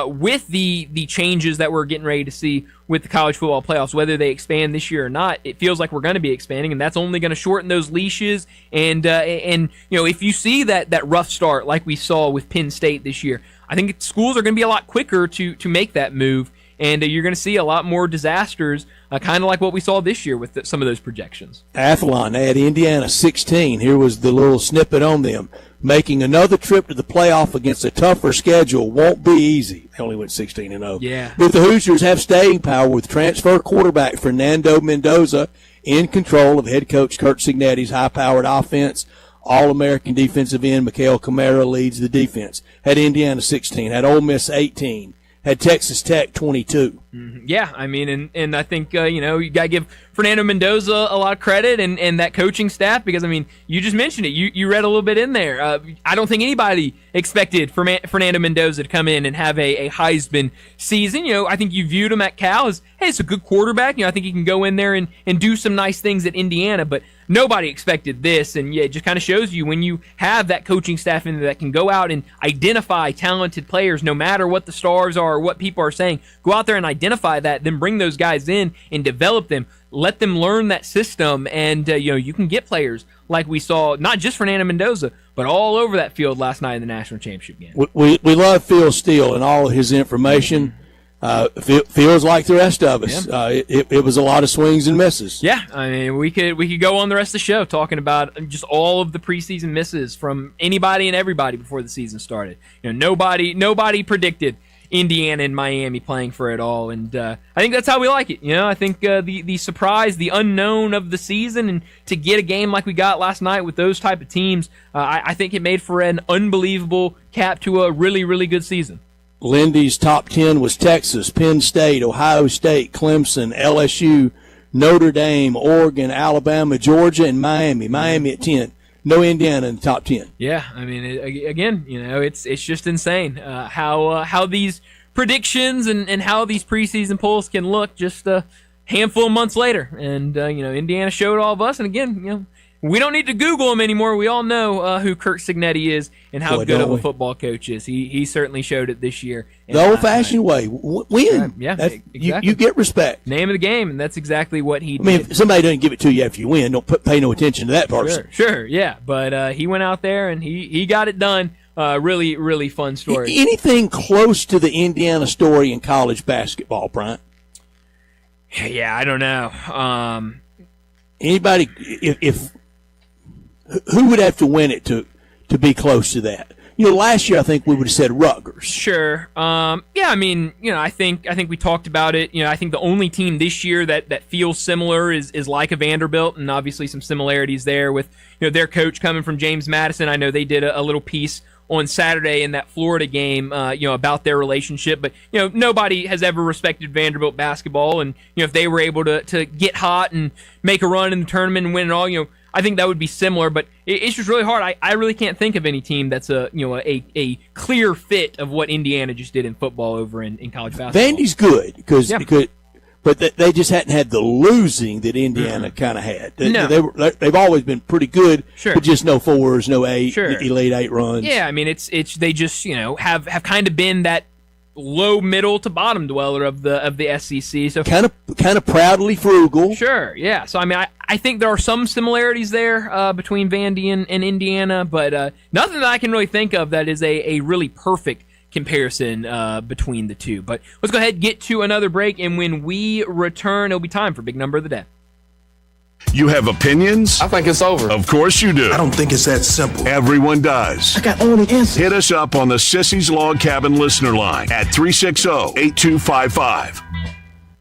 with the changes that we're getting ready to see with the college football playoffs, whether they expand this year or not. It feels like we're going to be expanding, and that's only going to shorten those leashes. And if you see that rough start like we saw with Penn State this year, I think schools are going to be a lot quicker to make that move. And you're going to see a lot more disasters, kind of like what we saw this year with some of those projections. Athlon, they had Indiana 16. Here was the little snippet on them. Making another trip to the playoff against a tougher schedule won't be easy. They only went 16-0. Yeah. But the Hoosiers have staying power with transfer quarterback Fernando Mendoza in control of head coach Kurt Cignetti's high-powered offense. All-American defensive end Mikael Kamara leads the defense. Had Indiana 16. Had Ole Miss 18. Had Texas Tech 22. Yeah, I mean, and I think, you got to give Fernando Mendoza a lot of credit and that coaching staff because, I mean, you just mentioned it. You read a little bit in there. I don't think anybody expected Fernando Mendoza to come in and have a Heisman season. I think you viewed him at Cal as, hey, it's a good quarterback. I think he can go in there and do some nice things at Indiana, but nobody expected this, and yeah, it just kind of shows you when you have that coaching staff in there that can go out and identify talented players, no matter what the stars are or what people are saying, go out there and identify that, then bring those guys in and develop them, let them learn that system, and you can get players like we saw, not just Fernando Mendoza, but all over that field last night in the national championship game. We love Phil Steele and all of his information. Feels like the rest of us. Yeah. It was a lot of swings and misses. Yeah, I mean, we could go on the rest of the show talking about just all of the preseason misses from anybody and everybody before the season started. Nobody predicted Indiana and Miami playing for it all, and I think that's how we like it. I think the surprise, the unknown of the season, and to get a game like we got last night with those type of teams, I think it made for an unbelievable cap to a really, really good season. Lindy's top 10 was Texas, Penn State, Ohio State, Clemson, LSU, Notre Dame, Oregon, Alabama, Georgia, and Miami. Miami at 10. No Indiana in the top 10. Yeah, I mean, it's just insane how these predictions and how these preseason polls can look just a handful of months later. And, Indiana showed all of us. And, again, we don't need to Google him anymore. We all know who Kurt Cignetti is and how good of a football coach is. He certainly showed it this year. The old-fashioned way. Win. Yeah, exactly. You get respect. Name of the game, and that's exactly what he did. I mean, if somebody doesn't give it to you after you win, don't pay no attention to that person. Sure, yeah. But he went out there, and he got it done. Really, really fun story. Anything close to the Indiana story in college basketball, Bryant? Yeah, I don't know. Anybody, if who would have to win it to be close to that? Last year I think we would have said Rutgers. Sure. Yeah, I mean, I think we talked about it. I think the only team this year that feels similar is like a Vanderbilt, and obviously some similarities there with their coach coming from James Madison. I know they did a little piece on Saturday in that Florida game, about their relationship. But, nobody has ever respected Vanderbilt basketball. And, if they were able to get hot and make a run in the tournament and win it all, I think that would be similar. But it's just really hard. I really can't think of any team that's a clear fit of what Indiana just did in football over in college basketball. Vandy's good because but they just hadn't had the losing that Indiana kind of had. They've always been pretty good, but just no 4s, no 8, Elite 8 runs. Yeah, I mean they just have kind of been that low middle to bottom dweller of the SEC. So kind of proudly frugal. Sure, yeah. So I mean I think there are some similarities there between Vandy and Indiana, but nothing that I can really think of that is a really perfect comparison between the two. But let's go ahead and get to another break, and when we return, it'll be time for Big Number of the Day. You have opinions? I think it's over. Of course you do. I don't think it's that simple. Everyone does. I got all the answers. Hit us up on the Sissy's Log Cabin listener line at 360-8255.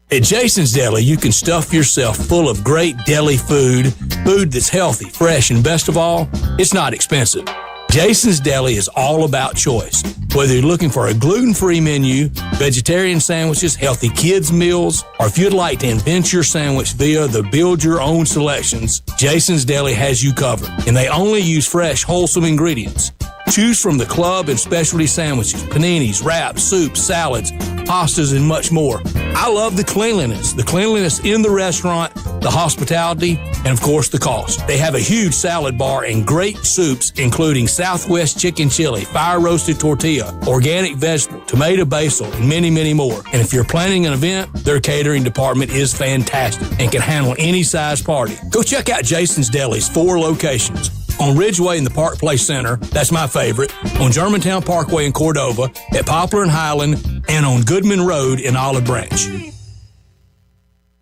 At Jason's Deli, you can stuff yourself full of great deli food that's healthy, fresh, and best of all, it's not expensive. Jason's Deli is all about choice. Whether you're looking for a gluten-free menu, vegetarian sandwiches, healthy kids' meals, or if you'd like to invent your sandwich via the build-your-own selections, Jason's Deli has you covered. And they only use fresh, wholesome ingredients. Choose from the club and specialty sandwiches, paninis, wraps, soups, salads, pastas, and much more. I love the cleanliness in the restaurant, the hospitality, and of course the cost. They have a huge salad bar and great soups, including Southwest chicken chili, fire roasted tortilla, organic vegetable, tomato basil, and many, many more. And if you're planning an event, their catering department is fantastic and can handle any size party. Go check out Jason's Deli's 4 locations. On Ridgeway in the Park Place Center, that's my favorite, on Germantown Parkway in Cordova, at Poplar and Highland, and on Goodman Road in Olive Branch.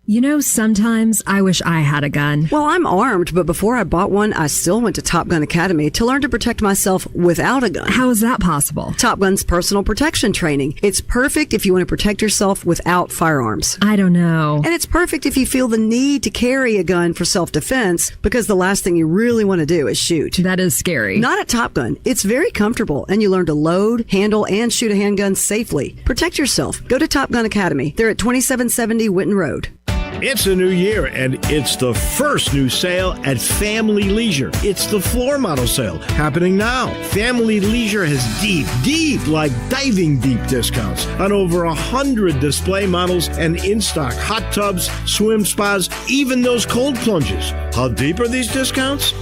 You know, sometimes I wish I had a gun. Well, I'm armed, but before I bought one, I still went to Top Gun Academy to learn to protect myself without a gun. How is that possible? Top Gun's personal protection training. It's perfect if you want to protect yourself without firearms. I don't know. And it's perfect if you feel the need to carry a gun for self-defense, because the last thing you really want to do is shoot. That is scary. Not at Top Gun. It's very comfortable, and you learn to load, handle, and shoot a handgun safely. Protect yourself. Go to Top Gun Academy. They're at 2770 Witten Road. It's a new year, and it's the first new sale at Family Leisure. It's the floor model sale happening now. Family Leisure has deep, like diving deep discounts on over 100 display models and in-stock hot tubs, swim spas, even those cold plunges. How deep are these discounts?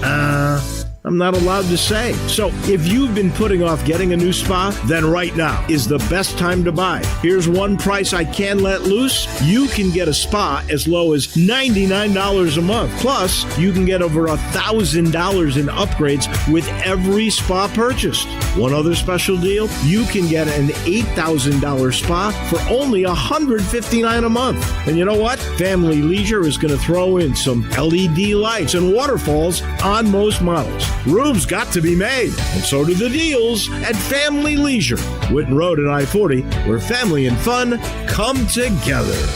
I'm not allowed to say. So if you've been putting off getting a new spa, then right now is the best time to buy. Here's one price I can let loose. You can get a spa as low as $99 a month. Plus, you can get over $1,000 in upgrades with every spa purchased. One other special deal, you can get an $8,000 spa for only $159 a month. And you know what? Family Leisure is going to throw in some LED lights and waterfalls on most models. Room's got to be made, and so do the deals at Family Leisure, Witten Road and I-40, where family and fun come together.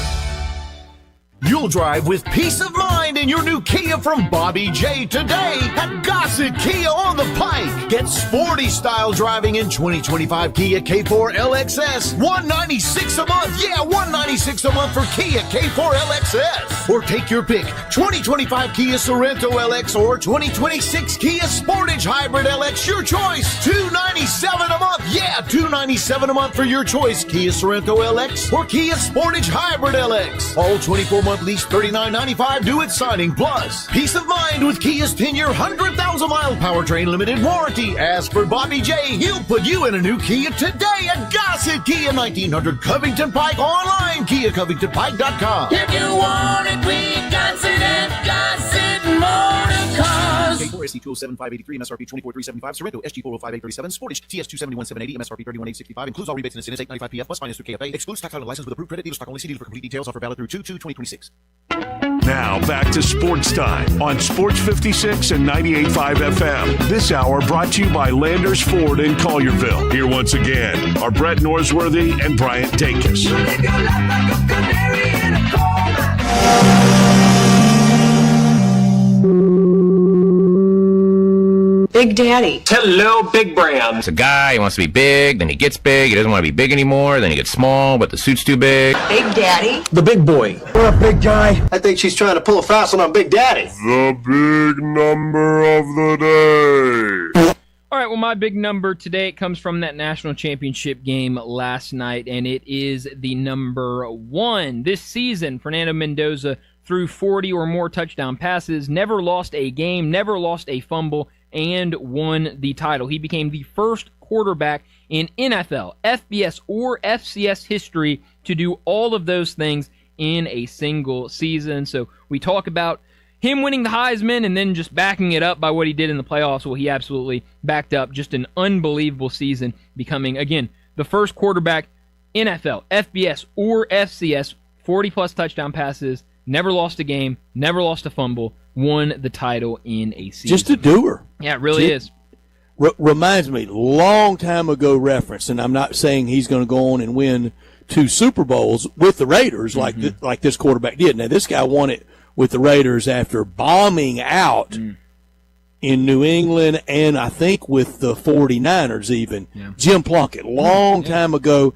You'll drive with peace of mind in your new Kia from Bobby J today at Gossett Kia on the Pike. Get sporty style driving in 2025 Kia K4 LXS. $196 a month. Yeah, $196 a month for Kia K4 LXS. Or take your pick. 2025 Kia Sorento LX or 2026 Kia Sportage Hybrid LX. Your choice. $297 a month. Yeah, $297 a month for your choice. Kia Sorento LX or Kia Sportage Hybrid LX. All 24-month lease $39.95 due at signing. Plus, peace of mind with Kia's 10-year, 100,000-mile powertrain limited warranty. Ask for Bobby J. He'll put you in a new Kia today at Gossett Kia, 1900 Covington Pike. Online, KiaCovingtonPike.com. If you want it, we got it at Gossett Motor Cars. K4 SC 207-583, MSRP 24375, Sorrento SG 405-837, Sportage TS 271-780, MSRP 31865. Includes all rebates and incentives, 895 PF plus finance through KFA. Excludes tax title and license with approved credit. Dealer stock only. See dealer for complete details. Offer valid through 2/2/2026. Now back to Sports Time on Sports 56 and 98.5 FM. This hour brought to you by Landers Ford in Collierville. Here once again are Brett Norsworthy and Bryant Dacus. Big Daddy. Hello, Big Brown. It's a guy, he wants to be big, then he gets big, he doesn't want to be big anymore, then he gets small, but the suit's too big. Big Daddy. The big boy. What up, big guy? I think she's trying to pull a fast one on Big Daddy. The big number of the day. All right, well, my big number today comes from that national championship game last night, and it is the number 1. This season, Fernando Mendoza threw 40 or more touchdown passes, never lost a game, never lost a fumble, and won the title. He became the first quarterback in NFL, FBS, or FCS history to do all of those things in a single season. So we talk about him winning the Heisman and then just backing it up by what he did in the playoffs. Well, he absolutely backed up just an unbelievable season, becoming, again, the first quarterback, NFL, FBS, or FCS, 40-plus touchdown passes, never lost a game, never lost a fumble, won the title in a season. Just a doer. Yeah, it really is. Reminds me, long time ago reference, and I'm not saying he's going to go on and win 2 Super Bowls with the Raiders like this quarterback did. Now, this guy won it with the Raiders after bombing out in New England and I think with the 49ers even. Yeah. Jim Plunkett, long time ago.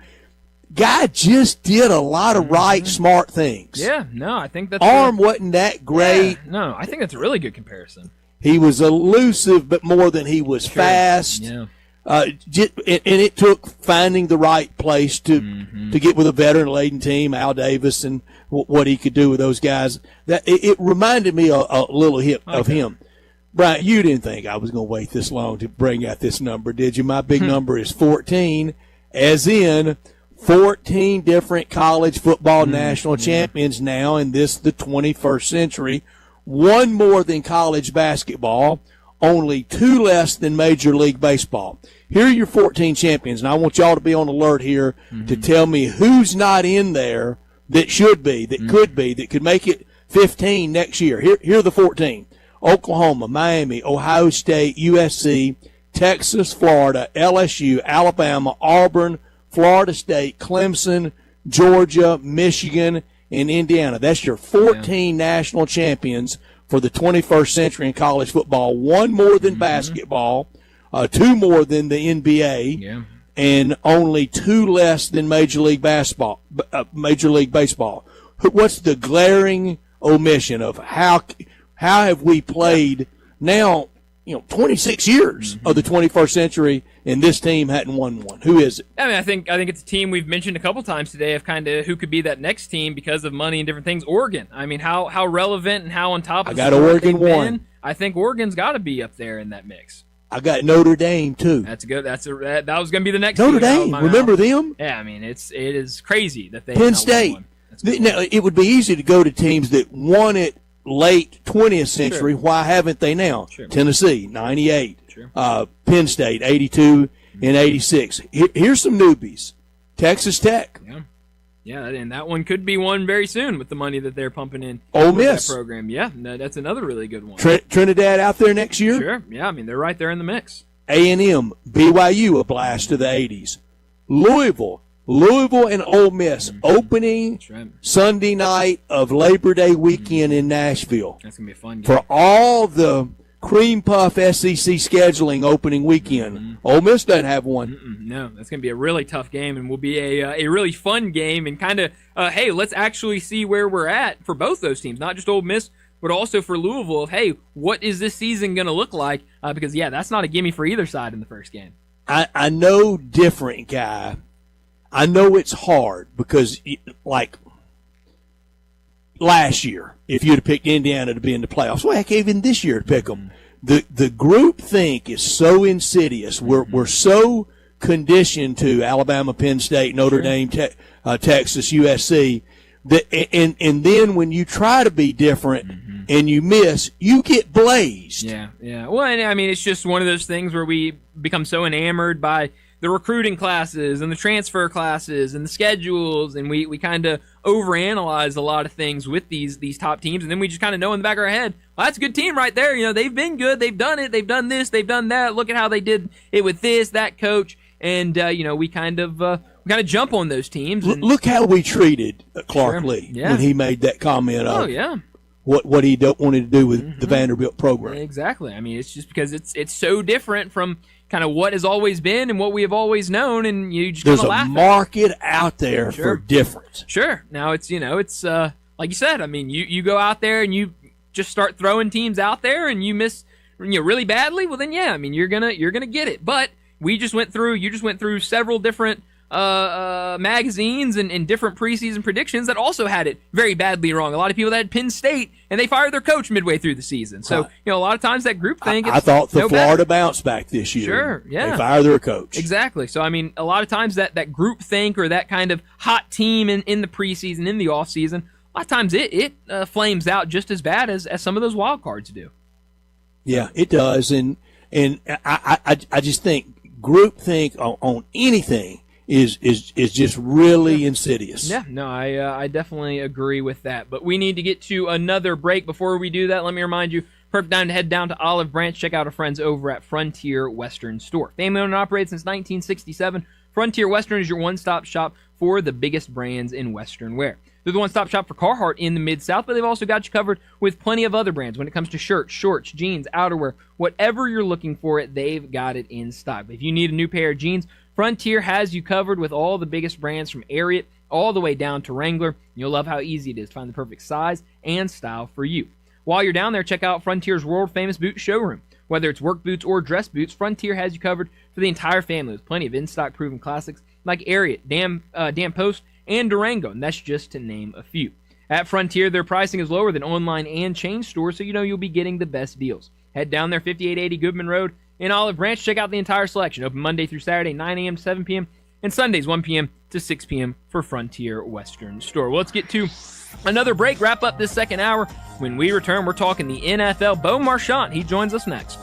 Guy just did a lot of right, smart things. Yeah, no, I think that's... Arm wasn't that great. Yeah, no, I think that's a really good comparison. He was elusive, but more than he was fast. Yeah. And it took finding the right place to get with a veteran-laden team, Al Davis, and what he could do with those guys. That it reminded me a little of him. Brian, you didn't think I was going to wait this long to bring out this number, did you? My big number is 14, as in 14 different college football national champions now in the 21st century. One more than college basketball, only 2 less than Major League Baseball. Here are your 14 champions, and I want y'all to be on alert here to tell me who's not in there that should be, that could be, that could make it 15 next year. Here are the 14. Oklahoma, Miami, Ohio State, USC, Texas, Florida, LSU, Alabama, Auburn, Florida State, Clemson, Georgia, Michigan, and Indiana. That's your 14 national champions for the 21st century in college football. One more than basketball, 2 more than the NBA, and only 2 less than Major League Baseball. What's the glaring omission of how have we played now, 26 years of the 21st century, and this team hadn't won one? Who is it? I mean, I think it's a team we've mentioned a couple times today of kind of who could be that next team because of money and different things. Oregon. I mean, how relevant and how on top of I got Oregon one. I think Oregon's got to be up there in that mix. I got Notre Dame too. That's good. That was going to be the next Notre team. Dame. Remember them? Yeah, I mean, it is crazy that they Penn State. Now, it would be easy to go to teams that won it late 20th century. Sure. Why haven't they now? Sure. Tennessee, 98. Sure. Penn State, 82 and 86. Here's some newbies. Texas Tech. Yeah, and that one could be one very soon with the money that they're pumping in. Ole Miss. That program. Yeah, that's another really good one. Trinidad out there next year? Sure. Yeah, I mean, they're right there in the mix. A&M, BYU, a blast of the 80s. Louisville and Ole Miss opening Sunday night of Labor Day weekend in Nashville. That's going to be a fun game. For all the cream puff SEC scheduling opening weekend. Ole Miss doesn't have one. No, that's going to be a really tough game and will be a really fun game and kind of, hey, let's actually see where we're at for both those teams, not just Ole Miss, but also for Louisville. Hey, what is this season going to look like? Because, that's not a gimme for either side in the first game. I know different, guy. I know it's hard because, like, last year, if you'd have picked Indiana to be in the playoffs, well, heck, even this year to pick them. The group think is so insidious. We're so conditioned to Alabama, Penn State, Notre Dame, Texas, USC, that, and then when you try to be different and you miss, you get blazed. Yeah. Well, and I mean, it's just one of those things where we become so enamored by the recruiting classes and the transfer classes and the schedules, and we kind of overanalyze a lot of things with these top teams, and then we just kind of know in the back of our head, well, that's a good team right there. They've been good. They've done it. They've done this. They've done that. Look at how they did it with this, that coach, and we kind of jump on those teams. And look how we treated Clark Lee when he made that comment. What he wanted to do with the Vanderbilt program. Exactly. I mean, it's just because it's so different from kind of what has always been and what we have always known, and you just kind of laugh. There's a market out there for difference. Sure. Now it's it's like you said. I mean, you go out there and you just start throwing teams out there, and you miss really badly. Well, then I mean you're gonna get it. But you just went through several different magazines and different preseason predictions that also had it very badly wrong. A lot of people that had Penn State and they fired their coach midway through the season. So, a lot of times that group thing. I thought the Florida bounce back this year. Sure, yeah. They fired their coach. Exactly. So, I mean, a lot of times that group think or that kind of hot team in the preseason, in the offseason, a lot of times it flames out just as bad as some of those wild cards do. Yeah, it does. And I just think group think on anything is just really insidious. Yeah, no, I definitely agree with that. But we need to get to another break. Before we do that, let me remind you, perfect time to head down to Olive Branch. Check out our friends over at Frontier Western Store. Family owned and operated since 1967, Frontier Western is your one-stop shop for the biggest brands in Western wear. They're the one-stop shop for Carhartt in the Mid-South, but they've also got you covered with plenty of other brands when it comes to shirts, shorts, jeans, outerwear. Whatever you're looking for, they've got it in stock. If you need a new pair of jeans, Frontier has you covered with all the biggest brands from Ariat all the way down to Wrangler. You'll love how easy it is to find the perfect size and style for you. While you're down there, check out Frontier's world-famous boot showroom. Whether it's work boots or dress boots, Frontier has you covered for the entire family with plenty of in-stock proven classics like Ariat, Dam Post, and Durango, and that's just to name a few. At Frontier, their pricing is lower than online and chain stores, so you know you'll be getting the best deals. Head down there, 5880 Goodman Road in Olive Branch. Check out the entire selection. Open Monday through Saturday, 9 a.m. to 7 p.m., and Sundays, 1 p.m. to 6 p.m. for Frontier Western Store. Well, let's get to another break, wrap up this second hour. When we return, we're talking the NFL. Bo Marchant, he joins us next.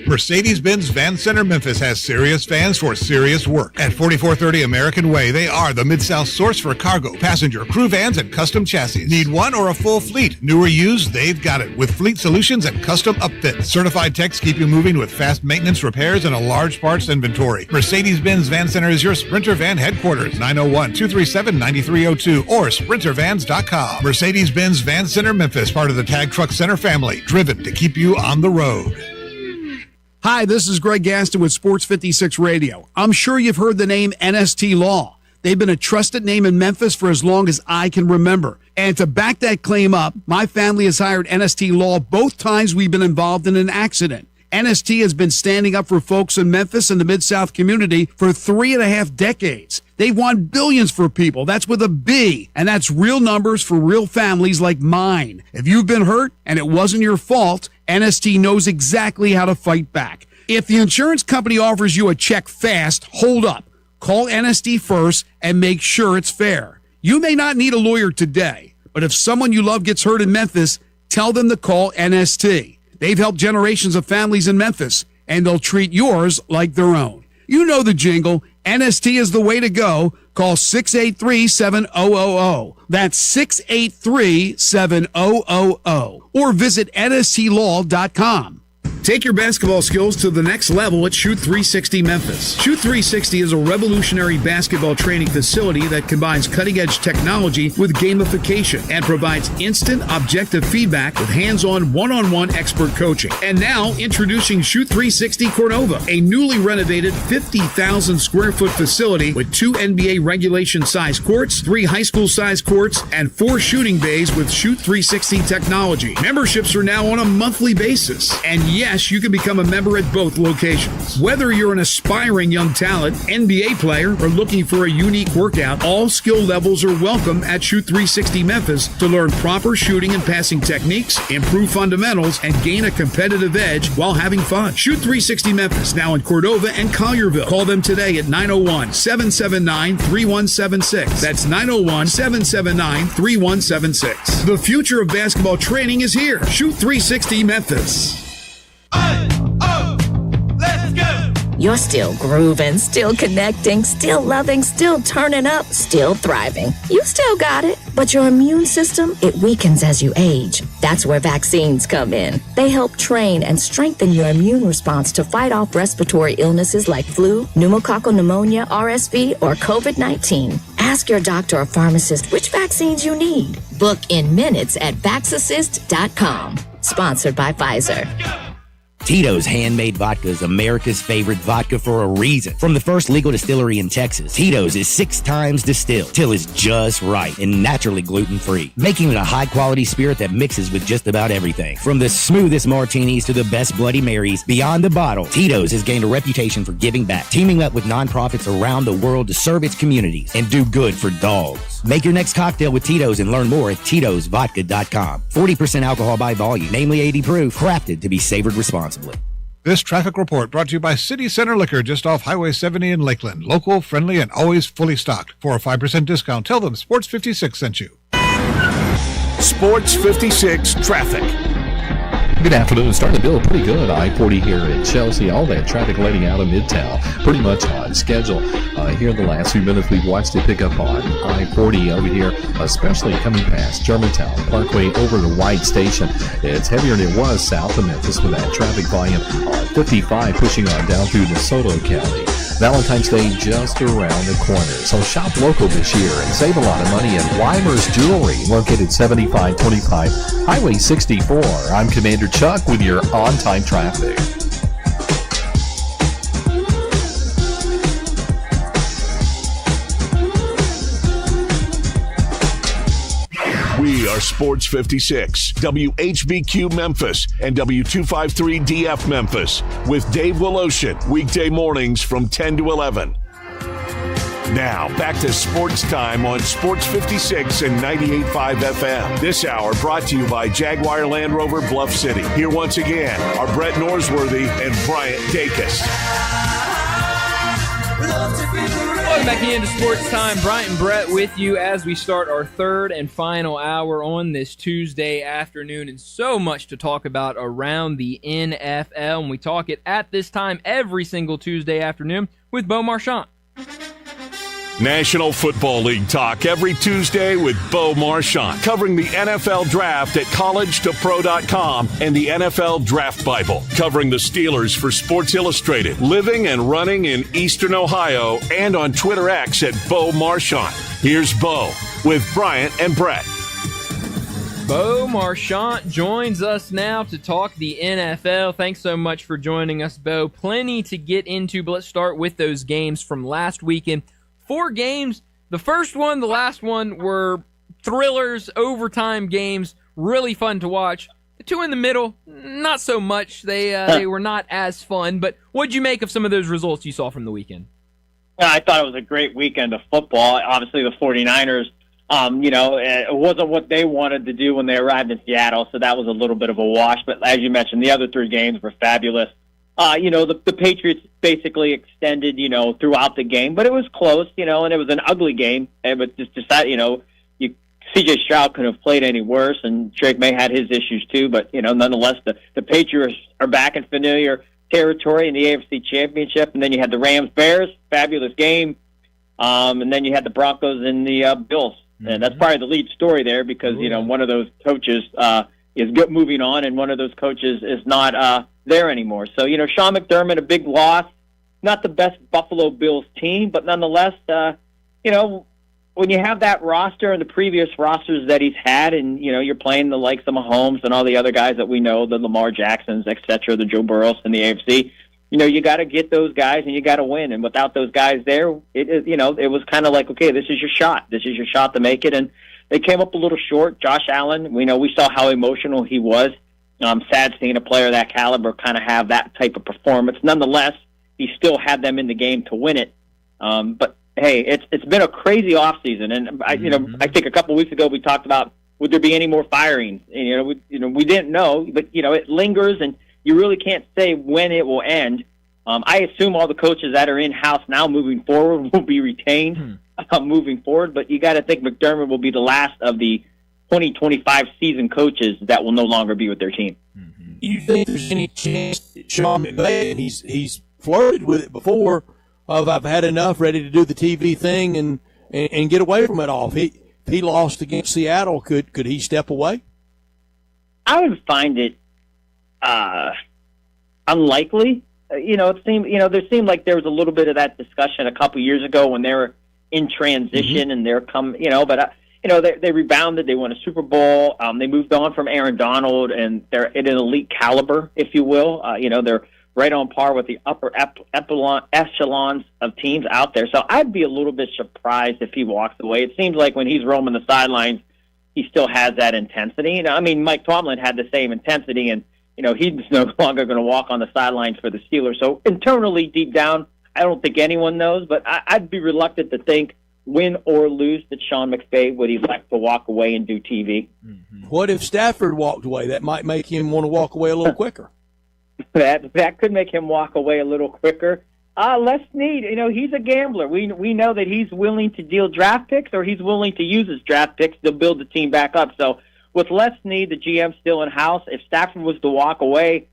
Mercedes-Benz Van Center Memphis has serious vans for serious work. At 4430 American Way, they are the Mid-South source for cargo, passenger, crew vans, and custom chassis. Need one or a full fleet? New or used? They've got it. With fleet solutions and custom upfits. Certified techs keep you moving with fast maintenance, repairs, and a large parts inventory. Mercedes-Benz Van Center is your Sprinter Van headquarters. 901-237-9302 or sprintervans.com. Mercedes-Benz Van Center Memphis, part of the Tag Truck Center family. Driven to keep you on the road. Hi, this is Greg Gaston with Sports 56 Radio. I'm sure you've heard the name NST Law. They've been a trusted name in Memphis for as long as I can remember. And to back that claim up, my family has hired NST Law both times we've been involved in an accident. NST has been standing up for folks in Memphis and the Mid-South community for 3.5 decades. They've won billions for people. That's with a B. And that's real numbers for real families like mine. If you've been hurt and it wasn't your fault, NST knows exactly how to fight back. If the insurance company offers you a check fast, hold up. Call NST first and make sure it's fair. You may not need a lawyer today, but if someone you love gets hurt in Memphis, tell them to call NST. They've helped generations of families in Memphis, and they'll treat yours like their own. You know the jingle. NST is the way to go. Call 683-7000. That's 683-7000. Or visit nstlaw.com. Take your basketball skills to the next level at Shoot 360 Memphis. Shoot 360 is a revolutionary basketball training facility that combines cutting-edge technology with gamification and provides instant, objective feedback with hands-on, one-on-one expert coaching. And now, introducing Shoot 360 Cordova, a newly renovated 50,000 square foot facility with 2 NBA regulation-size courts, 3 high school-size courts, and 4 shooting bays with Shoot 360 technology. Memberships are now on a monthly basis. And yes, you can become a member at both locations. Whether you're an aspiring young talent, NBA player, or looking for a unique workout, all skill levels are welcome at Shoot 360 Memphis to learn proper shooting and passing techniques, improve fundamentals, and gain a competitive edge while having fun. Shoot 360 Memphis, now in Cordova and Collierville. Call them today at 901-779-3176. That's 901-779-3176. The future of basketball training is here. Shoot 360 Memphis. You're still grooving, still connecting, still loving, still turning up, still thriving. You still got it, but your immune system, it weakens as you age. That's where vaccines come in. They help train and strengthen your immune response to fight off respiratory illnesses like flu, pneumococcal pneumonia, RSV, or COVID-19. Ask your doctor or pharmacist which vaccines you need. Book in minutes at vaxassist.com. Sponsored by Pfizer. Tito's Handmade Vodka is America's favorite vodka for a reason. From the first legal distillery in Texas, Tito's is 6 times distilled till it's just right and naturally gluten-free, making it a high-quality spirit that mixes with just about everything. From the smoothest martinis to the best Bloody Marys, beyond the bottle, Tito's has gained a reputation for giving back, teaming up with nonprofits around the world to serve its communities and do good for dogs. Make your next cocktail with Tito's and learn more at Tito'sVodka.com. 40% alcohol by volume, namely 80 proof, crafted to be savored responsibly. This traffic report brought to you by City Center Liquor just off Highway 70 in Lakeland. Local, friendly, and always fully stocked. For a 5% discount, tell them Sports 56 sent you. Sports 56 traffic. Good afternoon. Starting to build pretty good. I-40 here in Chelsea. All that traffic letting out of Midtown. Pretty much on schedule. Here in the last few minutes, we've watched it pick up on I-40 over here, especially coming past Germantown Parkway over to White Station. It's heavier than it was south of Memphis with that traffic volume on 55 pushing on down through DeSoto County. Valentine's Day just around the corner. So shop local this year and save a lot of money at Weimer's Jewelry, located 7525 Highway 64. I'm Commander Chuck with your on-time traffic. We are Sports 56, WHBQ Memphis, and W253DF Memphis, with Dave Woloshin, weekday mornings from 10 to 11. Now, back to Sports Time on Sports 56 and 98.5 FM. This hour brought to you by Jaguar Land Rover Bluff City. Here once again are Brett Norsworthy and Bryant Dacus. Welcome back into Sports Time. Bryant and Brett with you as we start our third and final hour on this Tuesday afternoon, and so much to talk about around the NFL. And we talk it at this time every single Tuesday afternoon with Bo Marchant. National Football League talk every Tuesday with Bo Marchant, covering the NFL Draft at collegetopro.com and the NFL Draft Bible, covering the Steelers for Sports Illustrated, living and running in Eastern Ohio, and on Twitter X at Bo Marchant. Here's Bo with Bryant and Brett. Bo Marchant joins us now to talk the NFL. Thanks so much for joining us, Bo. Plenty to get into, but let's start with those games from last weekend. 4 games. The first one, the last one were thrillers, overtime games, really fun to watch. The 2 in the middle, not so much. They were not as fun. But what'd you make of some of those results you saw from the weekend? I thought it was a great weekend of football. Obviously, the 49ers, it wasn't what they wanted to do when they arrived in Seattle, so that was a little bit of a wash. But as you mentioned, the other 3 games were fabulous. The Patriots basically extended, throughout the game, but it was close, and it was an ugly game. But just decided, C.J. Stroud couldn't have played any worse, and Drake May had his issues too. But nonetheless, the Patriots are back in familiar territory in the AFC Championship, and then you had the Rams-Bears, fabulous game, and then you had the Broncos and the Bills, and that's probably the lead story there because one of those coaches is moving on, and one of those coaches is not there anymore. So, Sean McDermott, a big loss, not the best Buffalo Bills team, but nonetheless, when you have that roster and the previous rosters that he's had, and, you're playing the likes of Mahomes and all the other guys that we know, the Lamar Jacksons, et cetera, the Joe Burrows in the AFC, you got to get those guys and you got to win. And without those guys there, it was kind of like, okay, this is your shot. This is your shot to make it. And they came up a little short. Josh Allen, we saw how emotional he was. Sad seeing a player of that caliber kind of have that type of performance. Nonetheless, he still had them in the game to win it. But hey, it's been a crazy offseason, and I think a couple weeks ago we talked about would there be any more firings? And, we didn't know, but it lingers, and you really can't say when it will end. I assume all the coaches that are in house now moving forward will be retained moving forward, but you got to think McDermott will be the last of the 2025 season coaches that will no longer be with their team. You think there's any chance that Sean McVay, he's flirted with it before, of I've had enough, ready to do the TV thing and get away from it all? If he lost against Seattle, could he step away? I would find it unlikely. It seemed there seemed like there was a little bit of that discussion a couple years ago when they were in transition and they're they rebounded. They won a Super Bowl. They moved on from Aaron Donald, and they're at an elite caliber, if you will. They're right on par with the upper echelons of teams out there. So I'd be a little bit surprised if he walks away. It seems like when he's roaming the sidelines, he still has that intensity. Mike Tomlin had the same intensity, and he's no longer going to walk on the sidelines for the Steelers. So internally, deep down, I don't think anyone knows, but I'd be reluctant to think, win or lose, that Sean McVay would elect to walk away and do TV. What if Stafford walked away? That might make him want to walk away a little quicker. That could make him walk away a little quicker. Les Snead, he's a gambler. We know that he's willing to deal draft picks, or he's willing to use his draft picks to build the team back up. So with Les Snead, the GM, still in house, if Stafford was to walk away,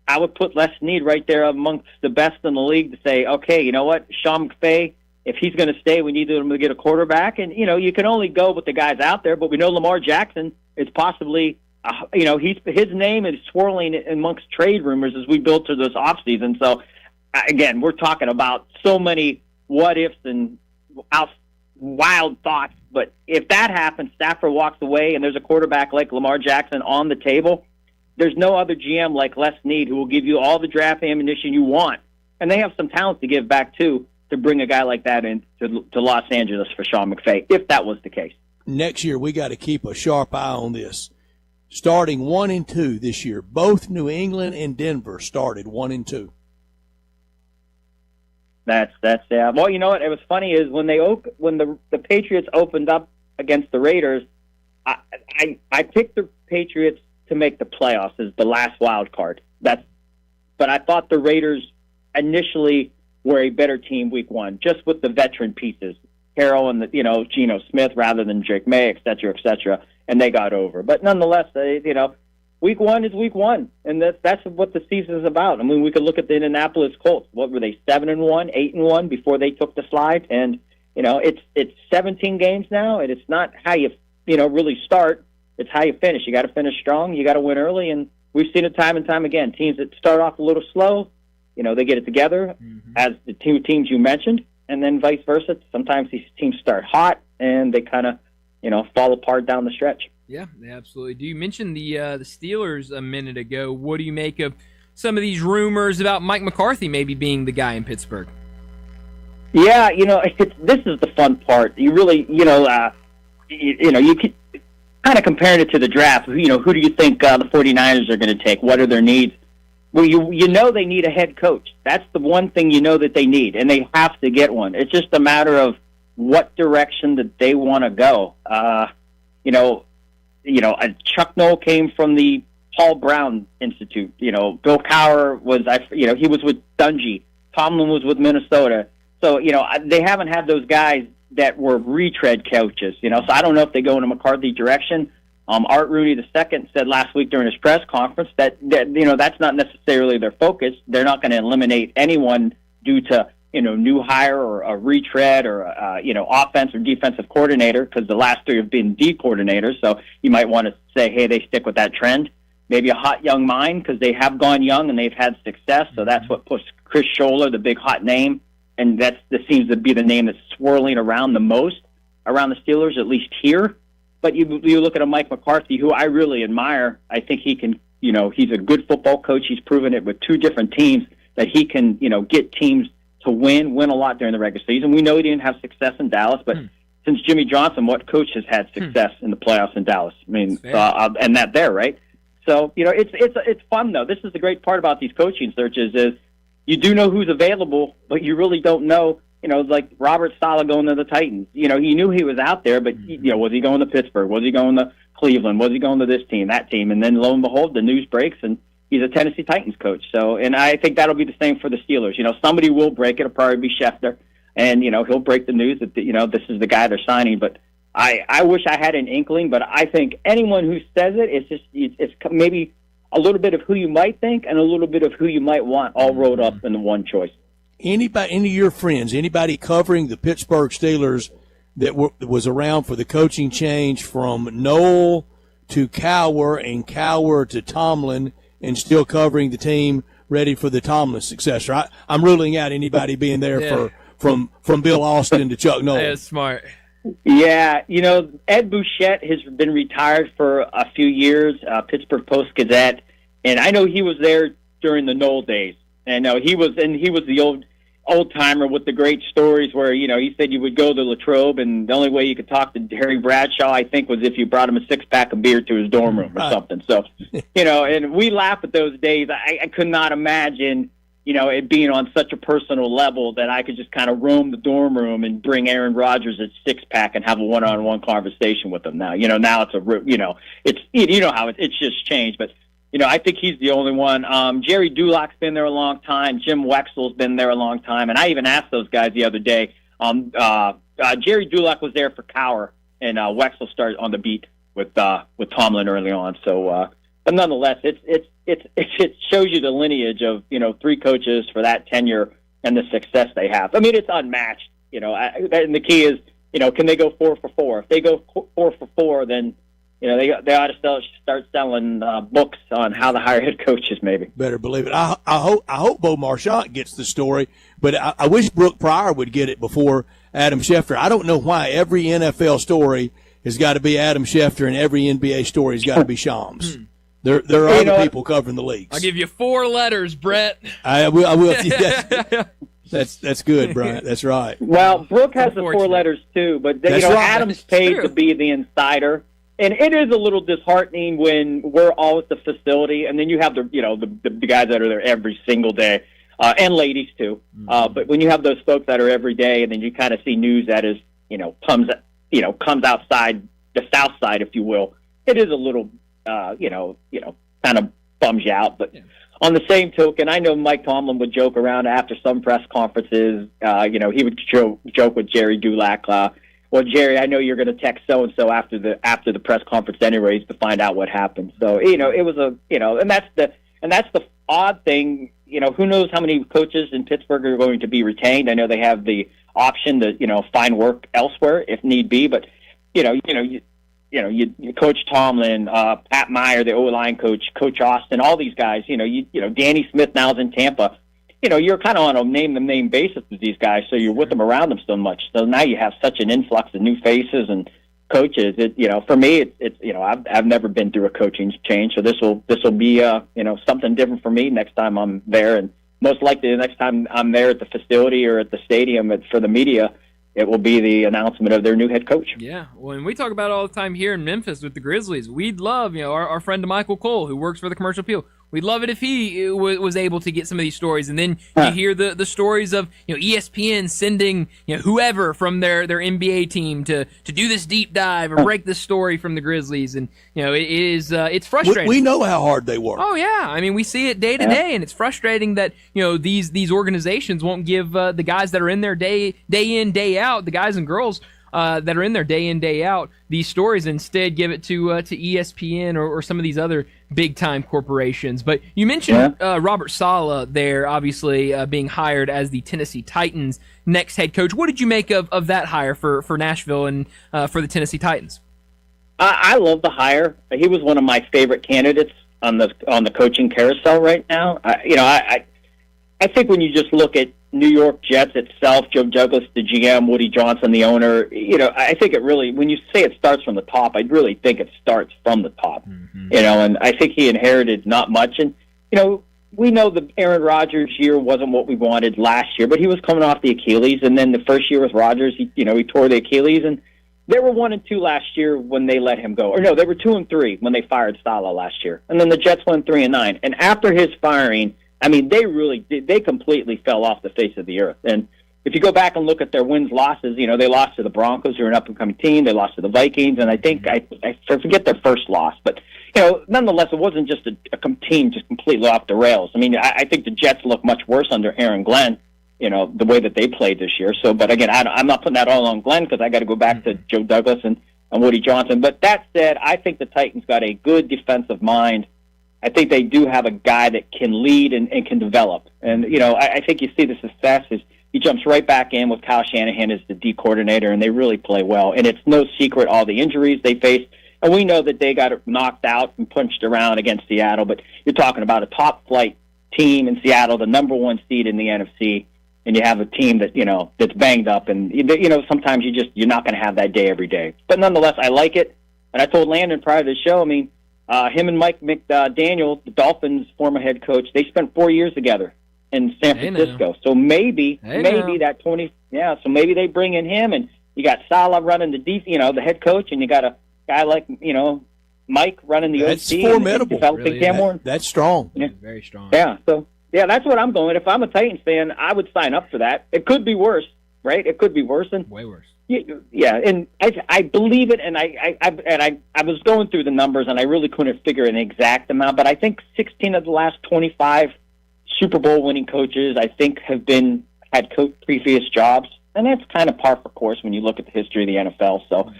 I would put Les Snead right there amongst the best in the league to say, okay, you know what, Sean McVay, if he's going to stay, we need him to get a quarterback. And, you can only go with the guys out there, but we know Lamar Jackson is possibly, his name is swirling amongst trade rumors as we build to this offseason. So again, we're talking about so many what ifs and wild thoughts. But if that happens, Stafford walks away, and there's a quarterback like Lamar Jackson on the table, there's no other GM like Les Snead who will give you all the draft ammunition you want. And they have some talent to give back, too, to bring a guy like that in to Los Angeles for Sean McVay, if that was the case. Next year, we got to keep a sharp eye on this. Starting 1-2 this year, both New England and Denver started 1-2. That's well, you know what? It was funny is when the Patriots opened up against the Raiders, I picked the Patriots to make the playoffs as the last wild card. But I thought the Raiders initially were a better team week one, just with the veteran pieces, Carroll and Geno Smith rather than Drake May, et cetera, and they got over. But nonetheless, week one is week one, and that's what the season is about. I mean, we could look at the Indianapolis Colts. What were they, 7-1, 8-1 before they took the slide? And it's 17 games now, and it's not how you really start. It's how you finish. You got to finish strong. You got to win early, and we've seen it time and time again. Teams that start off a little slow, they get it together, as the two teams you mentioned, and then vice versa. Sometimes these teams start hot, and they kind of, fall apart down the stretch. Yeah, absolutely. You mentioned the Steelers a minute ago. What do you make of some of these rumors about Mike McCarthy maybe being the guy in Pittsburgh? Yeah, this is the fun part. You really, you could kind of comparing it to the draft. Who do you think the 49ers are going to take? What are their needs? Well, they need a head coach. That's the one thing that they need, and they have to get one. It's just a matter of what direction that they want to go. Chuck Noll came from the Paul Brown Institute. Bill Cowher was, he was with Dungy. Tomlin was with Minnesota. So, they haven't had those guys that were retread coaches, so I don't know if they go in a McCarthy direction. Art Rooney II said last week during his press conference that that's not necessarily their focus. They're not going to eliminate anyone due to, new hire or a retread or, offense or defensive coordinator, because the last three have been D coordinators. So you might want to say, hey, they stick with that trend. Maybe a hot young mind, because they have gone young and they've had success. So that's what pushed Chris Scholler, the big hot name. And that seems to be the name that's swirling around the most around the Steelers, at least here. But you look at a Mike McCarthy, who I really admire. I think he can, he's a good football coach. He's proven it with two different teams that he can, get teams to win a lot during the regular season. We know he didn't have success in Dallas, but since Jimmy Johnson, what coach has had success in the playoffs in Dallas? I mean, and that there, right? So, it's fun, though. This is the great part about these coaching searches is you do know who's available, but you really don't know, like Robert Saleh going to the Titans. He knew he was out there, but, was he going to Pittsburgh? Was he going to Cleveland? Was he going to this team, that team? And then lo and behold, the news breaks, and he's a Tennessee Titans coach. So, and I think that'll be the same for the Steelers. Somebody will break it. It'll probably be Schefter, and, he'll break the news that, this is the guy they're signing. But I wish I had an inkling, but I think anyone who says it, it's maybe a little bit of who you might think and a little bit of who you might want all rolled up in the one choice. Any of your friends, anybody covering the Pittsburgh Steelers that was around for the coaching change from Noel to Cowher and Cowher to Tomlin and still covering the team ready for the Tomlin successor? I'm ruling out anybody being there from Bill Austin to Chuck Noll. That's smart. Yeah, Ed Bouchette has been retired for a few years, Pittsburgh Post-Gazette, and I know he was there during the Noll days. And he was the old timer with the great stories where, he said you would go to Latrobe, and the only way you could talk to Harry Bradshaw, I think, was if you brought him a 6-pack of beer to his dorm room or something. So, and we laugh at those days. I could not imagine, it being on such a personal level that I could just kind of roam the dorm room and bring Aaron Rodgers a 6-pack and have a one-on-one conversation with him. Now, now it's how it's just changed, but I think he's the only one. Jerry Dulack's been there a long time. Jim Wexell's been there a long time, and I even asked those guys the other day. Jerry Dulack was there for Cowher, and Wexell started on the beat with Tomlin early on. So, but nonetheless, it shows you the lineage of three coaches for that tenure and the success they have. I mean, it's unmatched. And the key is can they go 4 for 4? If they go 4 for 4, then they ought to start selling books on how to hire head coaches. Maybe. Better believe it. I hope Bo Marchant gets the story, but I wish Brooke Pryor would get it before Adam Schefter. I don't know why every NFL story has got to be Adam Schefter and every NBA story has got to be Shams. There are other people covering the leagues. I'll give you 4 letters, Brett. I will. That's good, Bryant. That's right. Well, Brooke has the 4 letters too, but That's right. Adam's paid to be the insider, and it is a little disheartening when we're all at the facility, and then you have the guys that are there every single day, and ladies too. But when you have those folks that are every day, and then you kind of see news that is comes outside the South Side, if you will, it is a little kind of bums you out. But on the same token, I know Mike Tomlin would joke around after some press conferences. He would joke with Jerry Dulac. Well, Jerry, I know you're going to text so and so after the press conference anyways to find out what happened. So it was and that's the odd thing. Who knows how many coaches in Pittsburgh are going to be retained? I know they have the option to find work elsewhere if need be, but Coach Tomlin, Pat Meyer, the O-line coach, Coach Austin, all these guys, Danny Smith now's in Tampa. You're kind of on a name basis with these guys, so you're with them around them so much. So now you have such an influx of new faces and coaches. For me, I've never been through a coaching change, so this will be something different for me next time I'm there, and most likely the next time I'm there at the facility or at the stadium for the media, it will be the announcement of their new head coach. Yeah, well, and we talk about it all the time here in Memphis with the Grizzlies. We'd love, our friend Michael Cole, who works for the Commercial Appeal, we'd love it if he was able to get some of these stories. And then you hear the stories of ESPN sending whoever from their NBA team to do this deep dive or break this story from the Grizzlies. And it's frustrating. We know how hard they work. Oh yeah, I mean we see it day to day, and it's frustrating that these organizations won't give the guys that are in there day in day out, the guys and girls that are in there day in day out, these stories. Instead, give it to ESPN or some of these other big time corporations. But you mentioned Robert Saleh there, obviously being hired as the Tennessee Titans' next head coach. What did you make of that hire for Nashville and for the Tennessee Titans? I love the hire. He was one of my favorite candidates on the coaching carousel right now. I think when you just look at New York Jets itself, Joe Douglas, the GM, Woody Johnson, the owner, I think it really, when you say it starts from the top, I really think it starts from the top. And I think he inherited not much. And, we know the Aaron Rodgers year wasn't what we wanted last year, but he was coming off the Achilles. And then the first year with Rodgers, he tore the Achilles. And they were 1-2 last year when they let him go. Or no, they were 2-3 when they fired Saleh last year. And then the Jets went 3-9. And after his firing, I mean, they completely fell off the face of the earth. And if you go back and look at their wins, losses, they lost to the Broncos, who are an up-and-coming team. They lost to the Vikings, and I think I forget their first loss. But, nonetheless, it wasn't just a team just completely off the rails. I mean, I think the Jets look much worse under Aaron Glenn, the way that they played this year. So, but again, I'm not putting that all on Glenn because I got to go back to Joe Douglas and Woody Johnson. But that said, I think the Titans got a good defensive mind. I think they do have a guy that can lead and can develop. And, I think you see the success is he jumps right back in with Kyle Shanahan as the D coordinator, and they really play well. And it's no secret all the injuries they face. And we know that they got knocked out and punched around against Seattle, but you're talking about a top-flight team in Seattle, the number 1 seed in the NFC, and you have a team that, that's banged up. And, sometimes you're not going to have that day every day. But nonetheless, I like it. And I told Landon prior to the show, him and Mike McDaniel, the Dolphins' former head coach, they spent 4 years together in San Francisco. So maybe that 20, so maybe they bring in him, and you got Saleh running the head coach, and you got a guy like, Mike running the that's OC. That's formidable. Developing Cam. That's strong. Yeah. Very strong. Yeah, so, that's what I'm going. If I'm a Titans fan, I would sign up for that. It could be worse, right? It could be worse. And way worse. Yeah, and I believe it, and I was going through the numbers, and I really couldn't figure an exact amount, but I think 16 of the last 25 Super Bowl winning coaches, I think, have had previous jobs, and that's kind of par for course when you look at the history of the NFL. So,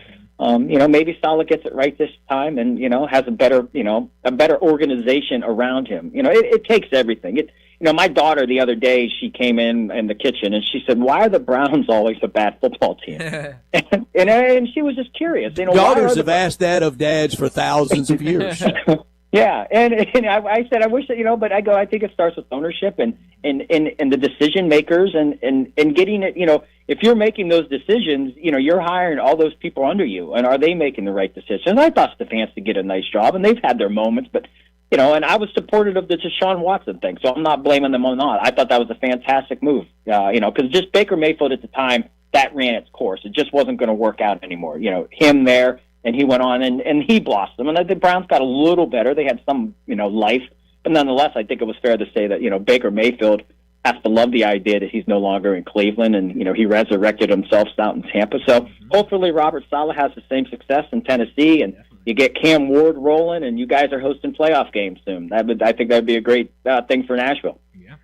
maybe Saleh gets it right this time, and has a better organization around him. It takes everything. my daughter the other day, she came in the kitchen and she said, "Why are the Browns always a bad football team?" and she was just curious. Daughters have asked that of dads for thousands of years. Yeah, and I said, I wish that, but I think it starts with ownership and the decision makers and getting it, if you're making those decisions, you're hiring all those people under you, and are they making the right decisions? I thought Stefanski did a nice job, and they've had their moments, but, and I was supportive of the Deshaun Watson thing, so I'm not blaming them on that. I thought that was a fantastic move, because just Baker Mayfield at the time, that ran its course. It just wasn't going to work out anymore. Him there. And he went on and he blossomed. And the Browns got a little better. They had some, life. But nonetheless, I think it was fair to say that, Baker Mayfield has to love the idea that he's no longer in Cleveland and, he resurrected himself out in Tampa. So hopefully Robert Saleh has the same success in Tennessee and you get Cam Ward rolling and you guys are hosting playoff games soon. I think that would be a great thing for Nashville. Yeah.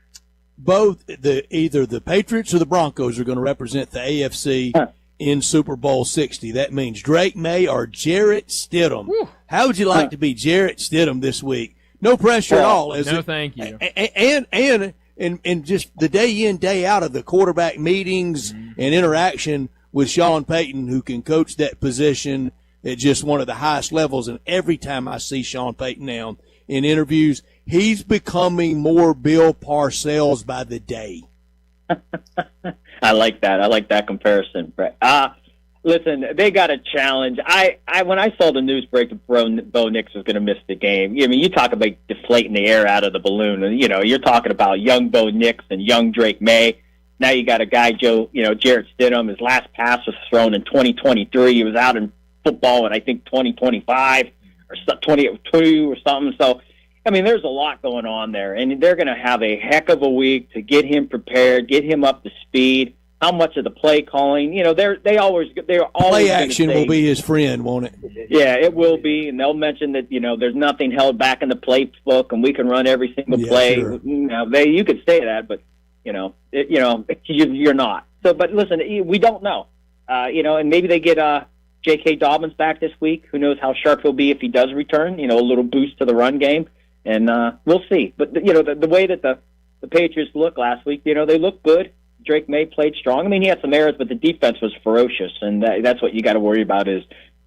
Both either the Patriots or the Broncos are going to represent the AFC in Super Bowl 60. That means Drake May or Jarrett Stidham. Whew. How would you like to be Jarrett Stidham this week? No pressure at all. Thank you. And just the day in, day out of the quarterback meetings and interaction with Sean Payton, who can coach that position at just one of the highest levels. And every time I see Sean Payton now in interviews, he's becoming more Bill Parcells by the day. I like that. I like that comparison, Brett. Listen, they got a challenge. When I saw the news break that Bo Nix was going to miss the game, you talk about deflating the air out of the balloon, and you're talking about young Bo Nix and young Drake May. Now you got a guy, Jarrett Stidham. His last pass was thrown in 2023. He was out in football in I think 2025 or 2022 or something. So. There's a lot going on there, and they're going to have a heck of a week to get him prepared, get him up to speed. How much of the play calling? They're always play action will be his friend, won't it? Yeah, it will be, and they'll mention that there's nothing held back in the playbook, and we can run every single play. Sure. You could say that, but you're not. So, but listen, we don't know. And maybe they get J.K. Dobbins back this week. Who knows how sharp he'll be if he does return? A little boost to the run game. And we'll see. But, the way that the Patriots looked last week, they looked good. Drake May played strong. He had some errors, but the defense was ferocious. And that's what you got to worry about is,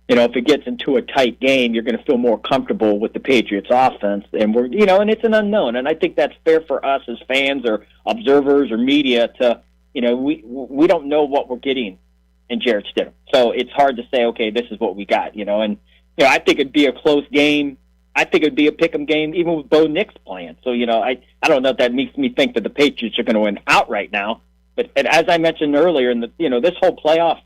if it gets into a tight game, you're going to feel more comfortable with the Patriots offense. And and it's an unknown. And I think that's fair for us as fans or observers or media to, we don't know what we're getting in Jarrett Stidham. So it's hard to say, okay, this is what we got, and, I think it'd be a close game. I think it'd be a pick'em game, even with Bo Nix playing. So, I don't know if that makes me think that the Patriots are going to win outright now. But as I mentioned earlier, in this whole playoff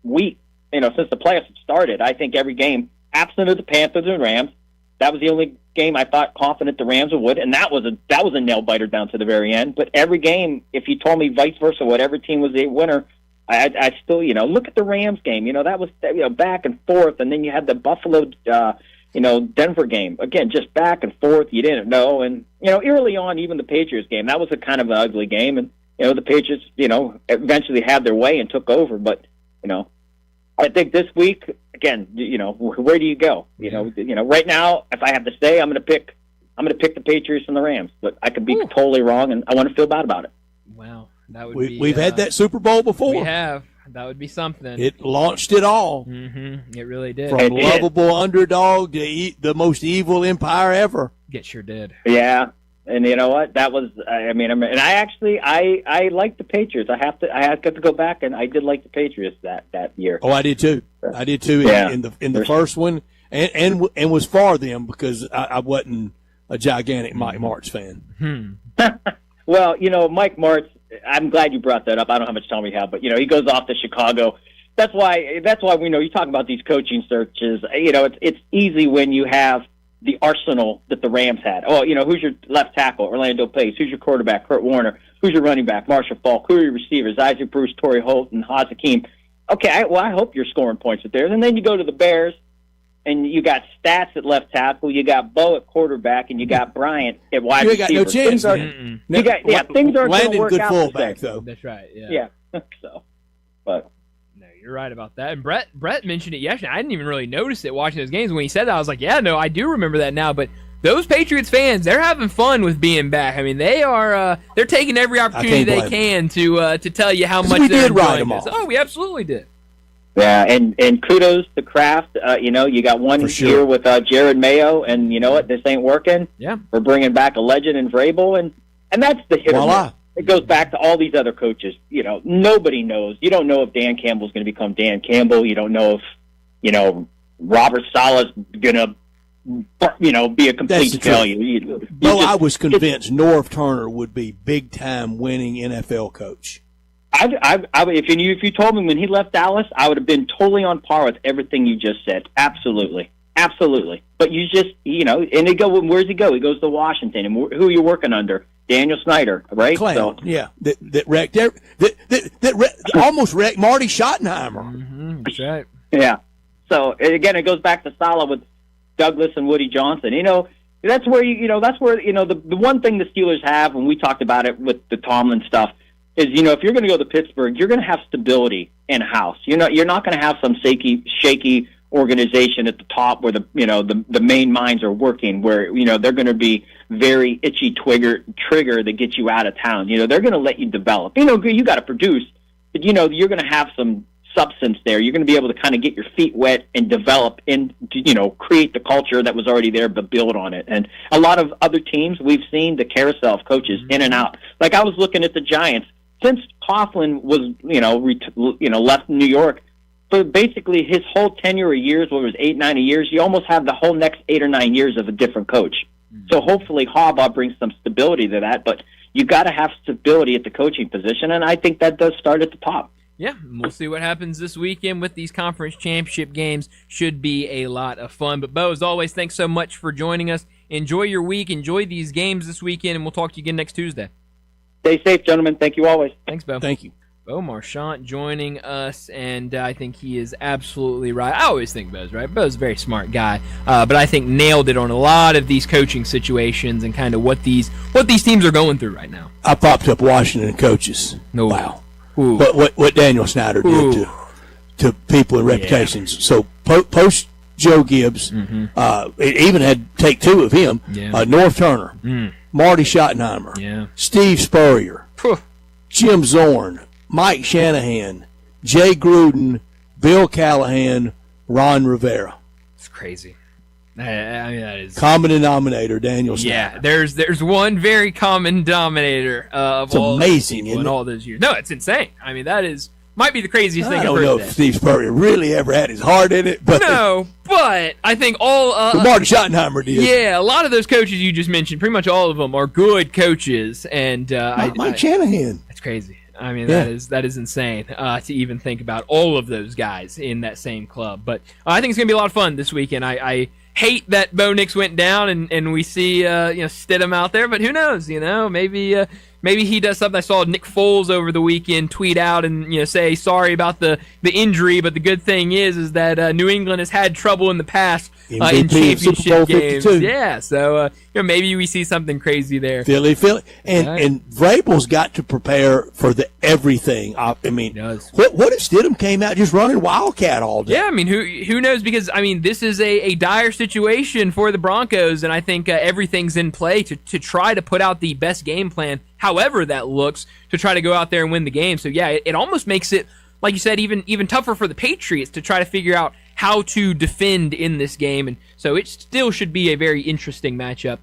week, since the playoffs have started, I think every game, absent of the Panthers and Rams, that was the only game I thought confident the Rams would, and that was a nail biter down to the very end. But every game, if you told me vice versa, whatever team was a winner, I still, look at the Rams game. That was back and forth, and then you had the Buffalo. Denver game, again, just back and forth. You didn't know. And, early on, even the Patriots game, that was a kind of an ugly game. And, the Patriots, eventually had their way and took over. But, I think this week, again, where do you go? Right now, if I have to say, I'm going to pick the Patriots and the Rams. But I could be totally wrong, and I want to feel bad about it. Wow. That would be, we've had that Super Bowl before. We have. That would be something. It launched it all. Mm-hmm. It really did. From lovable underdog to the most evil empire ever. It sure did. Yeah, and you know what? That was. And I like the Patriots. I have to go back, and I did like the Patriots that year. Oh, I did too. Yeah. In the first one, and was for them because I wasn't a gigantic Mike Martz fan. Well, Mike Martz. I'm glad you brought that up. I don't know how much time we have, but he goes off to Chicago. That's why we know you talk about these coaching searches. It's easy when you have the arsenal that the Rams had. Oh, who's your left tackle? Orlando Pace. Who's your quarterback? Kurt Warner. Who's your running back? Marshall Faulk. Who are your receivers? Isaac Bruce, Torrey Holt, and Hakeem. Okay, I hope you're scoring points with theirs. And then you go to the Bears, and you got Stats at left tackle, you got Bo at quarterback, and you got Bryant at wide receiver. You got no chance. Things aren't going to work good out. Fullback, though. That's right. Yeah. So, but no, you're right about that. And Brett mentioned it yesterday. I didn't even really notice it watching those games. When he said that, I was like, yeah, no, I do remember that now. But those Patriots fans, they're having fun with being back. I mean, they're taking every opportunity they can to tell you how much they're enjoying this. Oh, we absolutely did. Yeah, and kudos to Kraft. You got one year with Jared Mayo, and you know what? This ain't working. Yeah. We're bringing back a legend in Vrabel, and that's the hit or miss. It goes back to all these other coaches. Nobody knows. You don't know if Dan Campbell's going to become Dan Campbell. You don't know if, Robert Saleh's going to, be a complete failure. I was convinced Norv Turner would be big-time winning NFL coach. If you told me when he left Dallas, I would have been totally on par with everything you just said. Absolutely. But you just, and where's he go? He goes to Washington. And who are you working under? Daniel Snyder, right? Clown, yeah. That wrecked, almost wrecked Marty Schottenheimer. Mm-hmm, that's right. Yeah. So, again, it goes back to Saleh with Douglas and Woody Johnson. That's where, the one thing the Steelers have, when we talked about it with the Tomlin stuff, is, if you're going to go to Pittsburgh, you're going to have stability in-house. You're not going to have some shaky organization at the top where the main minds are working, where they're going to be very itchy trigger that gets you out of town. They're going to let you develop. You got to produce, but you're going to have some substance there. You're going to be able to kind of get your feet wet and develop and create the culture that was already there, but build on it. And a lot of other teams, we've seen the carousel of coaches in and out. Like I was looking at the Giants since Coughlin was left New York. For basically his whole tenure of years, what was 8-9 years, you almost have the whole next 8 or 9 years of a different coach. So hopefully Harbaugh brings some stability to that, but you got to have stability at the coaching position, and I think that does start at the top. Yeah, we'll see what happens this weekend with these conference championship games. Should be a lot of fun. But Bo, as always, thanks so much for joining us. Enjoy your week. Enjoy these games this weekend, and we'll talk to you again next Tuesday. Stay safe, gentlemen. Thank you always. Thanks, Bo. Thank you. Bo Marchant joining us, and I think he is absolutely right. I always think Bo's right. Bo's a very smart guy, but I think nailed it on a lot of these coaching situations and kind of what these teams are going through right now. I popped up Washington coaches. No. Wow. What Daniel Snyder did to people and reputations. Yeah. So post Joe Gibbs, it even had take two of him, Norv Turner, Marty Schottenheimer, Steve Spurrier, Jim Zorn, Mike Shanahan, Jay Gruden, Bill Callahan, Ron Rivera. It's crazy. I mean, that is common denominator. Daniel Snyder. Yeah, there's one very common denominator of all amazing in all those years. No, it's insane. I mean, might be the craziest thing I've heard. I don't know if Steve Spurrier really ever had his heart in it, but but I think all Marty Schottenheimer did. Yeah, a lot of those coaches you just mentioned, pretty much all of them are good coaches, and Mike Shanahan. That's crazy. I mean, that is insane to even think about all of those guys in that same club. But I think it's going to be a lot of fun this weekend. I hate that Bo Nix went down and we see Stidham out there, but who knows? Maybe he does something. I saw Nick Foles over the weekend tweet out and say sorry about the injury, but the good thing is that New England has had trouble in the past in championship games. Yeah, so maybe we see something crazy there. Philly, and Vrabel's got to prepare for everything. I mean, what if Stidham came out just running Wildcat all day? Yeah, I mean, who knows? Because I mean, this is a dire situation for the Broncos, and I think everything's in play to try to put out the best game plan, however that looks, to try to go out there and win the game. So yeah, it almost makes it, like you said, even tougher for the Patriots to try to figure out how to defend in this game. And so it still should be a very interesting matchup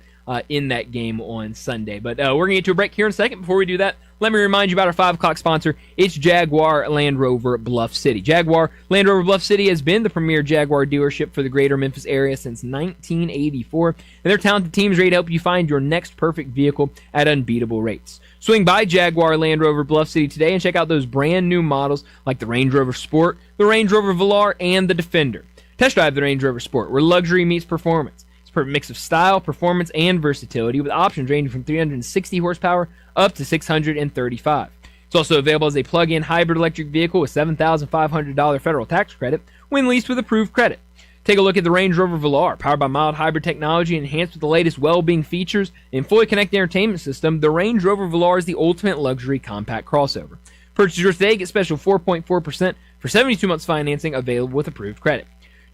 in that game on Sunday. But we're going to get to a break here in a second. Before we do that, let me remind you about our 5 o'clock sponsor. It's Jaguar Land Rover Bluff City. Jaguar Land Rover Bluff City has been the premier Jaguar dealership for the greater Memphis area since 1984. And their talented team is ready to help you find your next perfect vehicle at unbeatable rates. Swing by Jaguar Land Rover Bluff City today and check out those brand new models like the Range Rover Sport, the Range Rover Velar, and the Defender. Test drive the Range Rover Sport, where luxury meets performance. It's a perfect mix of style, performance, and versatility, with options ranging from 360 horsepower up to 635. It's also available as a plug-in hybrid electric vehicle with $7,500 federal tax credit when leased with approved credit. Take a look at the Range Rover Velar, powered by mild hybrid technology and enhanced with the latest well-being features and fully connected entertainment system. The Range Rover Velar is the ultimate luxury compact crossover. Purchase yours today, get special 4.4% for 72 months financing available with approved credit.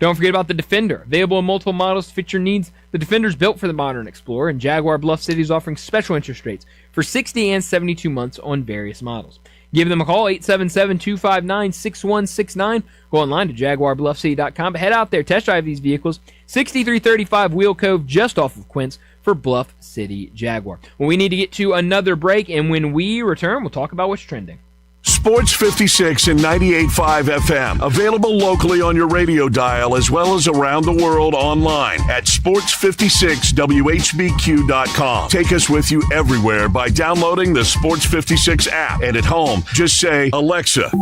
Don't forget about the Defender. Available in multiple models to fit your needs, the Defender's built for the modern explorer, and Jaguar Bluff City is offering special interest rates for 60 and 72 months on various models. Give them a call, 877-259-6169. Go online to JaguarBluffCity.com. But head out there, test drive these vehicles. 6335 Wheel Cove, just off of Quince, for Bluff City Jaguar. Well, we need to get to another break, and when we return, we'll talk about what's trending. Sports 56 and 98.5 FM. Available locally on your radio dial as well as around the world online at sports56whbq.com. Take us with you everywhere by downloading the Sports 56 app. And at home, just say, Alexa,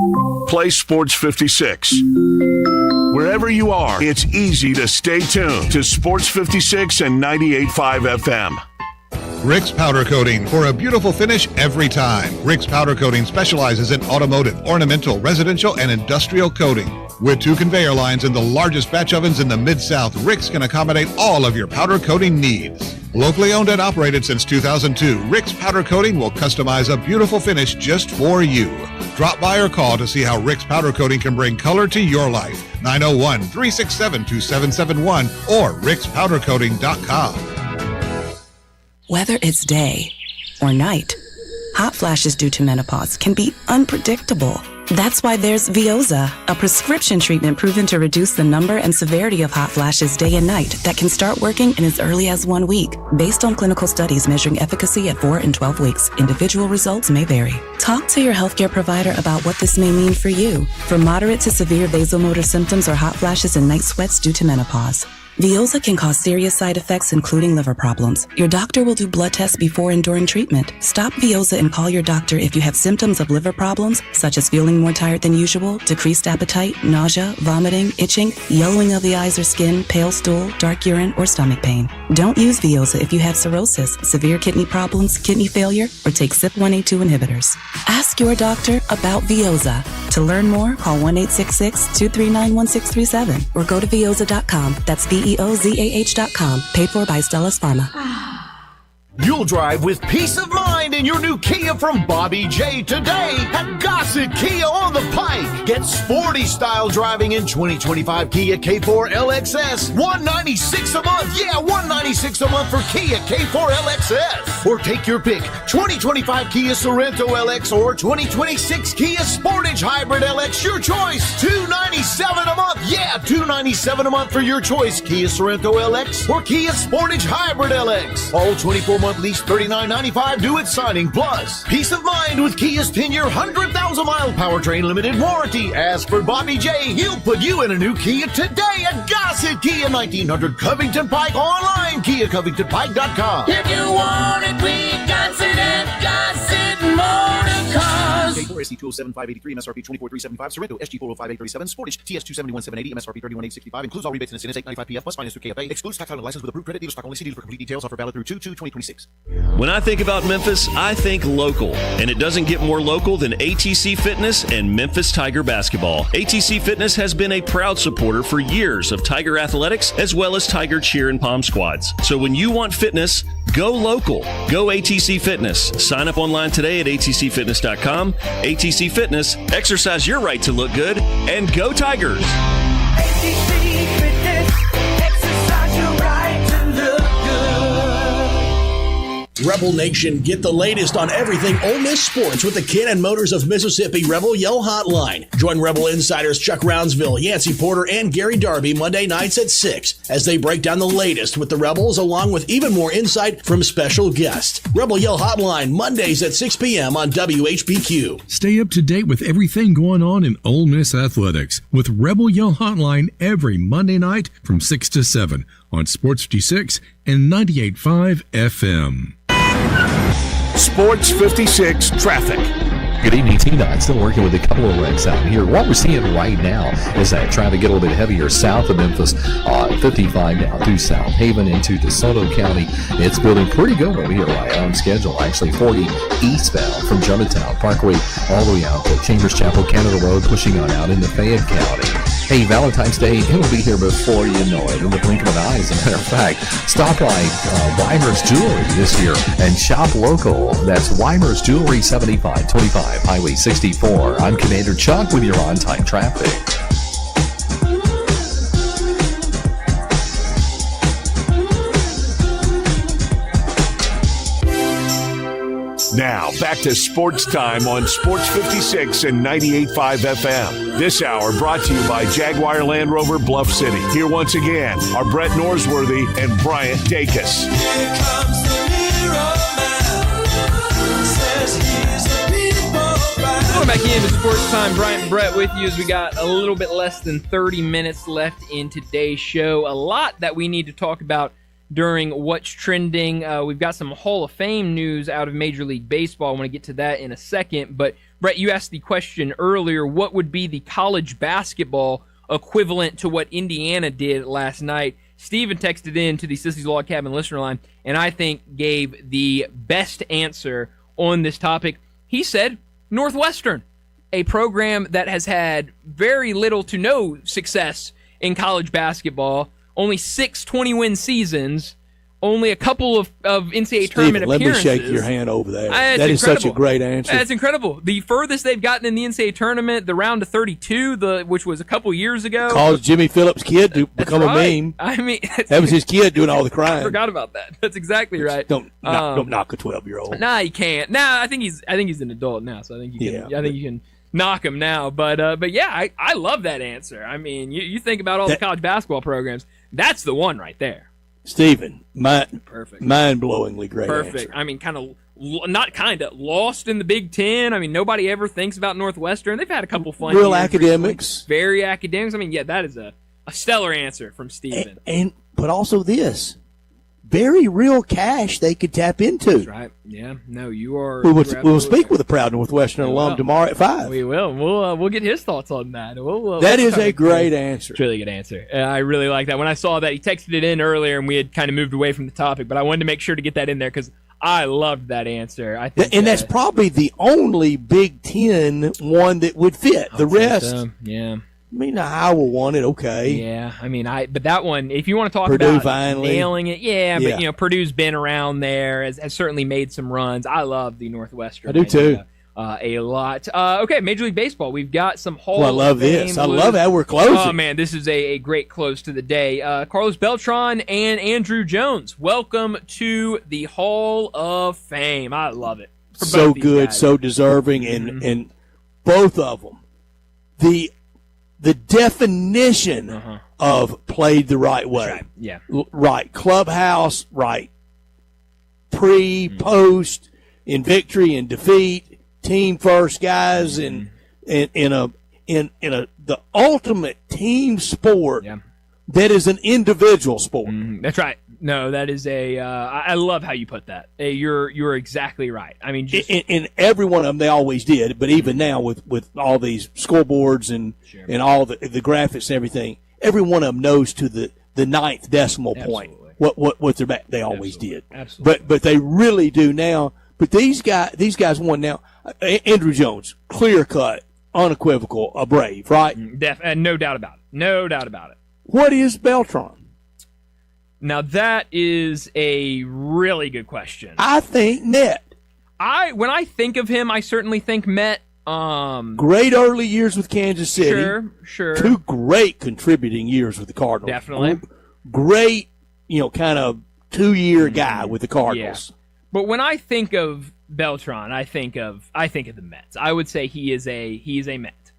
play Sports 56. Wherever you are, it's easy to stay tuned to Sports 56 and 98.5 FM. Rick's Powder Coating for a beautiful finish every time. Rick's Powder Coating specializes in automotive, ornamental, residential, and industrial coating. With 2 conveyor lines and the largest batch ovens in the Mid-South, Rick's can accommodate all of your powder coating needs. Locally owned and operated since 2002, Rick's Powder Coating will customize a beautiful finish just for you. Drop by or call to see how Rick's Powder Coating can bring color to your life. 901-367-2771 or rickspowdercoating.com. Whether it's day or night, hot flashes due to menopause can be unpredictable. That's why there's Veoza, a prescription treatment proven to reduce the number and severity of hot flashes day and night that can start working in as early as 1 week. Based on clinical studies measuring efficacy at 4 and 12 weeks, individual results may vary. Talk to your healthcare provider about what this may mean for you. From moderate to severe vasomotor symptoms or hot flashes and night sweats due to menopause. Veoza can cause serious side effects, including liver problems. Your doctor will do blood tests before and during treatment. Stop Veoza and call your doctor if you have symptoms of liver problems, such as feeling more tired than usual, decreased appetite, nausea, vomiting, itching, yellowing of the eyes or skin, pale stool, dark urine, or stomach pain. Don't use Veoza if you have cirrhosis, severe kidney problems, kidney failure, or take CYP1A2 inhibitors. Ask your doctor about Veoza. To learn more, call 1-866-239-1637 or go to Veoza.com. That's VEOZAH.com. Paid for by Stellus Pharma. You'll drive with peace of mind in your new Kia from Bobby J today at Gossett Kia on the Pike. Get sporty style driving in 2025 Kia K4 LXS. $196 a month. Yeah, $196 a month for Kia K4 LXS. Or take your pick. 2025 Kia Sorento LX or 2026 Kia Sportage Hybrid LX. Your choice. $297 a month. Yeah, $297 a month for your choice. Kia Sorento LX or Kia Sportage Hybrid LX. All 24-month lease, $39.95 due at signing. Plus, peace of mind with Kia's 10-year, 100,000-mile powertrain limited warranty. Ask for Bobby J. He'll put you in a new Kia today at Gossett Kia, 1900 Covington Pike. Online, KiaCovingtonPike.com. If you want it, we got it at Gossett Motor Cars. K4 ST 207-583, MSRP 24,375. Sorrento SG 405-837. Sportage TS 271-780, MSRP 31,865. Includes all rebates and incentives, 895 PF plus finance through KFA. Excludes tax title license with approved credit. Dealer stock only. See dealer for complete details. Offer valid through 2/2/2026. When I think about Memphis, I think local. And it doesn't get more local than ATC Fitness and Memphis Tiger Basketball. ATC Fitness has been a proud supporter for years of Tiger athletics as well as Tiger cheer and pom squads. So when you want fitness, go local. Go ATC Fitness. Sign up online today at atcfitness.com. ATC Fitness. Exercise your right to look good and go Tigers. ATC Fitness. Exercise your right to look good. Rebel Nation, get the latest on everything Ole Miss sports with the Cannon Motors of Mississippi Rebel Yell Hotline. Join Rebel insiders Chuck Rounsville, Yancey Porter, and Gary Darby Monday nights at 6 as they break down the latest with the Rebels, along with even more insight from special guests. Rebel Yell Hotline, Mondays at 6 p.m. on WHBQ. Stay up to date with everything going on in Ole Miss athletics with Rebel Yell Hotline every Monday night from 6 to 7 on Sports 56 and 98.5 FM. Sports 56 traffic. Good evening, T-Dot. Still working with a couple of wrecks out here. What we're seeing right now is that traffic get a little bit heavier south of Memphis, 55 now through South Haven into DeSoto County. It's building pretty good over here, right on schedule. Actually, 40 eastbound from Germantown Parkway all the way out to Chambers Chapel, Canada Road, pushing on out into Fayette County. Hey, Valentine's Day, it'll be here before you know it, in the blink of an eye. As a matter of fact, stop by Weimer's Jewelry this year and shop local. That's Weimer's Jewelry, 7525 Highway 64. I'm Commander Chuck with your on-time traffic. Now, back to Sports Time on Sports 56 and 98.5 FM. This hour brought to you by Jaguar Land Rover Bluff City. Here once again are Brett Norsworthy and Bryant Dacus. Welcome back into Sports Time. Bryant and Brett with you as we got a little bit less than 30 minutes left in today's show. A lot that we need to talk about during What's Trending. We've got some Hall of Fame news out of Major League Baseball. I want to get to that in a second. But, Brett, you asked the question earlier, what would be the college basketball equivalent to what Indiana did last night? Steven texted in to the Sissy's Log Cabin listener line, and I think gave the best answer on this topic. He said Northwestern, a program that has had very little to no success in college basketball. Only 6 20-win seasons, only a couple of NCAA tournament appearances. Let me shake your hand over there. That is such a great answer. That's incredible. The furthest they've gotten in the NCAA tournament, the round of 32, which was a couple years ago. Caused Jimmy Phillips' kid to become a meme. I mean, that was his kid doing all the crying. I forgot about that. That's exactly right. Don't knock a 12-year-old. Nah, you can't. Nah, I think he's an adult now, so I think you can. I think you can knock him now. But yeah, I love that answer. I mean, you think about all the college basketball programs. That's the one right there. Steven, perfect, mind-blowingly great perfect. answer. I mean, lost in the Big Ten. I mean, nobody ever thinks about Northwestern. They've had a couple fun real years academics, recently. Very academics. I mean, yeah, that is a stellar answer from Steven. But also this, very real cash they could tap into. That's right. Yeah. No, you are. We'll speak with a proud Northwestern alum tomorrow at 5. We will. We'll get his thoughts on that. That is a great answer. It's a really good answer. I really like that. When I saw that, he texted it in earlier, and we had kind of moved away from the topic, but I wanted to make sure to get that in there because I loved that answer. I think, and that's probably the only Big Ten one that would fit. The rest, yeah. I mean, Iowa won it, okay. Yeah, I mean, but that one, if you want to talk Purdue about finally nailing it, but Purdue's been around there, has certainly made some runs. I love the Northwestern. I do too. A lot. Okay, Major League Baseball. We've got some Hall I love of Fame this. I love how we're closing. Oh, man, this is a great close to the day. Carlos Beltran and Andrew Jones, welcome to the Hall of Fame. I love it. So good, so deserving, and both of them. The definition of played the right way. Right. Yeah. Right clubhouse, right post, in victory and defeat, team first guys, in the ultimate team sport that is an individual sport. That's right. No, that is I love how you put that. You're exactly right. I mean, in every one of them, they always did, but even now with all these scoreboards and all the graphics and everything, every one of them knows to the ninth decimal point what they're back. They always did. Absolutely. But they really do now. But these guys won now. Andrew Jones, clear cut, unequivocal, a Brave, right? No doubt about it. No doubt about it. What is Beltran? Now, that is a really good question. I think Met. When I think of him, I certainly think Met. Great early years with Kansas City. Sure. 2 great contributing years with the Cardinals. Definitely. Great, kind of 2-year guy with the Cardinals. Yeah. But when I think of Beltran, I think of the Mets. I would say he is a Met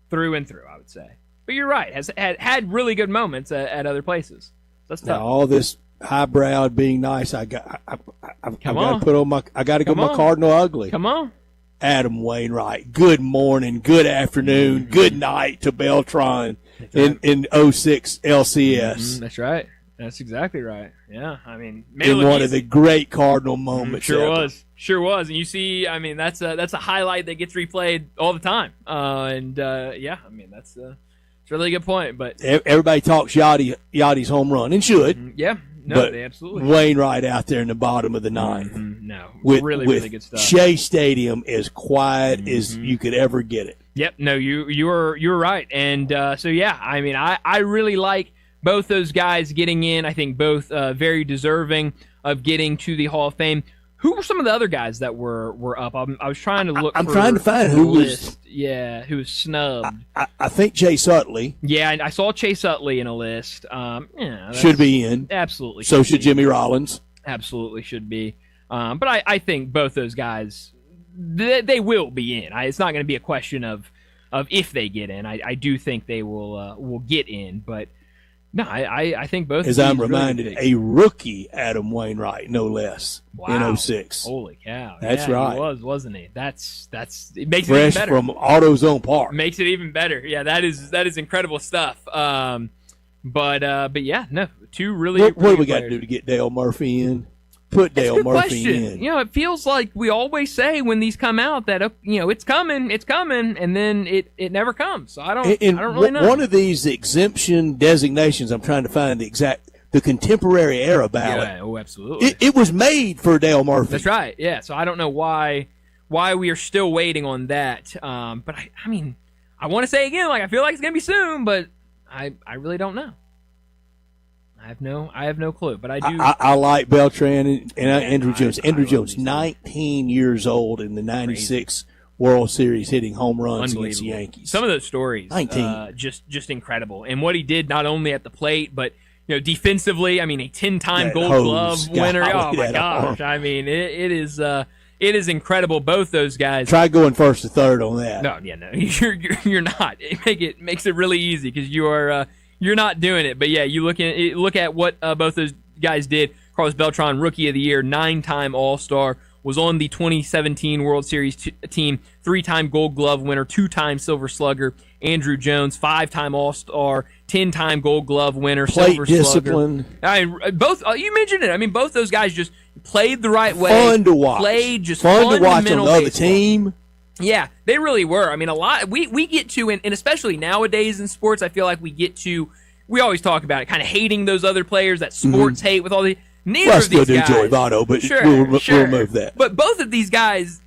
through and through. I would say. But you're right. Has had really good moments at other places. That's tough. Now, all this highbrowed being nice, I got to put on my. I got to go my Cardinal ugly. Come on, Adam Wainwright. Good morning, good afternoon, good night to Beltran in 06 LCS. That's right. That's exactly right. Yeah, I mean, in one of the great Cardinal moments. Sure was, and you see, I mean, that's a highlight that gets replayed all the time. I mean, that's. It's a really good point, but everybody talks Yachty's home run, and should. Yeah, they absolutely. Wainwright out there in the bottom of the ninth. No, really good stuff. Shea Stadium as quiet as you could ever get it. Yep. No, you're right, and so yeah, I mean, I really like both those guys getting in. I think both very deserving of getting to the Hall of Fame. Who were some of the other guys that were up? I was trying to look. I'm trying to find who was. Yeah, who was snubbed. I think Chase Utley. Yeah, I saw Chase Utley in a list. Should be in. Absolutely. So should Jimmy Rollins. Absolutely should be. But I think both those guys, they will be in. It's not going to be a question of if they get in. I do think they will get in, but no, I think both. As I'm reminded, a rookie Adam Wainwright, no less, in 06. Holy cow! That's right. He was, wasn't he? That's it makes fresh it even better. from AutoZone Park. Makes it even better. Yeah, that is incredible stuff. But yeah, no, two really. What do we players. got to do to get Dale Murphy in? Put Dale Murphy in. You know, it feels like we always say when these come out that it's coming, and then it never comes. So I don't really know. One of these exemption designations, I'm trying to find the contemporary era ballot. Yeah, oh, absolutely. It was made for Dale Murphy. That's right. Yeah. So I don't know why we are still waiting on that. But I mean, I want to say again, like I feel like it's gonna be soon, but I really don't know. I have no clue, but I do. I like Beltran and Andrew Jones. Andrew Jones, 19 years old in the 96 World Series, hitting home runs against the Yankees. Some of those stories, 19. Just incredible. And what he did not only at the plate, but defensively. I mean, a 10-time Gold Glove winner. Oh my gosh! I mean, it is incredible. Both those guys. Try going first to third on that. No, you're not. It makes it really easy because you are. You're not doing it, but yeah, you look at what both those guys did. Carlos Beltran, Rookie of the Year, 9-time All-Star, was on the 2017 World Series team, 3-time Gold Glove winner, 2-time Silver Slugger. Andrew Jones, 5-time All-Star, 10-time Gold Glove winner, Plate Silver discipline. Slugger. I mean, both you mentioned it. I mean, both those guys just played the right way. Fun to watch. Played just fun to watch on the other baseball. team. Yeah, they really were. I mean, a lot. We get to, and especially nowadays in sports, I feel like we always talk about it, kind of hating those other players that sports hate with all the. Neither of these guys. I still do Joey Votto, but we'll remove that. But both of these guys,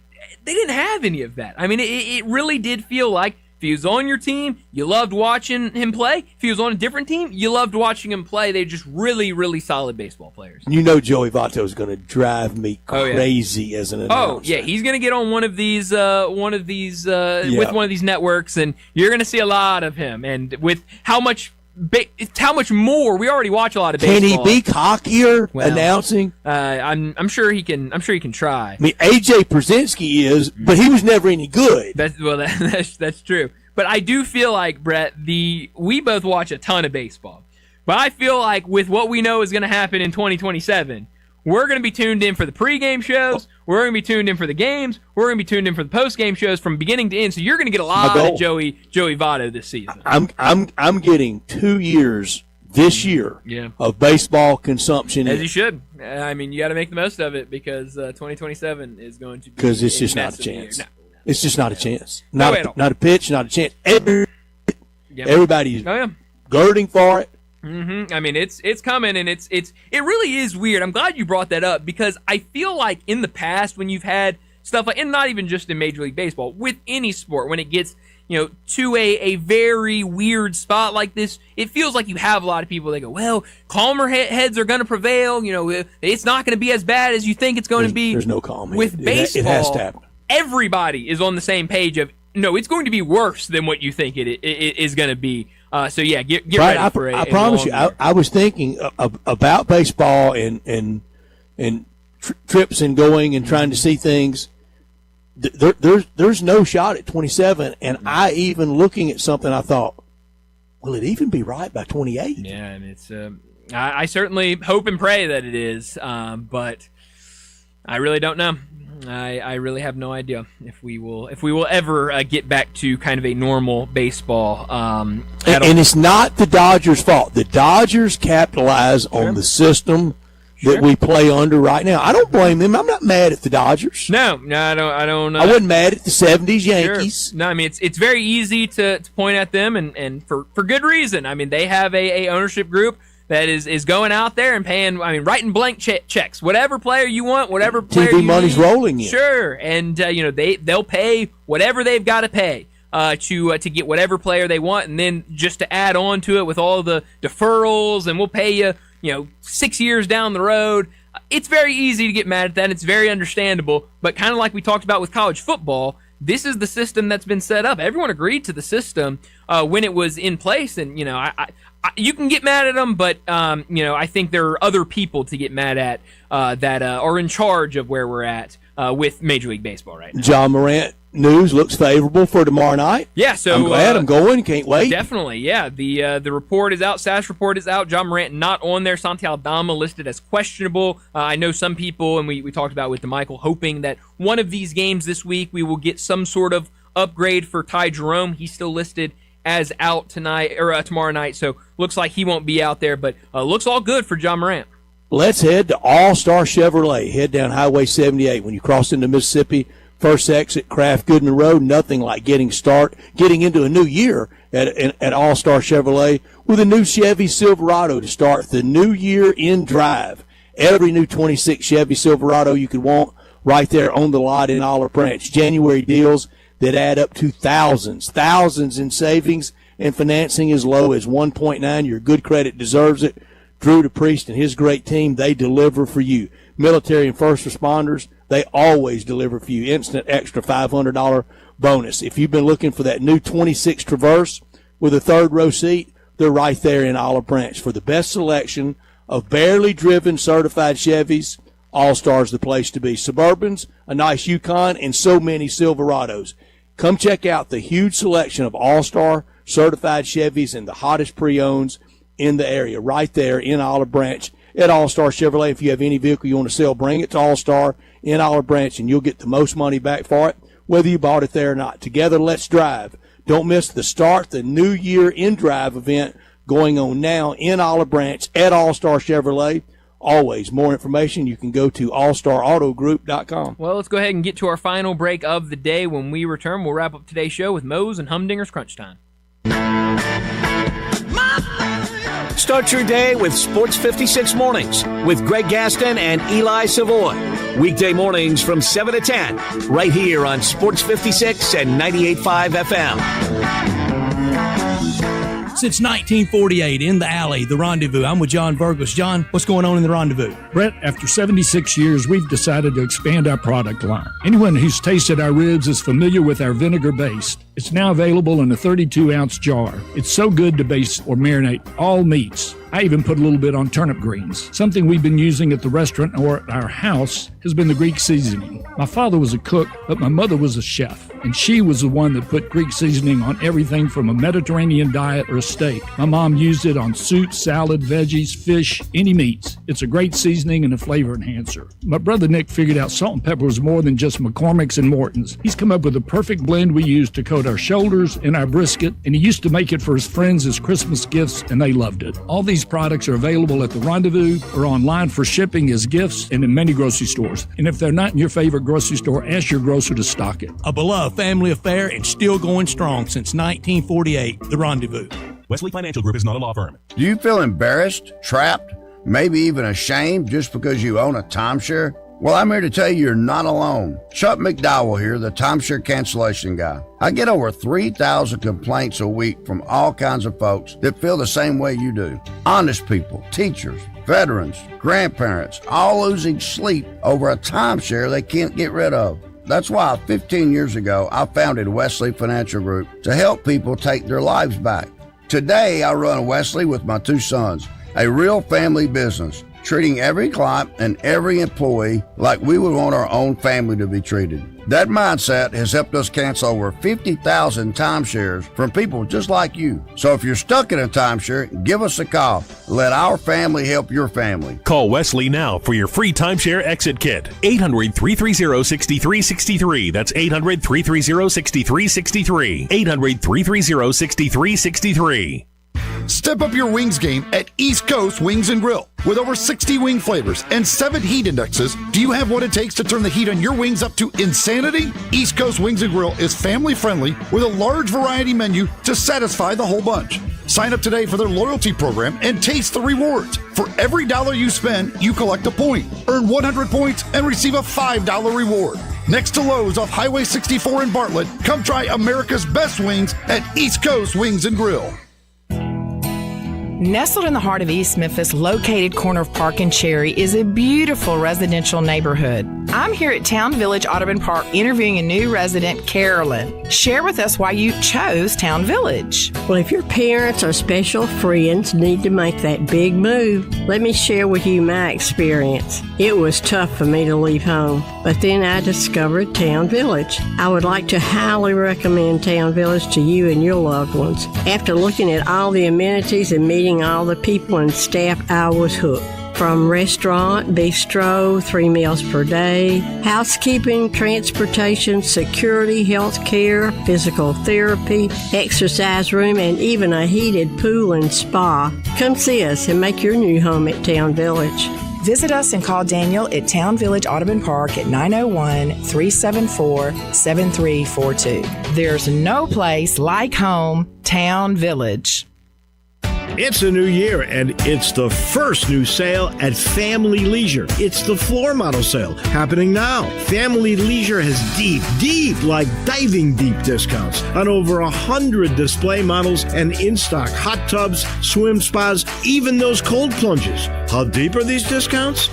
they didn't have any of that. I mean, it really did feel like if he was on your team, you loved watching him play. If he was on a different team, you loved watching him play. They're just really, really solid baseball players. You know Joey Votto is going to drive me crazy as an announcer. Oh, yeah. He's going to get on one of these with one of these networks, and you're going to see a lot of him. And with how much more we already watch a lot of baseball. Can he be cockier announcing? I'm sure he can. I'm sure he can try. I mean, AJ Przinsky is, but he was never any good. That's true. But I do feel like, Brett, we both watch a ton of baseball. But I feel like with what we know is going to happen in 2027, we're going to be tuned in for the pregame shows. We're going to be tuned in for the games. We're going to be tuned in for the postgame shows from beginning to end. So you're going to get a lot of Joey Votto this season. I'm getting 2 years this year of baseball consumption. As you should. I mean, you got to make the most of it because 2027 is going to be because it's just not a chance. No. It's just not a chance. Not a pitch. Not a chance. Everybody's girding for it. Mm-hmm. I mean, it's coming, and it really is weird. I'm glad you brought that up because I feel like in the past when you've had stuff like, and not even just in Major League Baseball, with any sport, when it gets to a very weird spot like this, it feels like you have a lot of people that go, well, calmer heads are going to prevail. It's not going to be as bad as you think it's going to be. There's no calm. With baseball, it has to happen. Everybody is on the same page of, no, it's going to be worse than what you think it is going to be. So yeah, get ready for it. I promise you, I was thinking about baseball and trips and going and trying to see things. There's no shot at 27, and I even looking at something, I thought, will it even be right by 28? Yeah, and it's I certainly hope and pray that it is, but I really don't know. I really have no idea if we will ever get back to kind of a normal baseball. And it's not the Dodgers' fault. The Dodgers capitalize on the system that we play under right now. I don't blame them. I'm not mad at the Dodgers. No, I don't. I wasn't mad at the '70s Yankees. Sure. No, I mean it's very easy to point at them, and for good reason. I mean they have a ownership group that is going out there and paying, writing blank checks. Whatever player you want, whatever player TV money's rolling in. Sure, and they'll pay whatever they've got to pay to get whatever player they want, and then just to add on to it with all the deferrals, and we'll pay you 6 years down the road. It's very easy to get mad at that. It's very understandable, but kind of like we talked about with college football, this is the system that's been set up. Everyone agreed to the system when it was in place, and you can get mad at them, but I think there are other people to get mad at that are in charge of where we're at with Major League Baseball right now. John Morant news looks favorable for tomorrow night. Yeah, so I'm glad. I'm going. Can't wait. Definitely, yeah. The report is out. SAS report is out. John Morant not on there. Santi Aldama listed as questionable. I know some people, and we talked about with DeMichael, hoping that one of these games this week we will get some sort of upgrade for Ty Jerome. He's still listed as out tonight or tomorrow night, so looks like he won't be out there, but looks all good for John Morant. Let's head to All-Star Chevrolet. Head down Highway 78 when you cross into Mississippi. First exit, Kraft Goodman Road. Nothing like getting into a new year at All-Star Chevrolet with a new Chevy Silverado to start the new year in drive. Every new 26 Chevy Silverado you could want right there on the lot in Olive Branch. January deals that add up to thousands in savings, and financing as low as 1.9. Your good credit deserves it. Drew DePriest and his great team, they deliver for you. Military and first responders, they always deliver for you. Instant extra $500 bonus. If you've been looking for that new 26 Traverse with a third row seat, they're right there in Olive Branch. For the best selection of barely driven certified Chevys, All-Star's the place to be. Suburbans, a nice Yukon, and so many Silverados. Come check out the huge selection of All-Star certified Chevys and the hottest pre-owns in the area right there in Olive Branch at All-Star Chevrolet. If you have any vehicle you want to sell, bring it to All-Star in Olive Branch, and you'll get the most money back for it, whether you bought it there or not. Together, let's drive. Don't miss the Start the New Year in Drive event going on now in Olive Branch at All-Star Chevrolet. Always more information, you can go to allstarautogroup.com. Well, let's go ahead and get to our final break of the day. When we return, we'll wrap up today's show with Moe's and Humdinger's Crunch Time. Start your day with Sports 56 Mornings with Greg Gaston and Eli Savoy. Weekday mornings from 7 to 10, right here on Sports 56 and 98.5 FM. Since 1948, in the alley, the Rendezvous. I'm with John Burgos. John, what's going on in the Rendezvous? Brett, after 76 years, we've decided to expand our product line. Anyone who's tasted our ribs is familiar with our vinegar base. It's now available in a 32-ounce jar. It's so good to base or marinate all meats. I even put a little bit on turnip greens. Something we've been using at the restaurant or at our house has been the Greek seasoning. My father was a cook, but my mother was a chef, and she was the one that put Greek seasoning on everything from a Mediterranean diet or a steak. My mom used it on soup, salad, veggies, fish, any meats. It's a great seasoning and a flavor enhancer. My brother Nick figured out salt and pepper was more than just McCormick's and Morton's. He's come up with a perfect blend we use to coat our shoulders and our brisket, and he used to make it for his friends as Christmas gifts, and they loved it. All these products are available at the Rendezvous or online for shipping as gifts and in many grocery stores. And if they're not in your favorite grocery store, ask your grocer to stock it. A beloved family affair and still going strong since 1948, the Rendezvous. Wesley Financial Group is not a law firm. Do you feel embarrassed, trapped, maybe even ashamed just because you own a timeshare? Well, I'm here to tell you you're not alone. Chuck McDowell here, the timeshare cancellation guy. I get over 3,000 complaints a week from all kinds of folks that feel the same way you do. Honest people, teachers, veterans, grandparents, all losing sleep over a timeshare they can't get rid of. That's why 15 years ago, I founded Wesley Financial Group to help people take their lives back. Today, I run Wesley with my two sons, a real family business, treating every client and every employee like we would want our own family to be treated. That mindset has helped us cancel over 50,000 timeshares from people just like you. So if you're stuck in a timeshare, give us a call. Let our family help your family. Call Wesley now for your free timeshare exit kit. 800-330-6363. That's 800-330-6363. 800-330-6363. Step up your wings game at East Coast Wings and Grill. With over 60 wing flavors and 7 heat indexes, do you have what it takes to turn the heat on your wings up to insanity? East Coast Wings and Grill is family friendly with a large variety menu to satisfy the whole bunch. Sign up today for their loyalty program and taste the rewards. For every dollar you spend, you collect a point. Earn 100 points and receive a $5 reward. Next to Lowe's off Highway 64 in Bartlett, come try America's best wings at East Coast Wings and Grill. Nestled in the heart of East Memphis, located corner of Park and Cherry, is a beautiful residential neighborhood. I'm here at Town Village Audubon Park interviewing a new resident, Carolyn. Share with us why you chose Town Village. Well, if your parents or special friends need to make that big move, let me share with you my experience. It was tough for me to leave home, but then I discovered Town Village. I would like to highly recommend Town Village to you and your loved ones. After looking at all the amenities and meeting all the people and staff, I was hooked. From restaurant, bistro, 3 meals per day, housekeeping, transportation, security, health care, physical therapy, exercise room, and even a heated pool and spa. Come see us and make your new home at Town Village. Visit us and call Daniel at Town Village Audubon Park at 901-374-7342. There's no place like home, Town Village. It's a new year, and it's the first new sale at Family Leisure. It's the floor model sale happening now. Family Leisure has deep, like diving deep discounts on over 100 display models and in-stock hot tubs, swim spas, even those cold plunges. How deep are these discounts?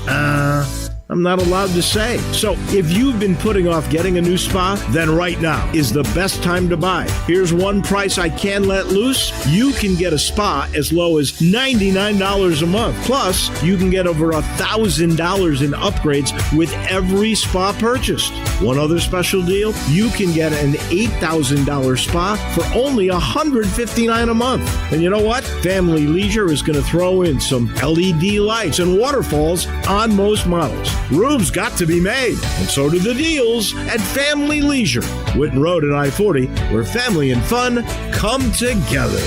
I'm not allowed to say. So if you've been putting off getting a new spa, then right now is the best time to buy. Here's one price I can let loose. You can get a spa as low as $99 a month. Plus, you can get over $1,000 in upgrades with every spa purchased. One other special deal, you can get an $8,000 spa for only $159 a month. And you know what? Family Leisure is going to throw in some LED lights and waterfalls on most models. Room's got to be made, and so do the deals at Family Leisure, Whitten Road and I-40, where family and fun come together.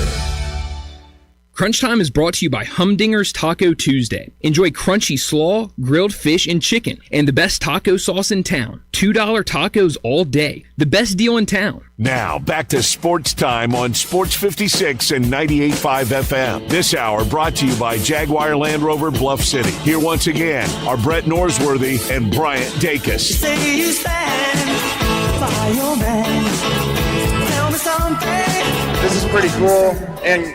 Crunch Time is brought to you by Humdinger's Taco Tuesday. Enjoy crunchy slaw, grilled fish, and chicken, and the best taco sauce in town. $2 tacos all day. The best deal in town. Now, back to Sports Time on Sports 56 and 98.5 FM. This hour brought to you by Jaguar Land Rover Bluff City. Here once again are Brett Norsworthy and Bryant Dacus. Say you stand by your man. Tell me something. This is pretty cool, and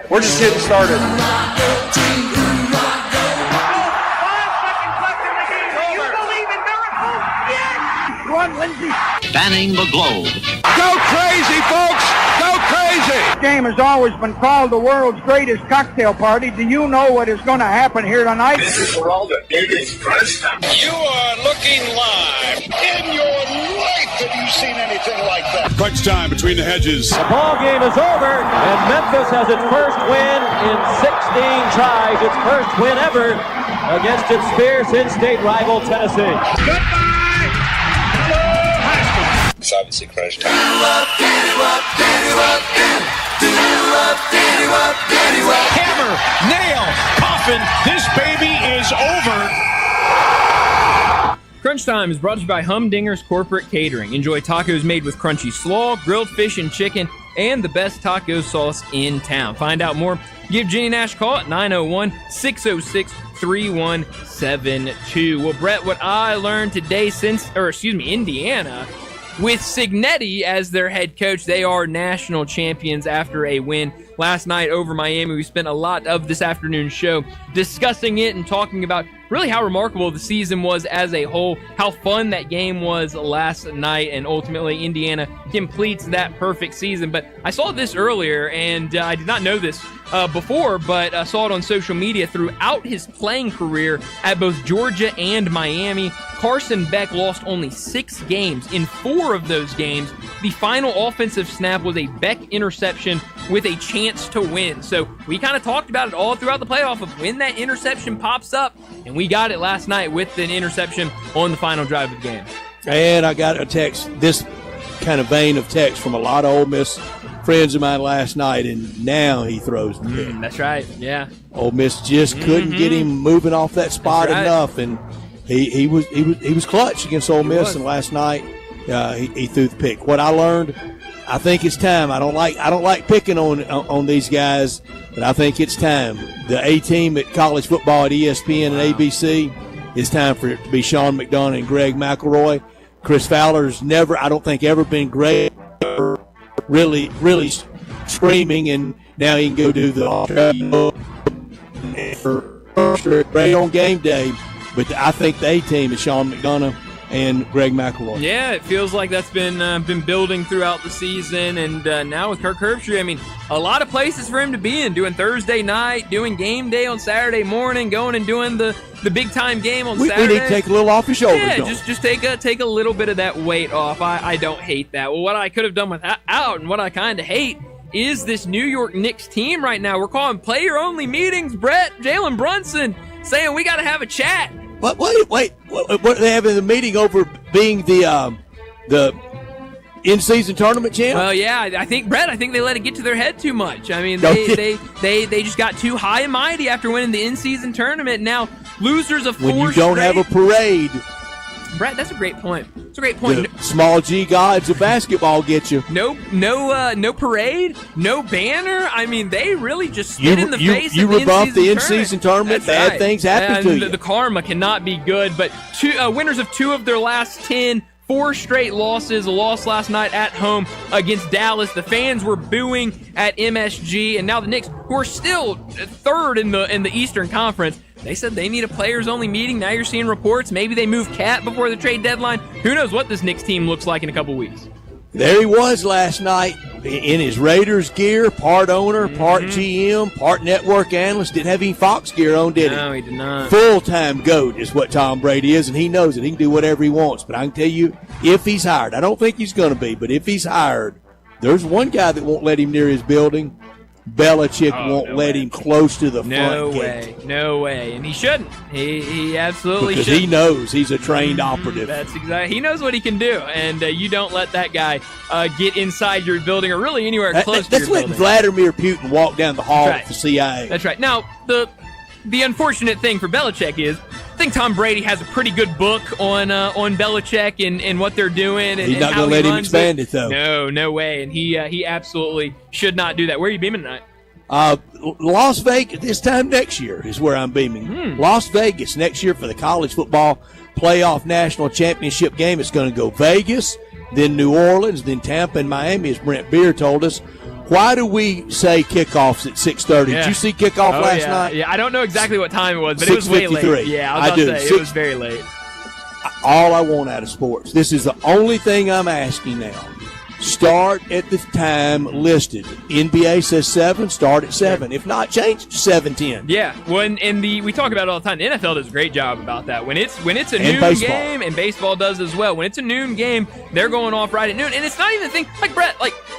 we're just getting started. Spanning the globe. Go crazy, folks! Go crazy! This game has always been called the world's greatest cocktail party. Do you know what is going to happen here tonight? This is for all the biggest Crunch Time. You are looking live. In your life have you seen anything like that? Crunch Time between the hedges. The ball game is over, and Memphis has its first win in 16 tries. Its first win ever against its fierce in-state rival Tennessee. It's obviously Crunch Time. Hammer, nail, coffin, this baby is over. Crunch Time is brought to you by Humdinger's Corporate Catering. Enjoy tacos made with crunchy slaw, grilled fish and chicken, and the best taco sauce in town. Find out more. Give Jenny Nash a call at 901-606-3172. Well, Brett, what I learned today Indiana, with Signetti as their head coach, they are national champions after a win last night over Miami. We spent a lot of this afternoon's show discussing it and talking about really how remarkable the season was as a whole, how fun that game was last night, and ultimately Indiana completes that perfect season. But I saw this earlier, and I did not know this before, but I saw it on social media. Throughout his playing career at both Georgia and Miami, Carson Beck lost only 6 games. In 4 of those games, the final offensive snap was a Beck interception with a chance to win. So we kind of talked about it all throughout the playoff of when that interception pops up, and we got it last night with an interception on the final drive of the game. And I got a text, this kind of vein of text from a lot of Ole Miss friends of mine last night, and now he throws the pick. That's right, yeah. Ole Miss just couldn't get him moving off that spot enough, and he was clutch against Ole Miss, and last night he threw the pick. What I learned, I think it's time. I don't like picking on these guys, but I think it's time. The A team at college football at ESPN and ABC, it's time for it to be Sean McDonough and Greg McElroy. Chris Fowler's never, I don't think, ever been great, really screaming, and now he can go do the great on game day, but I think the A-team is Sean McDonough and Greg McElroy. Yeah, it feels like that's been building throughout the season, and now with Kirk Herbstreit, I mean, a lot of places for him to be in, doing Thursday night, doing game day on Saturday morning, going and doing the big-time game on Saturday. We need to take a little off his shoulders. Yeah, just take a little bit of that weight off. I don't hate that. Well, what I could have done without and what I kind of hate is this New York Knicks team right now. We're calling player-only meetings, Brett. Jalen Brunson saying we got to have a chat. What they have in the meeting over being the in-season tournament champ? Well, yeah, I think they let it get to their head too much. I mean, they just got too high and mighty after winning the in-season tournament. Now, losers of 4 when you don't have a parade. Brett, that's a great point. It's a great point. The small G gods of basketball get you. No parade, no banner. I mean, they really just spit in the face. You of rebuff the in-season tournament. Bad things happen to you. The karma cannot be good. But winners of 2 of their last 10. 4 straight losses, a loss last night at home against Dallas. The fans were booing at MSG, and now the Knicks, who are still 3rd in the Eastern Conference, they said they need a players-only meeting. Now you're seeing reports. Maybe they move Cat before the trade deadline. Who knows what this Knicks team looks like in a couple weeks. There he was last night in his Raiders gear, part owner, part GM, part network analyst. Didn't have any Fox gear on, did he? No, he did not. Full-time GOAT is what Tom Brady is, and he knows it. He can do whatever he wants. But I can tell you, if he's hired, I don't think he's going to be, but if he's hired, there's one guy that won't let him near his building. Belichick won't let him close to the front gate. No way. And he shouldn't. He absolutely because shouldn't. He knows he's a trained operative. That's exactly. He knows what he can do, and you don't let that guy get inside your building or really anywhere close to your building. Let's let Vladimir Putin walk down the hall with the CIA. That's right. Now, the unfortunate thing for Belichick is I think Tom Brady has a pretty good book on Belichick and what they're doing. And, he's not going to let him expand it, though. No way. And he absolutely should not do that. Where are you beaming tonight? Las Vegas, this time next year is where I'm beaming. Las Vegas next year for the college football playoff national championship game. It's going to go Vegas, then New Orleans, then Tampa and Miami, as Brent Beer told us. Why do we say kickoffs at 6:30? Yeah. Did you see kickoff last night? Yeah, I don't know exactly what time it was, but it was way late. Yeah, I was about to say, it was very late. All I want out of sports. This is the only thing I'm asking now. Start at the time listed. NBA says 7, start at 7. If not, change to 7:10. Yeah, we talk about it all the time. The NFL does a great job about that. When it's a noon game, and baseball does as well. When it's a noon game, they're going off right at noon, and it's not even a thing like Brett.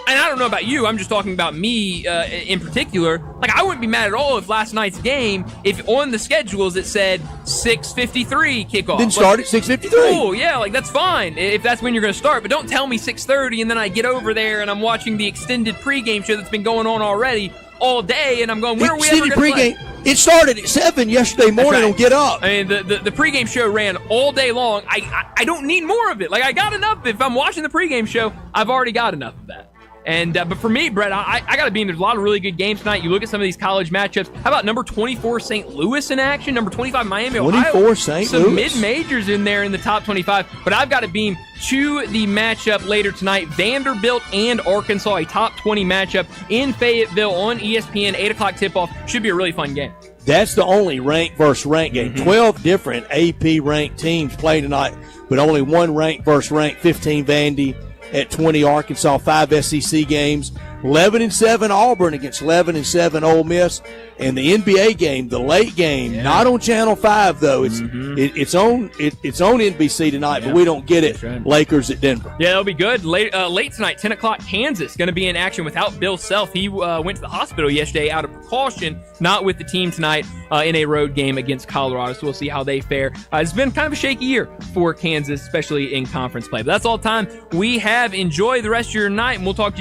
And I don't know about you. I'm just talking about me in particular. I wouldn't be mad at all if last night's game, if on the schedules it said 6:53 kickoff. Then start at 6:53. Oh yeah, that's fine if that's when you're going to start. But don't tell me 6:30 and then I get over there and I'm watching the extended pregame show that's been going on already all day, and I'm going, when are we ever going to play? It started at 7 yesterday morning on Get Up. I mean, the pregame show ran all day long. I don't need more of it. I got enough. If I'm watching the pregame show, I've already got enough of that. And but for me, Brett, I got to be in. There's a lot of really good games tonight. You look at some of these college matchups. How about number 24 St. Louis in action? Number 25 Miami, 24 Ohio. St. Some Louis. mid-majors in there in the top 25. But I've got to beam to the matchup later tonight. Vanderbilt and Arkansas, a top 20 matchup in Fayetteville on ESPN. 8 o'clock tip-off. Should be a really fun game. That's the only ranked versus ranked game. 12 different AP ranked teams play tonight, but only one ranked versus ranked. 15 Vandy at 20 Arkansas, 5 SEC games, 11-7 Auburn against 11-7 Ole Miss, and the NBA game, the late game, not on Channel 5 though. It's on NBC tonight, but we don't get it. Right. Lakers at Denver. Yeah, that'll be good. Late tonight, 10 o'clock, Kansas going to be in action without Bill Self. He went to the hospital yesterday out of precaution, not with the team tonight in a road game against Colorado. So we'll see how they fare. It's been kind of a shaky year for Kansas, especially in conference play. But that's all the time we have. Enjoy the rest of your night, and we'll talk to you